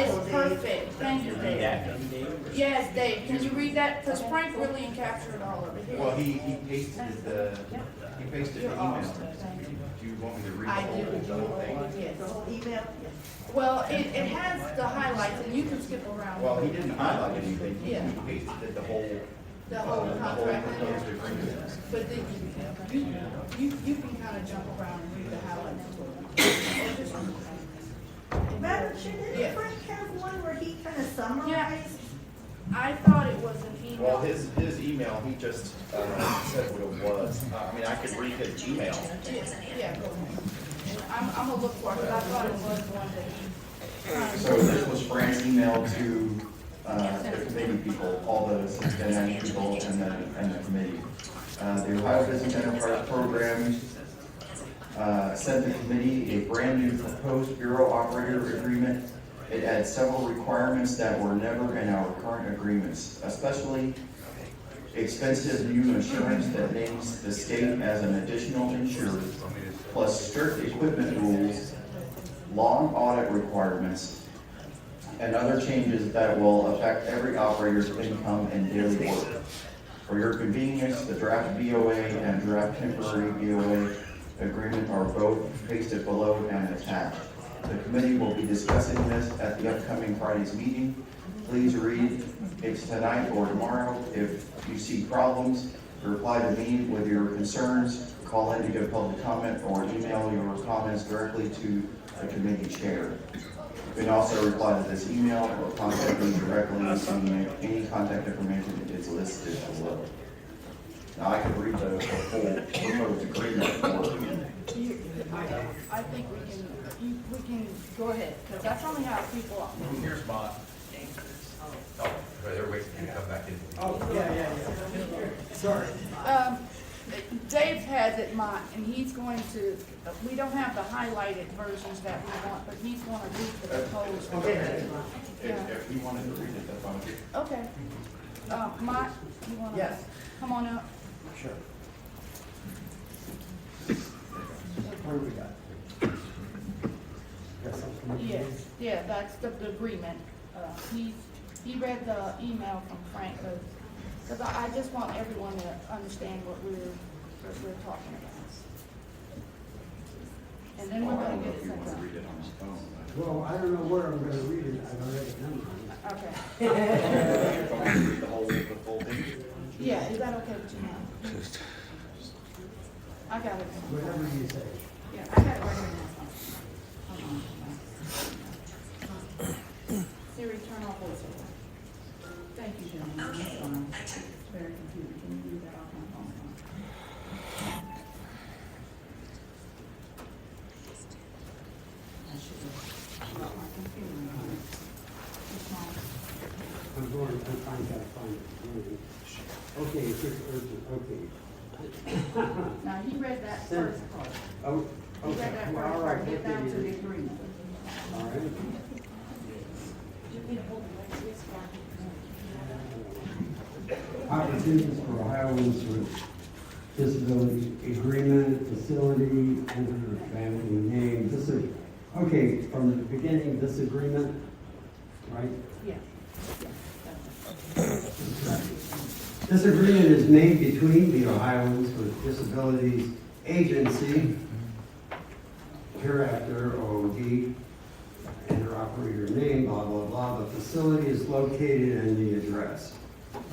helpful, Dave. perfect. Thank you, Dave. Yes, Dave, can you read that? Because Frank really encaptured all of it. Well, he pasted the email. Do you want me to read the I whole do. thing? Yes. The whole email? Well, it has the highlights and you can skip around. Well, he didn't highlight anything. He Yeah. pasted the whole. The whole contract in there. proposed agreement. But then you can kind of jump around and read the highlights. Madam Chair, Yeah. didn't Frank have one where he kind of summarized? I thought it was an email. Well, his email, he just said what it was. I mean, I could read his email. Yeah, go ahead. I'm gonna look for it, but I thought it was one that. So this was Frank's email to the committee people, all the superintendent people and the committee. The Ohio Business Enterprise Program sent the committee a brand new proposed bureau operator agreement. It adds several requirements that were never in our current agreements, especially expensive new insurance that names the state as an additional insurer, plus strict equipment rules, long audit requirements, and other changes that will affect every operator's income and daily work. For your convenience, the draft BOA and draft temporary BOA agreement are both pasted below and attached. The committee will be discussing this at the upcoming Friday's meeting. Please read it tonight or tomorrow. If you see problems, reply to me with your concerns, call in to give public comment, or email your comments directly to the committee chair. You can also reply to this email or contact me directly using any contact information that is listed below. Now, I could read the full proposed agreement for I think we can go ahead, because that's only how people are. Here's mine. Oh, they're waiting for you to come back in. Oh, yeah. Sorry. Dave has it marked, and he's going to, we don't have the highlighted versions that we want, but he's going to read the proposed. Okay. If you wanted to read it, that's fine. Okay. Mike, you want to? Yes. Come on up. Sure. What do we got? Got something? Yes, yeah, that's the agreement. He read the email from Frank, because I just want everyone to understand what we're talking about. And then we're gonna get it sent out. Read it on his phone. Well, I don't know where I'm gonna read it, I don't have it memorized. Okay. Read the whole thing. Yeah, is that okay with you now? I got it. Whatever you say. Yeah, I got it right here now. Siri, turn off voiceover. Thank you, gentlemen. It's very confusing. Can you read that off my phone? I should have brought my computer on. It's not. I'm trying to find it. Okay, it's just urgent, okay. Now, he read that first part. Oh, He read okay, that well, first all part, right, get down to okay, the agreement. all right. Opportunities for Ohioans with disability agreement, facility, enter family name, this is, okay, from the beginning, this agreement, right? Yeah. This agreement is made between the Ohioans with Disabilities Agency, hereafter OOD, enter operator name, blah, blah, blah. The facility is located and the address.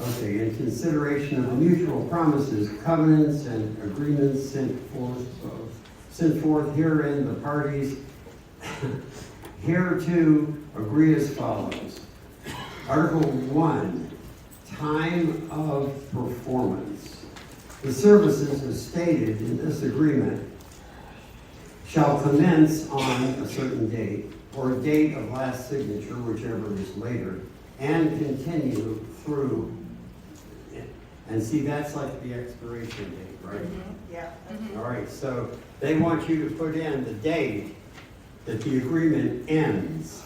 Okay, in consideration of the mutual promises, covenants, and agreements sent forth herein, the parties hereto agree as follows. Article 1, time of performance. The services as stated in this agreement shall commence on a certain date, or a date of last signature, whichever is later, and continue through, and see, that's like the expiration date, right? Yeah. All right, so they want you to put in the date that the agreement ends.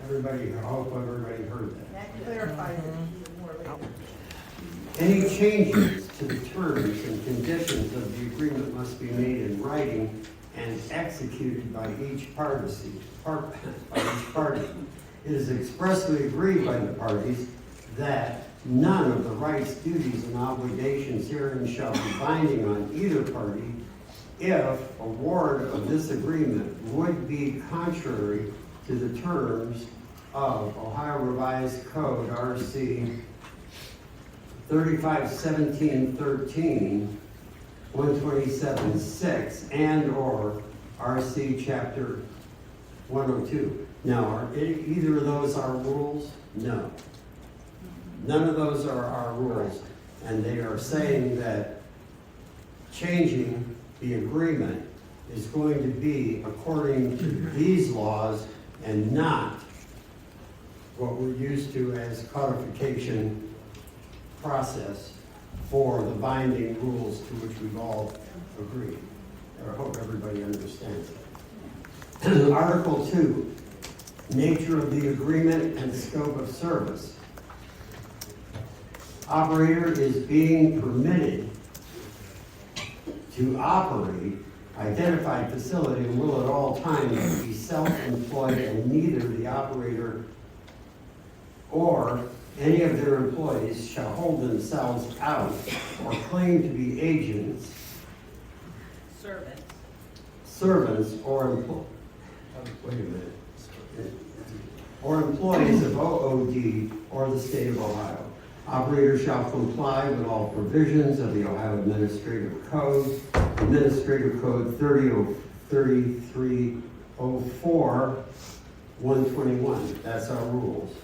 Everybody, I hope everybody heard that. That clarifies it even more later. Any changes to the terms and conditions of the agreement must be made in writing and executed by each party. It is expressly agreed by the parties that none of the rights, duties, and obligations herein shall be binding on either party if award of this agreement would be contrary to the terms of Ohio Revised Code, RC 351713, 127.6, and/or RC Chapter 102. Now, are either of those our rules? No. None of those are our rules. And they are saying that changing the agreement is going to be according to these laws and not what we're used to as codification process for the binding rules to which we've all agreed. I hope everybody understands it. Article 2, nature of the agreement and scope of service. Operator is being permitted to operate identified facility and will at all times be self-employed, and neither the operator or any of their employees shall hold themselves out or claim to be agents, servants, or or employees of OOD or the state of Ohio. Operator shall comply with all provisions of the Ohio Administrative Code, Administrative Code 3304, 121. That's our rules,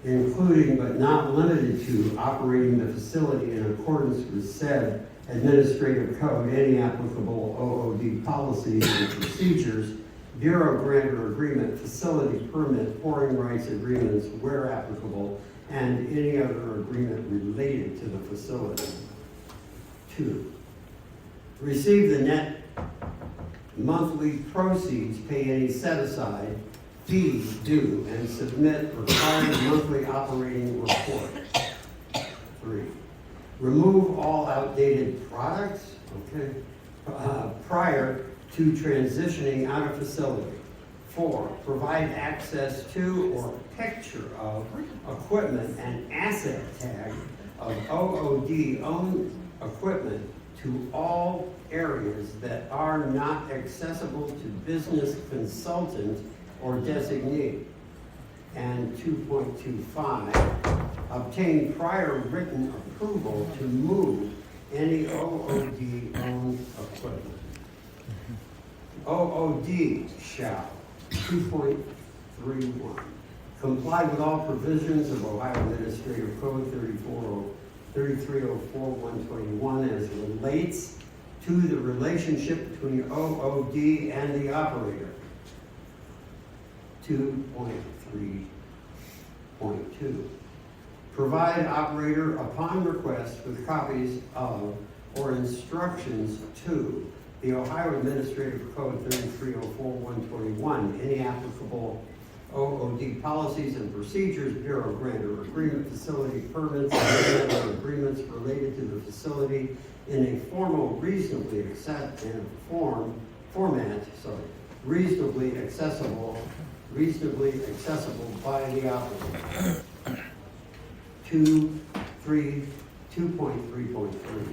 including but not limited to operating the facility in accordance with said administrative code, any applicable OOD policies and procedures, bureau grant or agreement, facility permit, pouring rights agreements where applicable, and any other agreement related to the facility. 2, receive the net monthly proceeds, pay any set aside, fees due, and submit required monthly operating report. 3, remove all outdated products, prior to transitioning out of facility. 4, provide access to or picture of equipment and asset tag of OOD-owned equipment to all areas that are not accessible to business consultant or designee. And 2.25, obtain prior written approval to move any OOD-owned equipment. OOD shall, 2.31, comply with all provisions of Ohio Administrative Code 3304-121 as relates to the relationship between OOD and the operator. 2.3.2, provide operator upon request with copies of or instructions to the Ohio Administrative Code 3304-121, any applicable OOD policies and procedures, Bureau grant or agreement, facility permits, and other agreements related to the facility in a formal, reasonably reasonably accessible by the operator. 2.3.3.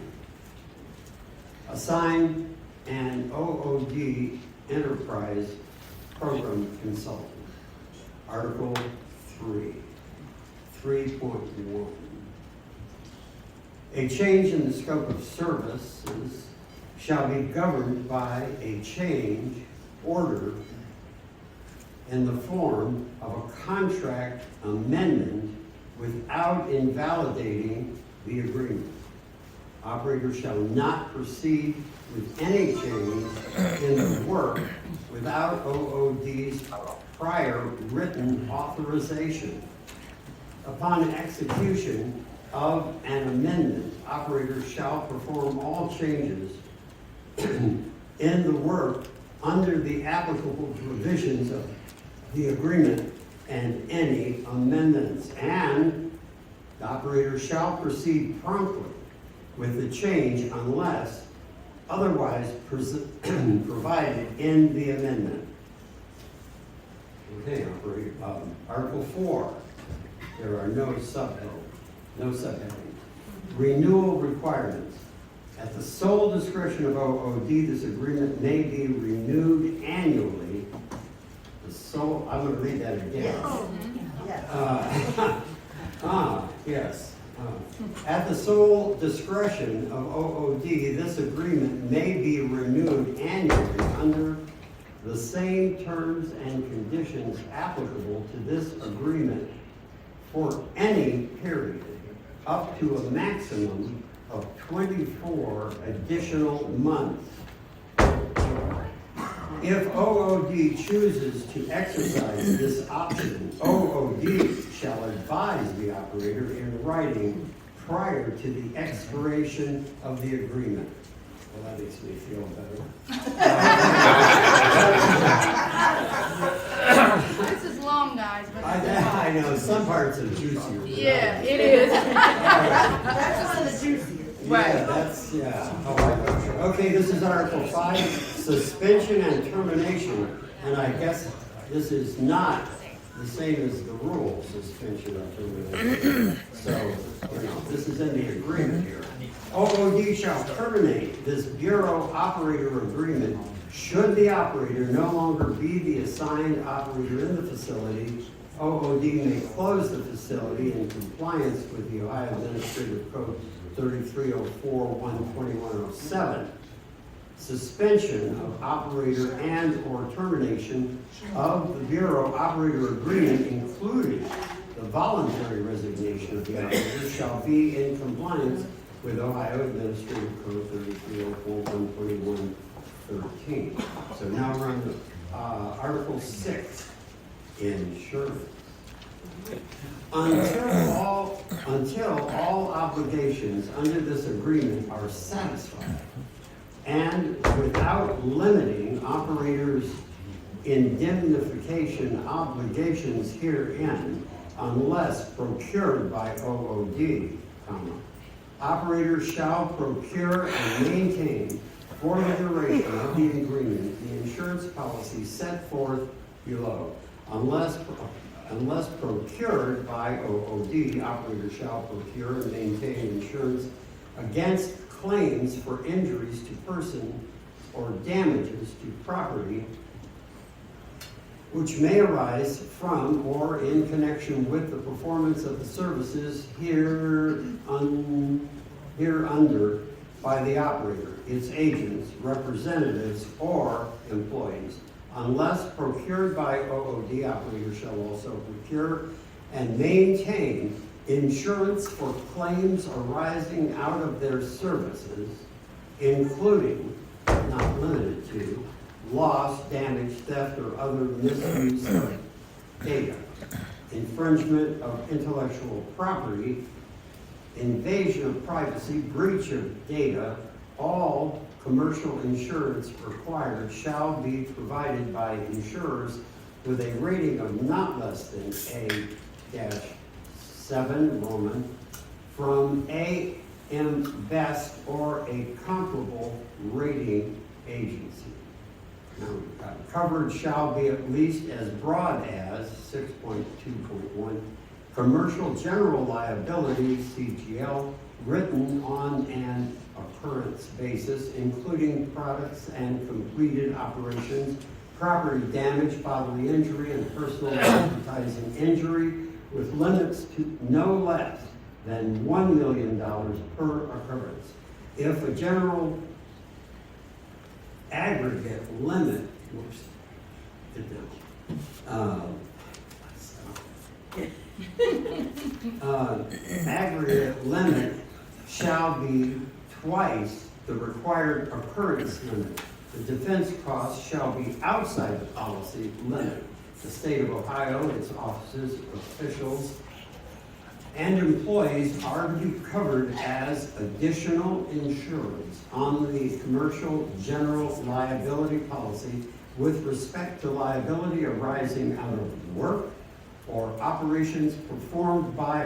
Assign an OOD enterprise program consultant. Article 3.1. A change in the scope of services shall be governed by a change order in the form of a contract amendment without invalidating the agreement. Operator shall not proceed with any change in the work without OOD's prior written authorization. Upon execution of an amendment, operator shall perform all changes in the work under the applicable provisions of the agreement and any amendments, and the operator shall proceed promptly with the change unless otherwise provided in the amendment. Okay, operator, Article 4, there are no subheadings. Renewal requirements. At the sole discretion of OOD, this agreement may be renewed annually. I'm going to read that again. Yes. At the sole discretion of OOD, this agreement may be renewed annually under the same terms and conditions applicable to this agreement for any period up to a maximum of 24 additional months. If OOD chooses to exercise this option, OOD shall advise the operator in writing prior to the expiration of the agreement. Well, that makes me feel better. This is long, guys, but I know, some parts are juicier. yeah, it is. That's one of the juiciest. Yeah, that's, yeah. Oh, okay, this is Article 5, suspension and termination. And I guess this is not the same as the rule, suspension and termination. So, this is in the agreement here. OOD shall terminate this Bureau operator agreement should the operator no longer be the assigned operator in the facility. OOD may close the facility in compliance with the Ohio Administrative Code 3304-12107. Suspension of operator and/or termination of the Bureau operator agreement, including the voluntary resignation of the operator, shall be in compliance with Ohio Administrative Code 3304-12113. So now we're on to Article 6, insurance. Until all obligations under this agreement are satisfied, and without limiting operators' indemnification obligations herein, unless procured by OOD, operators shall procure and maintain for the duration of the agreement the insurance policy set forth below. Unless procured by OOD, operator shall procure and maintain insurance against claims for injuries to person or damages to property which may arise from or in connection with the performance of the services hereunder by the operator, its agents, representatives, or employees. Unless procured by OOD, operator shall also procure and maintain insurance for claims arising out of their services, including, but not limited to, loss, damage, theft, or other misuse of data. infringement of intellectual property, invasion of privacy, breach of data, all commercial insurance required shall be provided by insurers with a rating of not less than A-7 Roman from AM Best or a comparable rating agency. Now, coverage shall be at least as broad as 6.2.1 commercial general liability, CGL, written on an occurrence basis, including products and completed operations, property damage, bodily injury, and personal advertising injury, with limits to no less than $1 million per occurrence. If a general aggregate limit, aggregate limit shall be twice the required occurrence limit. The defense costs shall be outside the policy limit. The state of Ohio, its officers, officials, and employees are to be covered as additional insurance on the commercial general liability policy with respect to liability arising out of work or operations performed by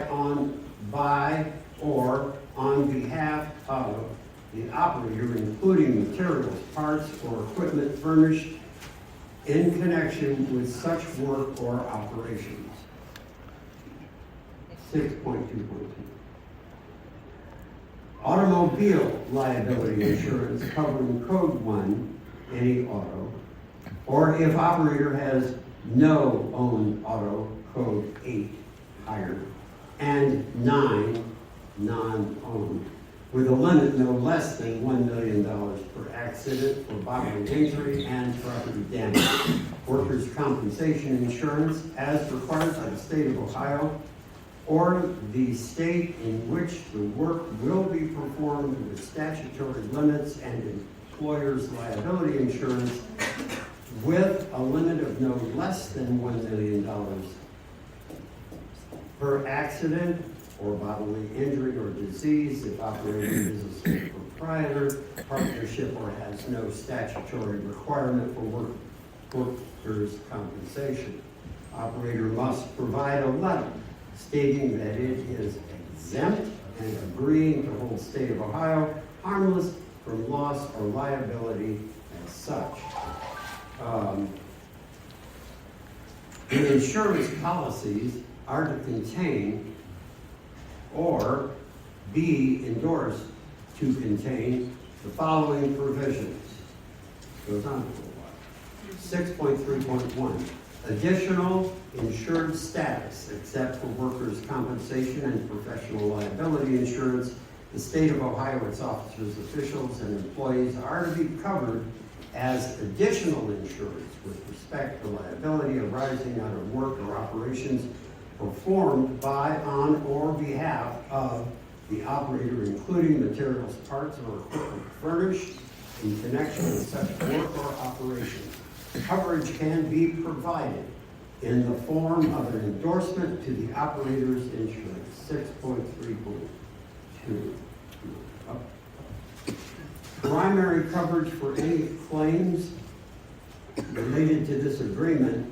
or on behalf of the operator, including materials, parts, or equipment furnished in connection with such work or operations. 6.2.2. Automobile liability insurance covering Code 1, any auto, or if operator has no owned auto, Code 8, higher, and 9, non-owned, with a limit no less than $1 million per accident for bodily injury and property damage. Workers' compensation insurance as required by the state of Ohio or the state in which the work will be performed with statutory limits and employer's liability insurance with a limit of no less than $1 million per accident or bodily injury or disease if operator is a sole proprietor, partnership, or has no statutory requirement for workers' compensation. Operator must provide a letter stating that it is exempt and agreeing to hold state of Ohio harmless from loss or liability as such. The insurance policies are to contain or be endorsed to contain the following provisions. Goes on for a while. 6.3.1. Additional insured status except for workers' compensation and professional liability insurance. The state of Ohio, its officers, officials, and employees are to be covered as additional insurance with respect to liability arising out of work or operations performed by, on, or behalf of the operator, including materials, parts, or equipment furnished in connection with such work or operation. Coverage can be provided in the form of an endorsement to the operator's insurance. 6.3.2. Primary coverage for any claims related to this agreement.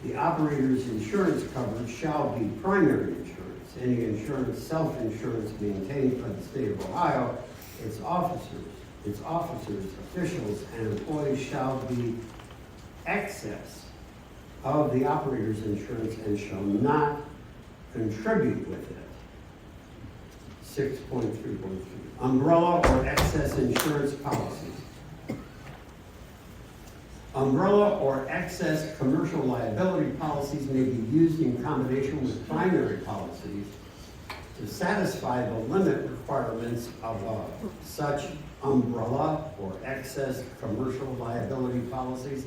The operator's insurance coverage shall be primary insurance. Any insurance, self-insurance maintained by the state of Ohio, its officers, officials, and employees shall be excess of the operator's insurance and shall not contribute with it. 6.3.3. Umbrella or excess insurance policies. Umbrella or excess commercial liability policies may be used in combination with primary policies to satisfy the limit requirements of such umbrella or excess commercial liability policies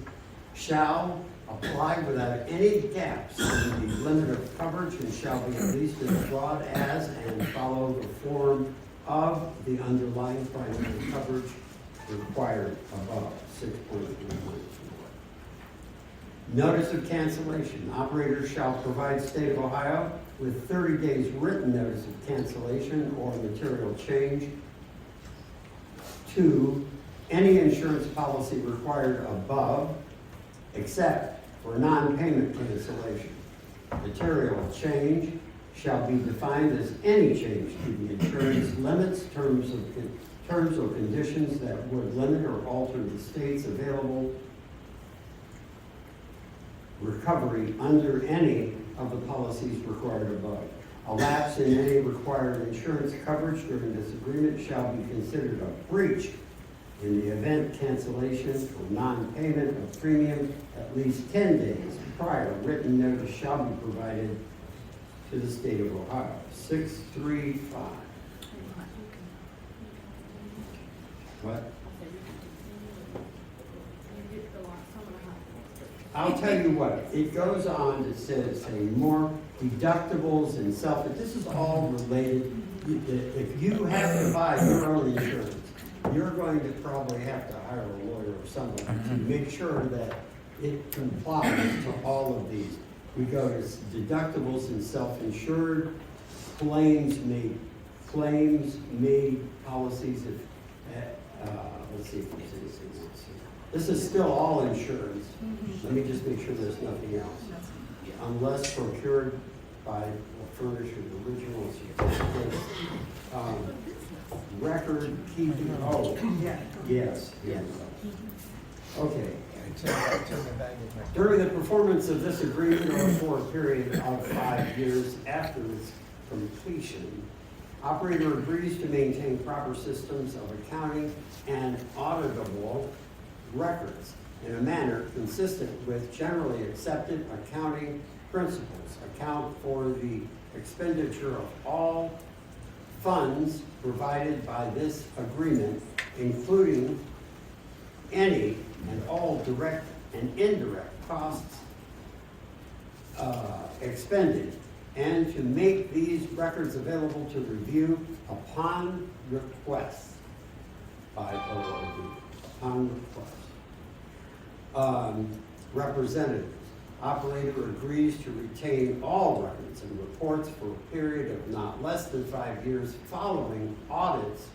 shall apply without any gaps in the limit of coverage and shall be at least as broad as and follow the form of the underlying primary coverage required above. 6.3.4. Notice of cancellation. Operator shall provide State of Ohio with 30 days written notice of cancellation or material change to any insurance policy required above, except for non-payment cancellation. Material change shall be defined as any change to the insurance limits, terms or conditions that would limit or alter the state's available recovery under any of the policies required above. A lapse in any required insurance coverage during this agreement shall be considered a breach in the event cancellation or non-payment of premium at least 10 days prior. Written notice shall be provided to the state of Ohio. 635. What? I'll tell you what, it goes on to say more deductibles and this is all related. If you have to buy your own insurance, you're going to probably have to hire a lawyer or someone to make sure that it complies to all of these. We go to deductibles and self-insured, claims made policies. Let's see if there's anything else here. This is still all insurance. Let me just make sure there's nothing else. Unless procured by a furnisher, the original certificate, record keeping. Oh, yes. Okay. During the performance of this agreement or for a period of 5 years after its completion, operator agrees to maintain proper systems of accounting and auditable records in a manner consistent with generally accepted accounting principles, account for the expenditure of all funds provided by this agreement, including any and all direct and indirect costs expended, and to make these records available to review upon request by OOD, upon request. Representatives. Operator agrees to retain all records and reports for a period of not less than 5 years following audits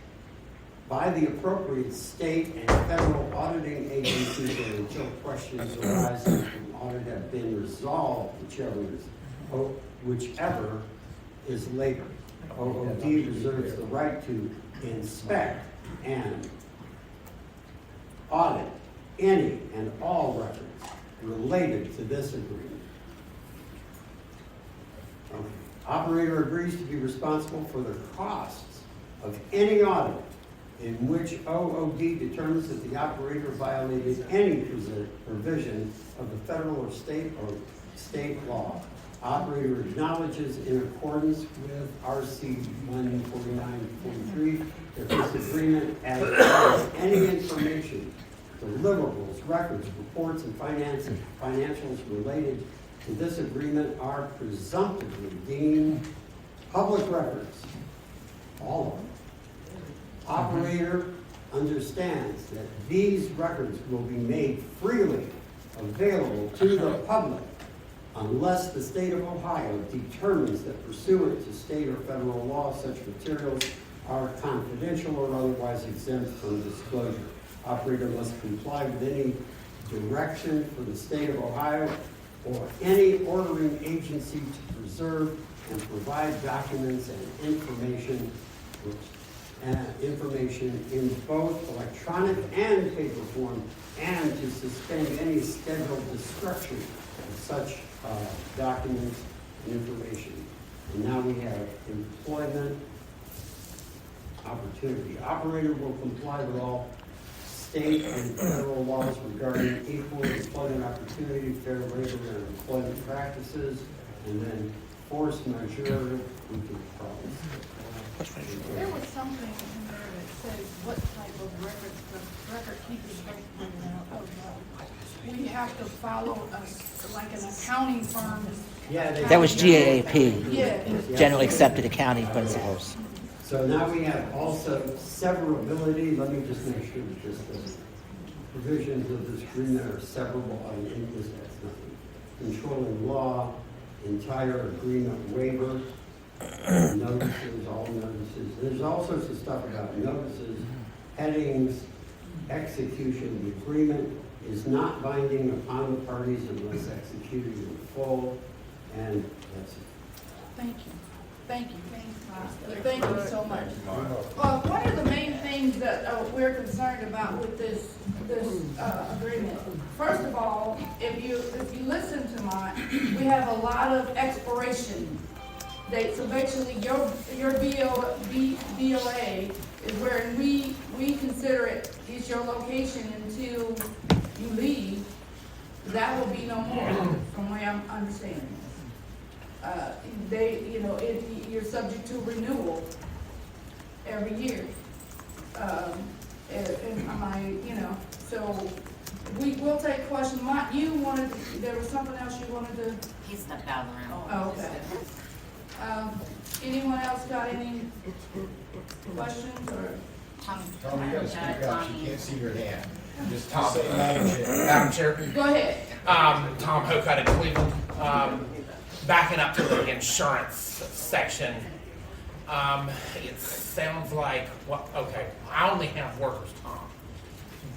by the appropriate state and federal auditing agencies, or until questions arising from audit have been resolved, whichever is later. OOD reserves the right to inspect and audit any and all records related to this agreement. Okay. Operator agrees to be responsible for the costs of any audit in which OOD determines that the operator violated any provision of the federal or state law. Operator acknowledges, in accordance with RC 149.43, that this agreement as any information, deliverables, records, reports, and financials related to this agreement are presumptively deemed public records. All of them. Operator understands that these records will be made freely available to the public unless the state of Ohio determines that pursuant to state or federal law, such materials are confidential or otherwise exempt from disclosure. Operator must comply with any direction from the state of Ohio or any ordering agency to preserve and provide documents and information in both electronic and paper form, and to suspend any scheduled destruction of such documents and information. And now we have employment opportunity. Operator will comply with all state and federal laws regarding equal employment opportunity, fair labor and employment practices, and then force majeure. There was something in there that says what type of records the record keepers we have to follow like an accounting firm. That was GAAP, Yeah. Generally Accepted Accounting Principles. So now we have also severability. Let me just make sure that this doesn't provisions of this agreement are severable by controlling law, entire agreement waiver, notices, all notices. There's all sorts of stuff about notices, headings, execution. The agreement is not binding upon the parties unless executed in full, and that's it. Thank you. Thank you. Thank you so much. One of the main things that we're concerned about with this agreement, first of all, if you listen to we have a lot of expiration dates. So basically, your BOA is where we consider it is your location until you leave. That will be no more, from where I'm understanding. You're subject to renewal every year. So we will take questions. There was something else you wanted to? He stepped out of the room. Oh, okay. Anyone else got any questions or? Tom, you gotta speak up, she can't see your hand. Just Tom, say Madam Chair. Go ahead. Tom Hoke out of Cleveland. Backing up to the insurance section, it sounds like, okay, I only have workers' comp.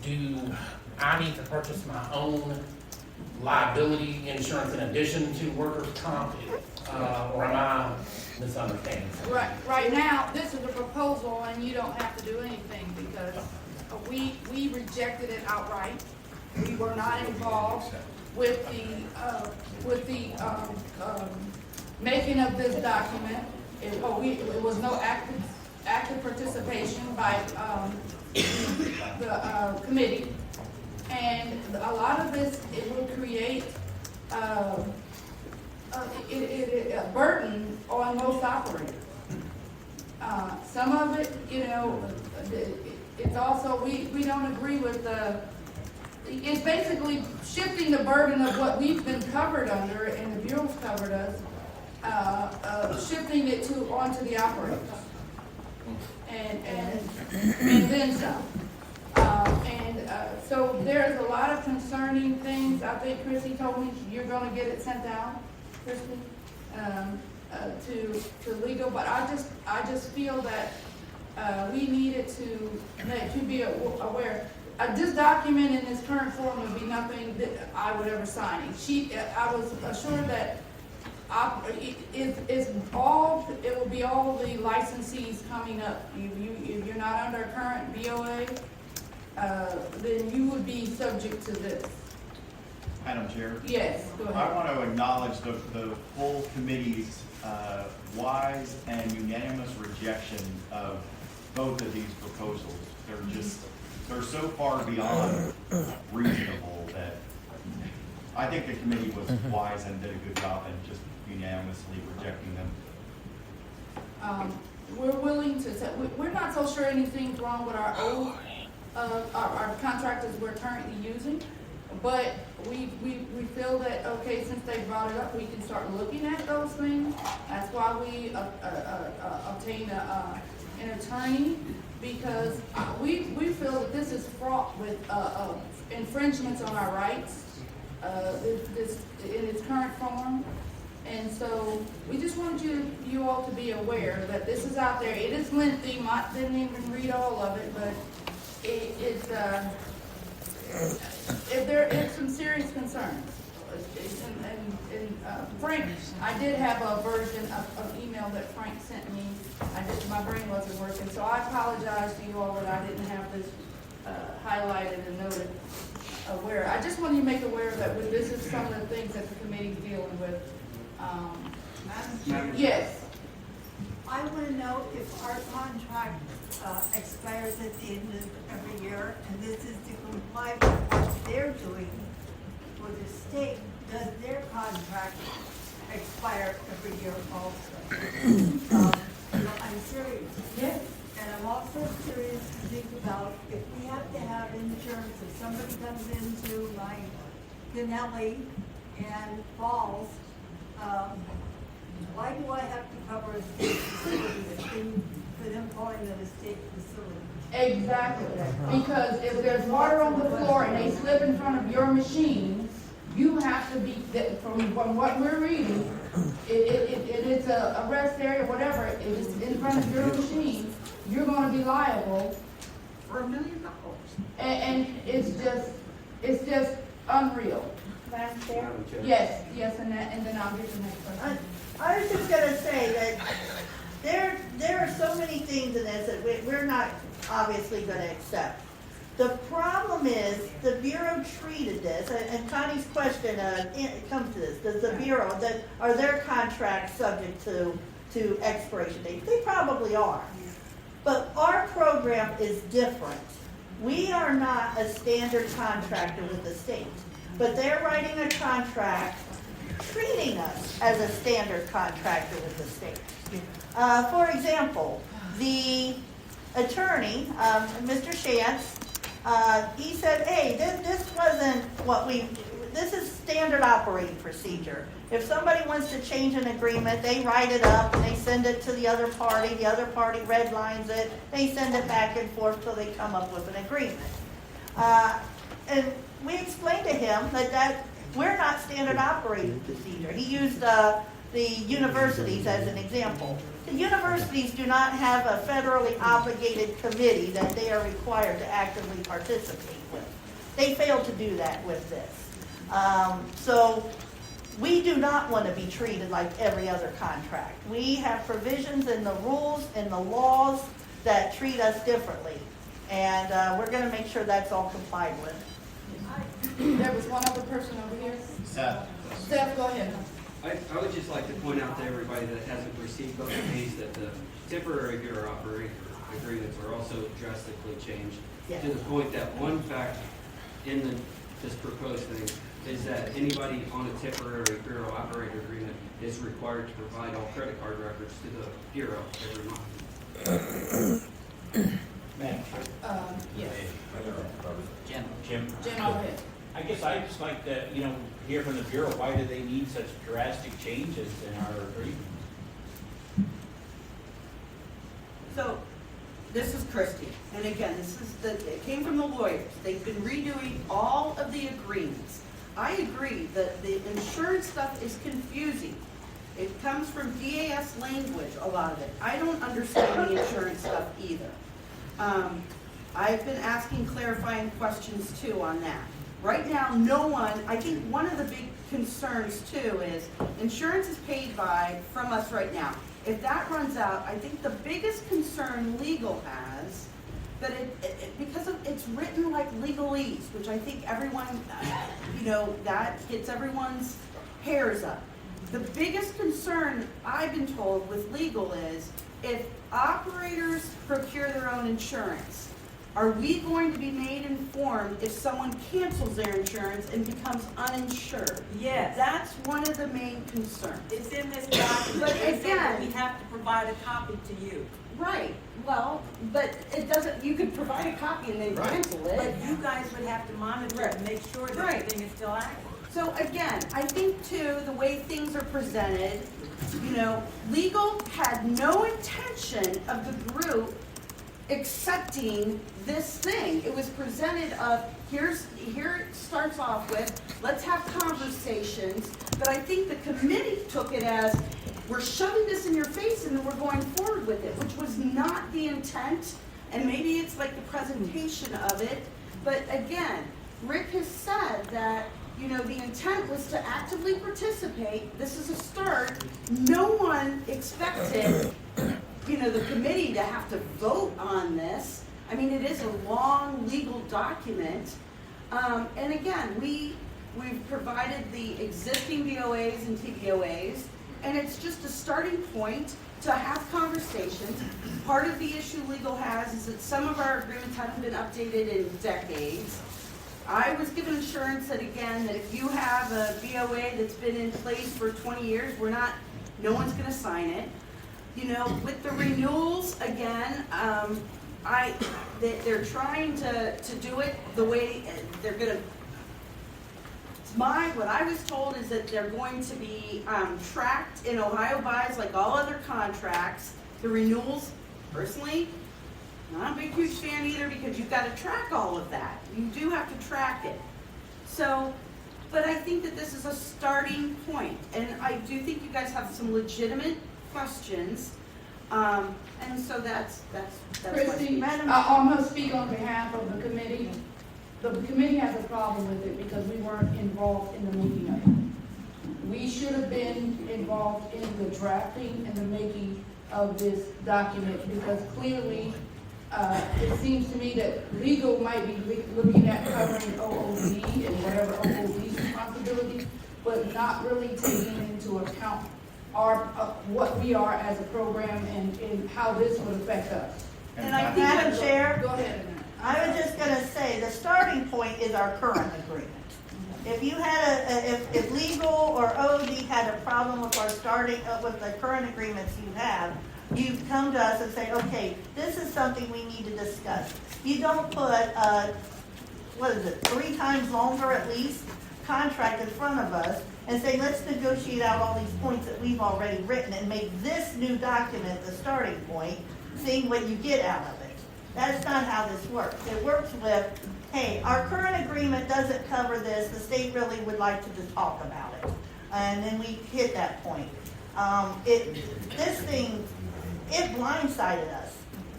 Do I need to purchase my own liability insurance in addition to workers' comp, or am I misunderstanding something? Right now, this is a proposal, and you don't have to do anything because we rejected it outright. We were not involved with the making of this document. It was no active participation by the committee, and a lot of this, it will create a burden on most operators. Some of it, it's also, we don't agree with it's basically shifting the burden of what we've been covered under and the Bureau's covered us, shifting it onto the operators. And then some. So there's a lot of concerning things. I think Chrissy told me you're gonna get it sent out, Chrissy, to legal, but I just feel that we needed to be aware. This document in its current form would be nothing that I would ever sign. I was assured that it will be all the licensees coming up. If you're not under current BOA, then you would be subject to this. Madam Chair? Yes, go ahead. I want to acknowledge the full committee's wise and unanimous rejection of both of these proposals. They're so far beyond reasonable that I think the committee was wise and did a good job in just unanimously rejecting them. We're willing to say, we're not so sure anything's wrong with our old, our contractors we're currently using, but we feel that, okay, since they brought it up, we can start looking at those things. That's why we obtained an attorney, because we feel that this is fraught with infringements on our rights this in its current form. And so we just want you all to be aware that this is out there. It is lengthy. Didn't even read all of it, but it's some serious concerns. Frank, I did have a version of email that Frank sent me. My brain wasn't working, so I apologize to you all that I didn't have this highlighted and noted. I just want you to make aware that this is some of the things that the committee's dealing with. Yes. I want to know if our contract expires at the end of every year, and this is to comply with what they're doing for the state. Does their contract expire every year also? I'm serious. Yes. And I'm also serious to think about if we have to have insurance, if somebody comes into my Denali and falls, why do I have to cover a state facility for them falling at a state facility? Exactly, because if there's water on the floor and they slip in front of your machine, you have to be, from what we're reading, it's a rest area, whatever, if it's in front of your machine, you're gonna be liable for $1 million. And it's just unreal. Madam Chair? Yes, and then I'll get the next question. I was just gonna say that there are so many things in this that we're not obviously gonna accept. The problem is, the Bureau treated this, and Connie's question, it comes to this, does the Bureau, are their contracts subject to expiration date? They probably are. But our program is different. We are not a standard contractor with the state, but they're writing a contract treating us as a standard contractor with the state. For example, the attorney, Mr. Shantz, he said, hey, this wasn't this is standard operating procedure. If somebody wants to change an agreement, they write it up and they send it to the other party redlines it, they send it back and forth till they come up with an agreement. And we explained to him that we're not standard operating procedure. He used the universities as an example. The universities do not have a federally obligated committee that they are required to actively participate with. They failed to do that with this. So we do not want to be treated like every other contract. We have provisions in the rules and the laws that treat us differently. And we're going to make sure that's all complied with. There was one other person over here. Steph, go ahead. I would just like to point out to everybody that hasn't received both of these that the temporary bureau operator agreements are also drastically changed to the point that one fact in this proposed thing is that anybody on a temporary bureau operator agreement is required to provide all credit card records to the bureau every month. Madam Yes. Chair. Jim, go ahead. I guess I'd just like to, hear from the Bureau, why do they need such drastic changes in our agreement? So, this is Christie, and again, it came from the lawyers. They've been redoing all of the agreements. I agree that the insurance stuff is confusing. It comes from DAS language, a lot of it. I don't understand the insurance stuff either. I've been asking clarifying questions too on that. Right now, I think one of the big concerns too is insurance is paid from us right now. If that runs out, I think the biggest concern legal has, but because it's written like legalese, which I think everyone, that gets everyone's hairs up. The biggest concern I've been told with legal is if operators procure their own insurance, are we going to be made informed if someone cancels their insurance and becomes uninsured? Yes. That's one of the main concerns. It's in this document. But They say that again, we have to provide a copy to you. right, well, but it doesn't, you could provide a copy and then cancel it. But you guys would have to monitor it and make sure that Right. everything is still active. So again, I think too, the way things are presented, legal had no intention of the group accepting this thing. It was presented of, here it starts off with, let's have conversations, but I think the committee took it as, we're shoving this in your face and then we're going forward with it, which was not the intent, and maybe it's like the presentation of it, but again, Rick has said that, the intent was to actively participate. This is a start. No one expected the committee to have to vote on this. I mean, it is a long legal document. And again, we've provided the existing BOAs and TBOAs, and it's just a starting point to have conversations. Part of the issue legal has is that some of our agreements haven't been updated in decades. I was given assurance that if you have a BOA that's been in place for 20 years, no one's gonna sign it. With the renewals, again, they're trying to do it the way they're gonna. What I was told is that they're going to be tracked in Ohio buys like all other contracts. The renewals, personally, Not a big, huge fan either, because you've got to track all of that. You do have to track it. So, but I think that this is a starting point, and I do think you guys have some legitimate questions. And so that's Christie, I'm gonna speak on behalf of the committee. The committee has a problem with it because we weren't involved in the making of it. We should have been involved in the drafting and the making of this document, because clearly, it seems to me that legal might be looking at covering OOD and whatever OOD's responsibility, but not really taking into account what we are as a program and how this would affect us. And I think, Madam Chair, go ahead. I was just gonna say, the starting point is our current agreement. If you had if legal or OD had a problem with our with the current agreements you have, you come to us and say, okay, this is something we need to discuss. You don't put, 3 times longer at least, contract in front of us and say, let's negotiate out all these points that we've already written and make this new document the starting point, seeing what you get out of it. That's not how this works. It works with, hey, our current agreement doesn't cover this, the state really would like to just talk about it. And then we hit that point. This thing, it blindsided us,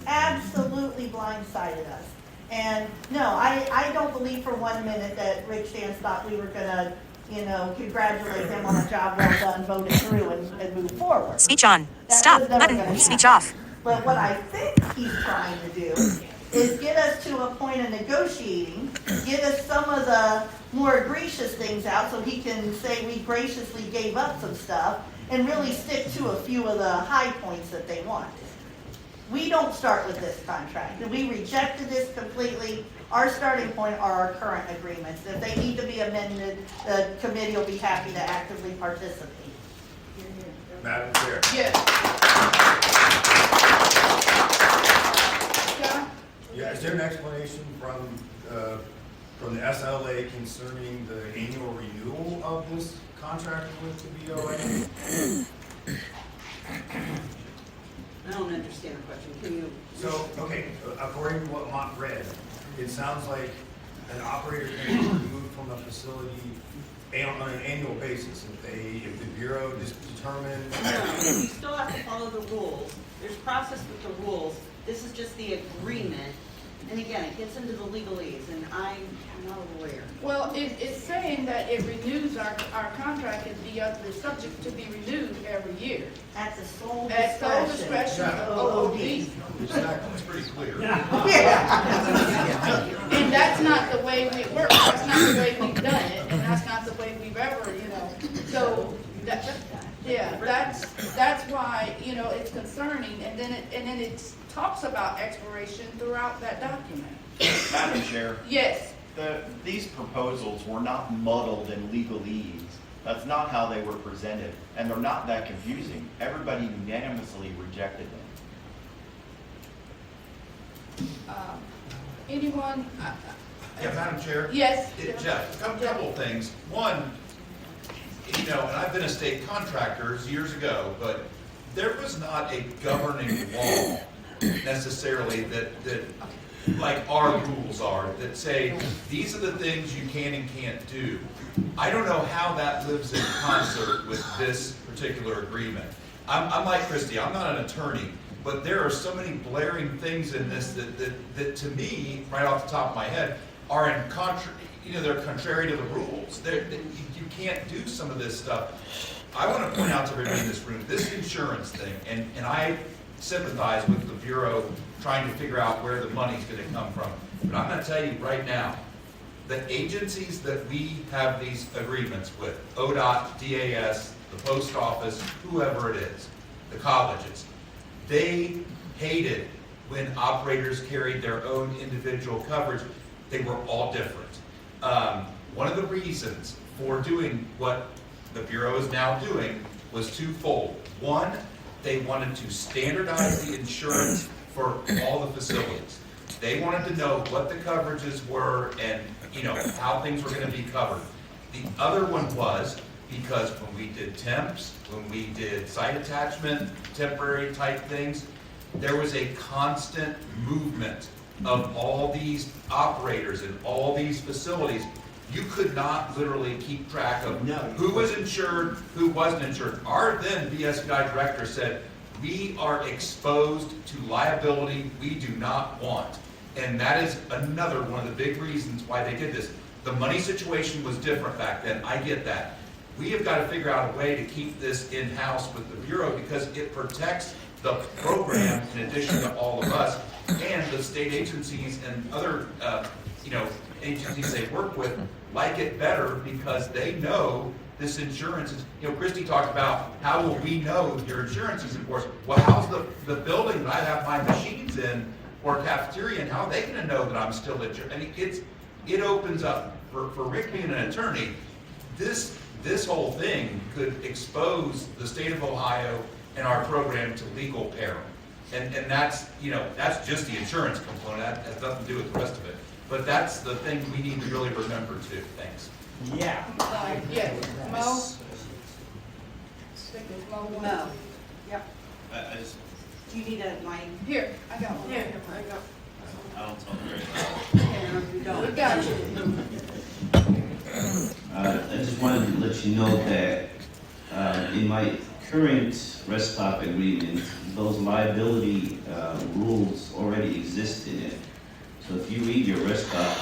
absolutely blindsided us. And no, I don't believe for 1 minute that Rick Stantz thought we were gonna, congratulate him on a job well done, vote it through and move forward. Speech on. Stop. Button. Speech off. But what I think he's trying to do is get us to a point of negotiating, get us some of the more egregious things out so he can say we graciously gave up some stuff and really stick to a few of the high points that they want. We don't start with this contract, and we rejected this completely. Our starting point are our current agreements. If they need to be amended, the committee will be happy to actively participate. Madam Chair. Yes. Yeah, is there an explanation from the SLA concerning the annual renewal of this contract with the BOA? I don't understand the question. Can you? So, okay, according to what Mont read, it sounds like an operator can be removed from a facility on an annual basis if the Bureau just determines. No, you still have to follow the rules. There's process with the rules. This is just the agreement. And again, it gets into the legalese, and I'm not a lawyer. Well, it's saying that it renews our contract is subject to be renewed every year. At the sole discretion of OOD. That's pretty clear. And that's not the way we work, that's not the way we've done it, and that's not the way we've ever, so, that's why, it's concerning, and then it talks about expiration throughout that document. Madam Chair. Yes. These proposals were not muddled in legalese. That's not how they were presented, and they're not that confusing. Everybody unanimously rejected them. Anyone? Yeah, Madam Chair? Yes. Jeff, a couple of things. One, and I've been a state contractor years ago, but there was not a governing law necessarily that like our rules are, that say, these are the things you can and can't do. I don't know how that lives in concert with this particular agreement. I'm like Christie, I'm not an attorney, but there are so many blaring things in this that to me, right off the top of my head, are in they're contrary to the rules. You can't do some of this stuff. I want to point out to everybody in this room, this insurance thing, and I sympathize with the Bureau trying to figure out where the money's going to come from. But I'm going to tell you right now, the agencies that we have these agreements with, ODOT, DAS, the post office, whoever it is, the colleges, they hated when operators carried their own individual coverage. They were all different. One of the reasons for doing what the Bureau is now doing was twofold. One, they wanted to standardize the insurance for all the facilities. They wanted to know what the coverages were and how things were going to be covered. The other one was because when we did temps, when we did site attachment, temporary type things, there was a constant movement of all these operators and all these facilities. You could not literally keep track of who was insured, who wasn't insured. Our then BSBI director said, we are exposed to liability we do not want. And that is another one of the big reasons why they did this. The money situation was different back then, I get that. We have got to figure out a way to keep this in-house with the Bureau because it protects the program in addition to all of us and the state agencies and other agencies they work with like it better because they know this insurance is, Christy talked about how will we know your insurance is enforced? Well, how's the building that I have my machines in or cafeteria and how are they gonna know that I'm still insured? I mean, it opens up, for Rick being an attorney, this whole thing could expose the state of Ohio and our program to legal peril. And that's, that's just the insurance component. That has nothing to do with the rest of it. But that's the thing we need to really remember too. Thanks. Yeah. Yes, Mo? Stick with Mo. Yep. I just, Do you need a mic? Here, I got one. Here, I go. I don't talk very loud. We got you. I just wanted to let you know that in my current rest stop agreement, those liability rules already exist in it. So if you read your rest stop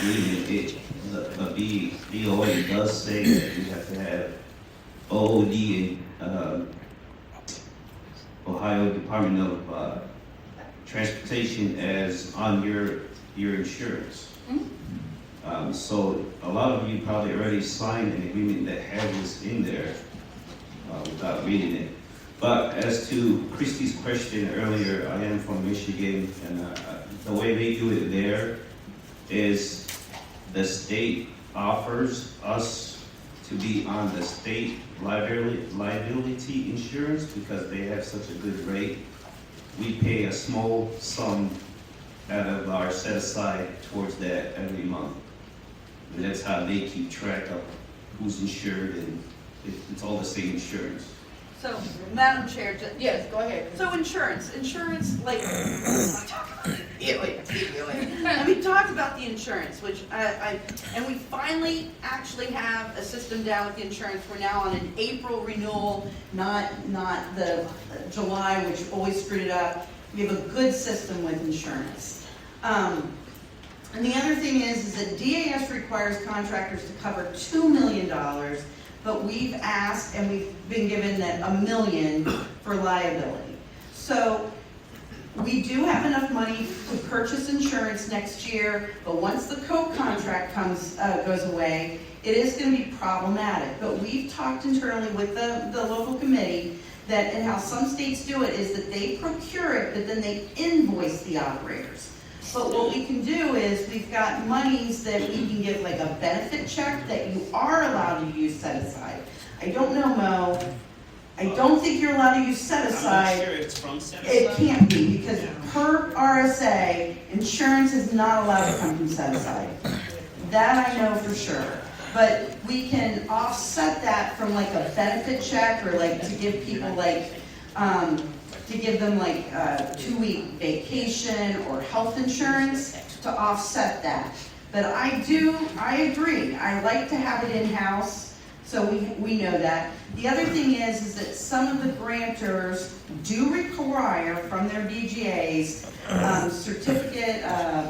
agreement, the BOA does say that you have to have OOD and Ohio Department of Transportation as on your insurance. So a lot of you probably already signed an agreement that has this in there without reading it. But as to Christy's question earlier, I am from Michigan, and the way they do it there is the state offers us to be on the state liability insurance because they have such a good rate. We pay a small sum out of our set aside towards that every month. And that's how they keep track of who's insured, and it's all the same insurance. So, Madam Chair, Yes, go ahead. so insurance, like, let me talk about the insurance, which and we finally actually have a system down with the insurance. We're now on an April renewal, not the July, which always screwed it up. We have a good system with insurance. And the other thing is that DAS requires contractors to cover $2 million, but we've asked and we've been given that $1 million for liability. So we do have enough money to purchase insurance next year, but once the co-contract goes away, it is going to be problematic. But we've talked internally with the local committee that, and how some states do it, is that they procure it, but then they invoice the operators. But what we can do is we've got monies that we can give, like a benefit check that you are allowed to use set aside. I don't know, Mo. I don't think you're allowed to use set aside. I'm not sure it's from set aside. It can't be, because per RSA, insurance is not allowed to come from set aside. That I know for sure. But we can offset that from like a benefit check, or like to give people like, to give them like a 2-week vacation or health insurance to offset that. But I agree, I like to have it in-house, so we know that. The other thing is that some of the grantors do require from their BGAs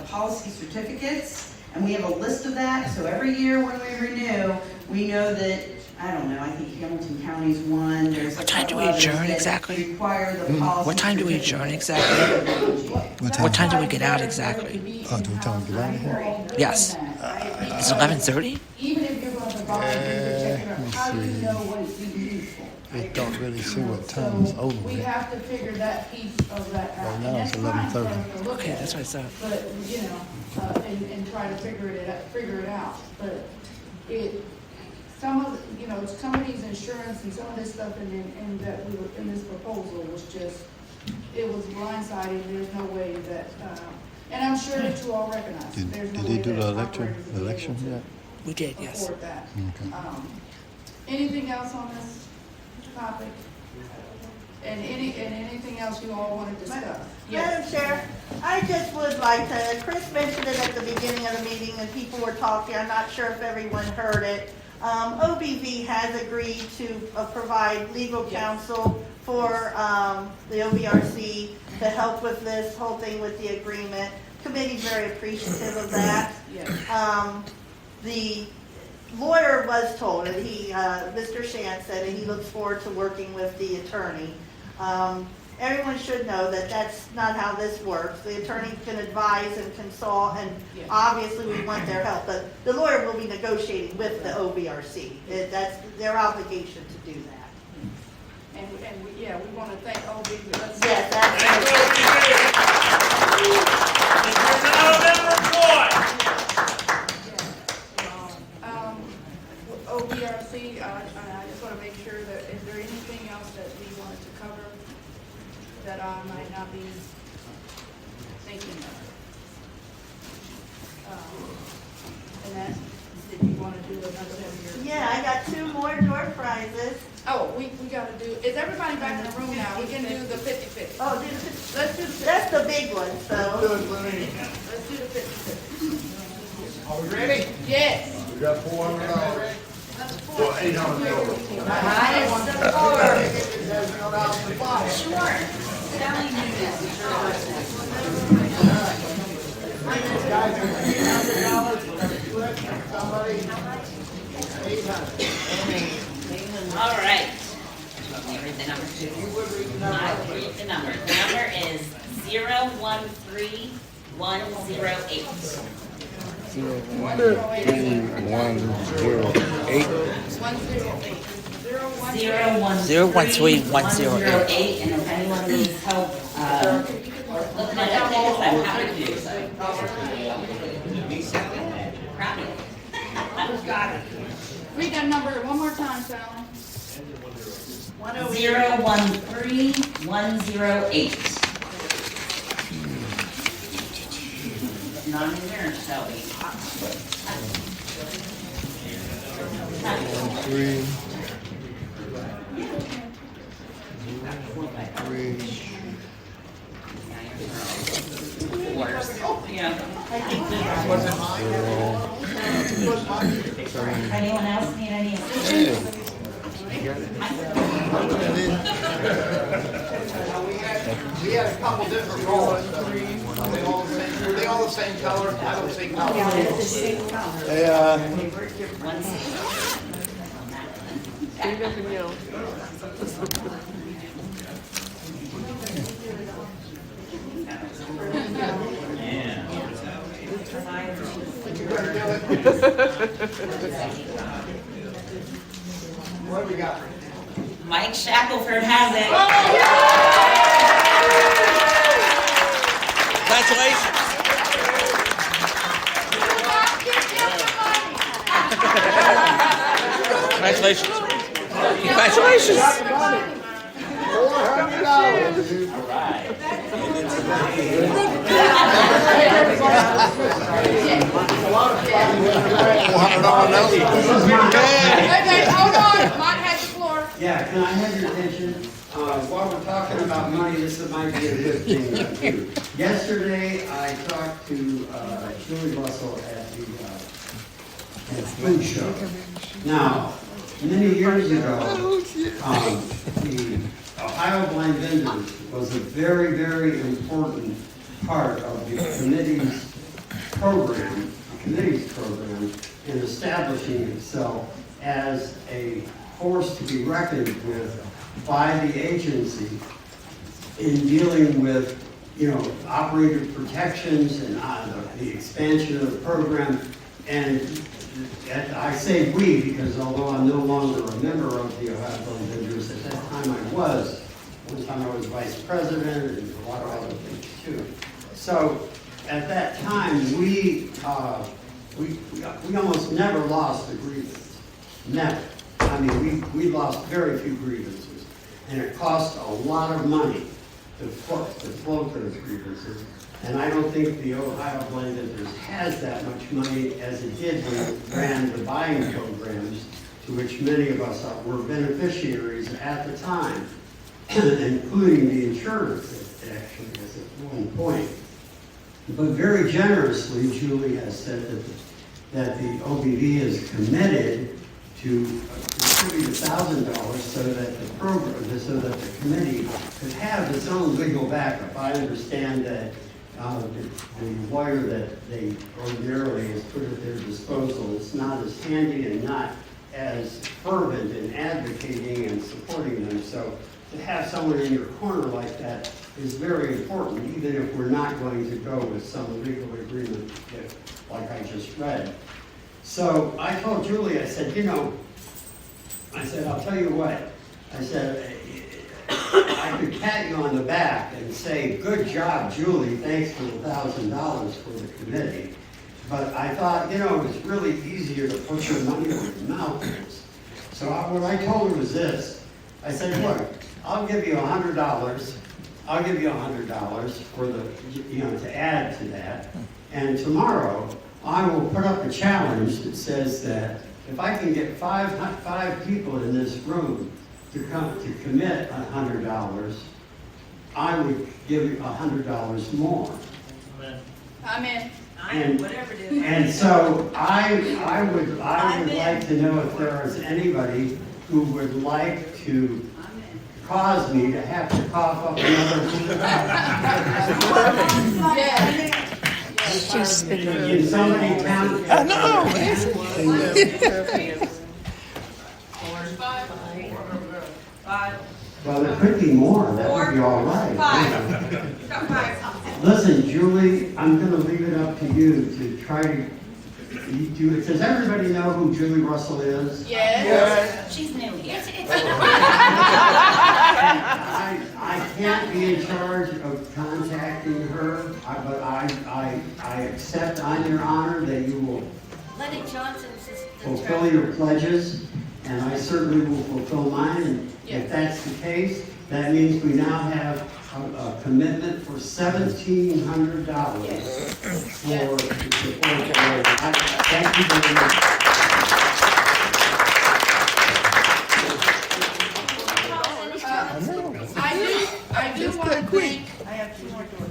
policy certificates, and we have a list of that, so every year when we renew, we know that, I don't know, I think Hamilton County's one, there's What time do we adjourn exactly? require the policy. What time do we adjourn exactly? What time do we get out exactly? Do we tell them to get out of here? Yes. It's 11:30? Even if you're going to volunteer to check it out, how do you know what it's being used for? It don't really see what time it's over We with. have to figure that piece of that out. Right now And it's that's fine for 11:30. us to look Okay, at, that's what I thought. But, and try to figure it out. But some of these insurance and some of this stuff in that we were, in this proposal was just, it was blindsiding. There's no way that, and I'm sure that you all recognize, there's no Did way they do that the operators will be election able to yet? We did, yes. afford that. Okay. Anything else on this topic? And anything else you all want to discuss? Madam Chair, I just would like to, Chris mentioned it at the beginning of the meeting and people were talking, I'm not sure if everyone heard it. OBV has agreed to provide legal counsel for the OVRC to help with this whole thing with the agreement. Committee's very appreciative of that. The lawyer was told, and Mr. Shand said, and he looks forward to working with the attorney. Everyone should know that that's not how this works. The attorney can advise and consult, and obviously we want their help, but the lawyer will be negotiating with the OVRC. That's their obligation to do that. And we want to thank OB. Yes, that's OVRC, I just want to make sure that, is there anything else that we wanted to cover that I might not be thinking of? And that, did you want to do another one? Yeah, I got 2 more door prizes. Oh, we got to do, is everybody back in the room now? We can do the 50-50. Oh, do the 50. Let's do the 50. That's the big one, so. Let's do the 50-50. Are we ready? Yes. We got $400. Well, $800. Highest support. Sure. Sally knew All right. Let me read the number. I'll read the number. The number is 013108. 013108. And if anyone needs help looking at that tickets, I'm happy to do so. Proud of you. Got it. Read that number one more time, Sally. 013108. Not in there, shall we? 4. Yeah. Anyone else need any assistance? We had a couple different roles. Were they all the same color? I don't think color. Yeah, it's the same color. What do we got? Mike Shackelford has it. Congratulations. Congratulations. Congratulations. Okay, hold on, Mike has the floor. Yeah, can I have your attention? While we're talking about money, this might be a good thing to do. Yesterday, I talked to Julie Russell at the food show. Now, many years ago, the Ohio Blind Vendors was a very, very important part of the committee's program in establishing itself as a force to be reckoned with by the agency in dealing with, operator protections and the expansion of the program. And I say we because although I'm no longer a member of the Ohio Blind Vendors, at that time I was. One time I was vice president and a lot of other things too. So at that time, we almost never lost a grievance. Never. I mean, we lost very few grievances. And it cost a lot of money to float those grievances. And I don't think the Ohio Blind Vendors has that much money as it did when it ran the buying programs, to which many of us were beneficiaries at the time. including the insurance, actually, as at one point. But very generously, Julie has said that the OBV is committed to contribute $1,000 so that the program, so that the committee could have its own legal backup. I understand that the lawyer that they ordinarily has put at their disposal is not as handy and not as fervent in advocating and supporting them. So to have someone in your corner like that is very important, even if we're not going to go with some legal agreement like I just read. So I told Julie, I said, I'll tell you what, I said, I could pat you on the back and say, good job, Julie, thanks for the $1,000 for the committee. But I thought, it was really easier to put your money where your mouth is. So what I told her was this. I said, look, I'll give you $100. I'll give you $100 for to add to that. And tomorrow, I will put up a challenge that says that if I can get five people in this room to commit $100, I would give you $100 more. I'm in. And, whatever it is. and so I would like to know if there is anybody who would like to cause me to have to cough up another $100. In so many towns. I know. Well, there could be more, that would be all right. Listen, Julie, I'm gonna leave it up to you to try to, does everybody know who Julie Russell is? Yes. She's new here. I can't be in charge of contacting her, but I accept on your honor that you will Lenny Johnson's fulfill your pledges, and I certainly will fulfill mine. And if that's the case, that means we now have a commitment for $1,700 for support. Thank you very much. I do want to thank. I have 2 more doors.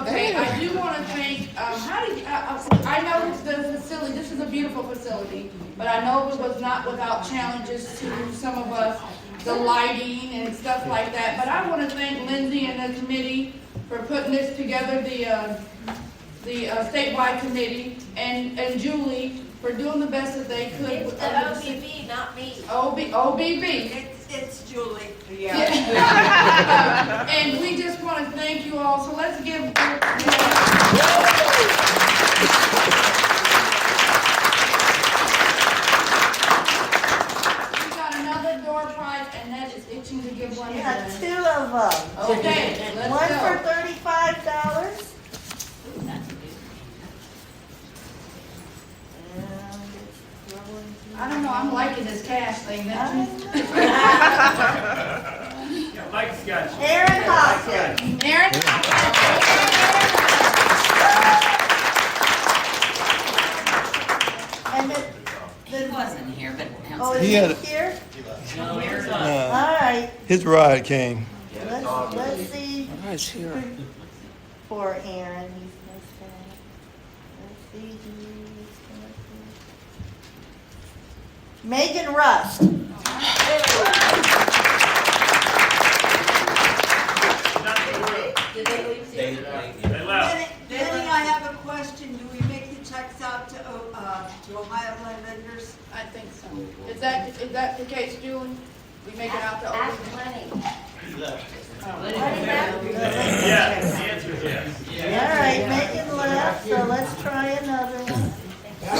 Okay, I do want to thank. I know the facility. This is a beautiful facility, but I know it was not without challenges to some of us, the lighting and stuff like that. But I want to thank Lindsay and the committee for putting this together, the statewide committee, and Julie for doing the best that they could. It's the OBV, not me. OBV. It's Julie. Yeah. And we just want to thank you all. So let's give. We got another door prize, and that is itching to give one. Yeah, 2 of them. Okay, let's One go. for $35. I don't know, I'm liking this cash thing. Mike's got you. Aaron Hoskins. Aaron? And He wasn't here, but. oh, is He he had a- here? No, Aaron's All right, His ride came. let's see Oh, it's here. for Aaron. He's missed that. Let's see. Megan Rust. Did they leave? They left. Denny, I have a question. Do we make the checks out to Ohio Land Vendors? I think so. Is that the case, Julie? We make it out to Ask open? Lenny. Yes, the answer is yes. All right, Megan left, so let's try another one. I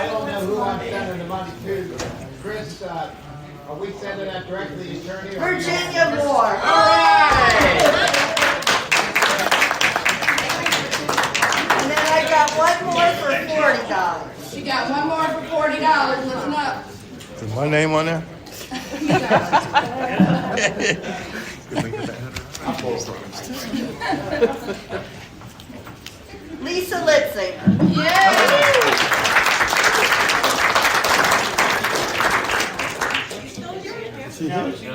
don't know who I'm sending the money to. Chris, are we sending that directly to the attorney? Virginia Moore. And then I got one more for $40. She got one more for $40. Listen up. Is my name on there? Lisa Litzinger. Is she here? She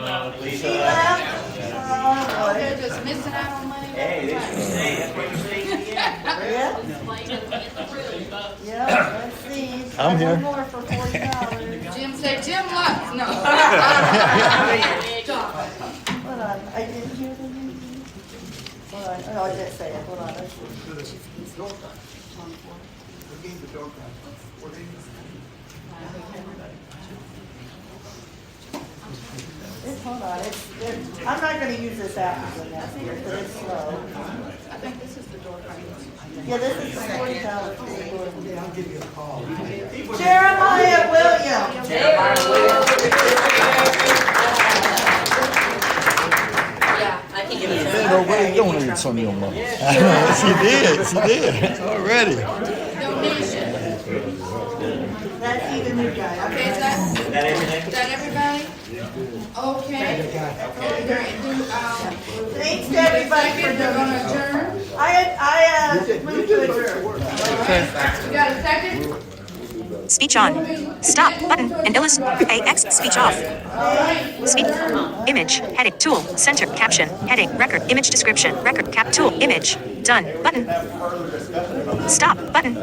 Yeah, let's see. I'm here. One more for $40. Jim said, Jim Lux, no. Hold on, I didn't hear the name. Hold on, oh, I didn't say it, hold on, let's see. Hold on, I'm not gonna use this after next year, because it's slow. I think this is the door prize. Yeah, this is the $40. I'll give you a call. Jeremiah Williams. Yeah, I can give you Hey, bro, what are you doing with some of your money? She did, already. Donation. That's even you guys. Okay, is that everything? Is that everybody? Okay. Thanks to everybody for We're gonna doing it. adjourn. I move to adjourn. You got a second? Speech on. Stop button and illustrate AX speech off. Speech. Image. Heading. Tool. Center. Caption. Heading. Record. Image description. Record. Cap. Tool. Image. Done. Button. Stop button.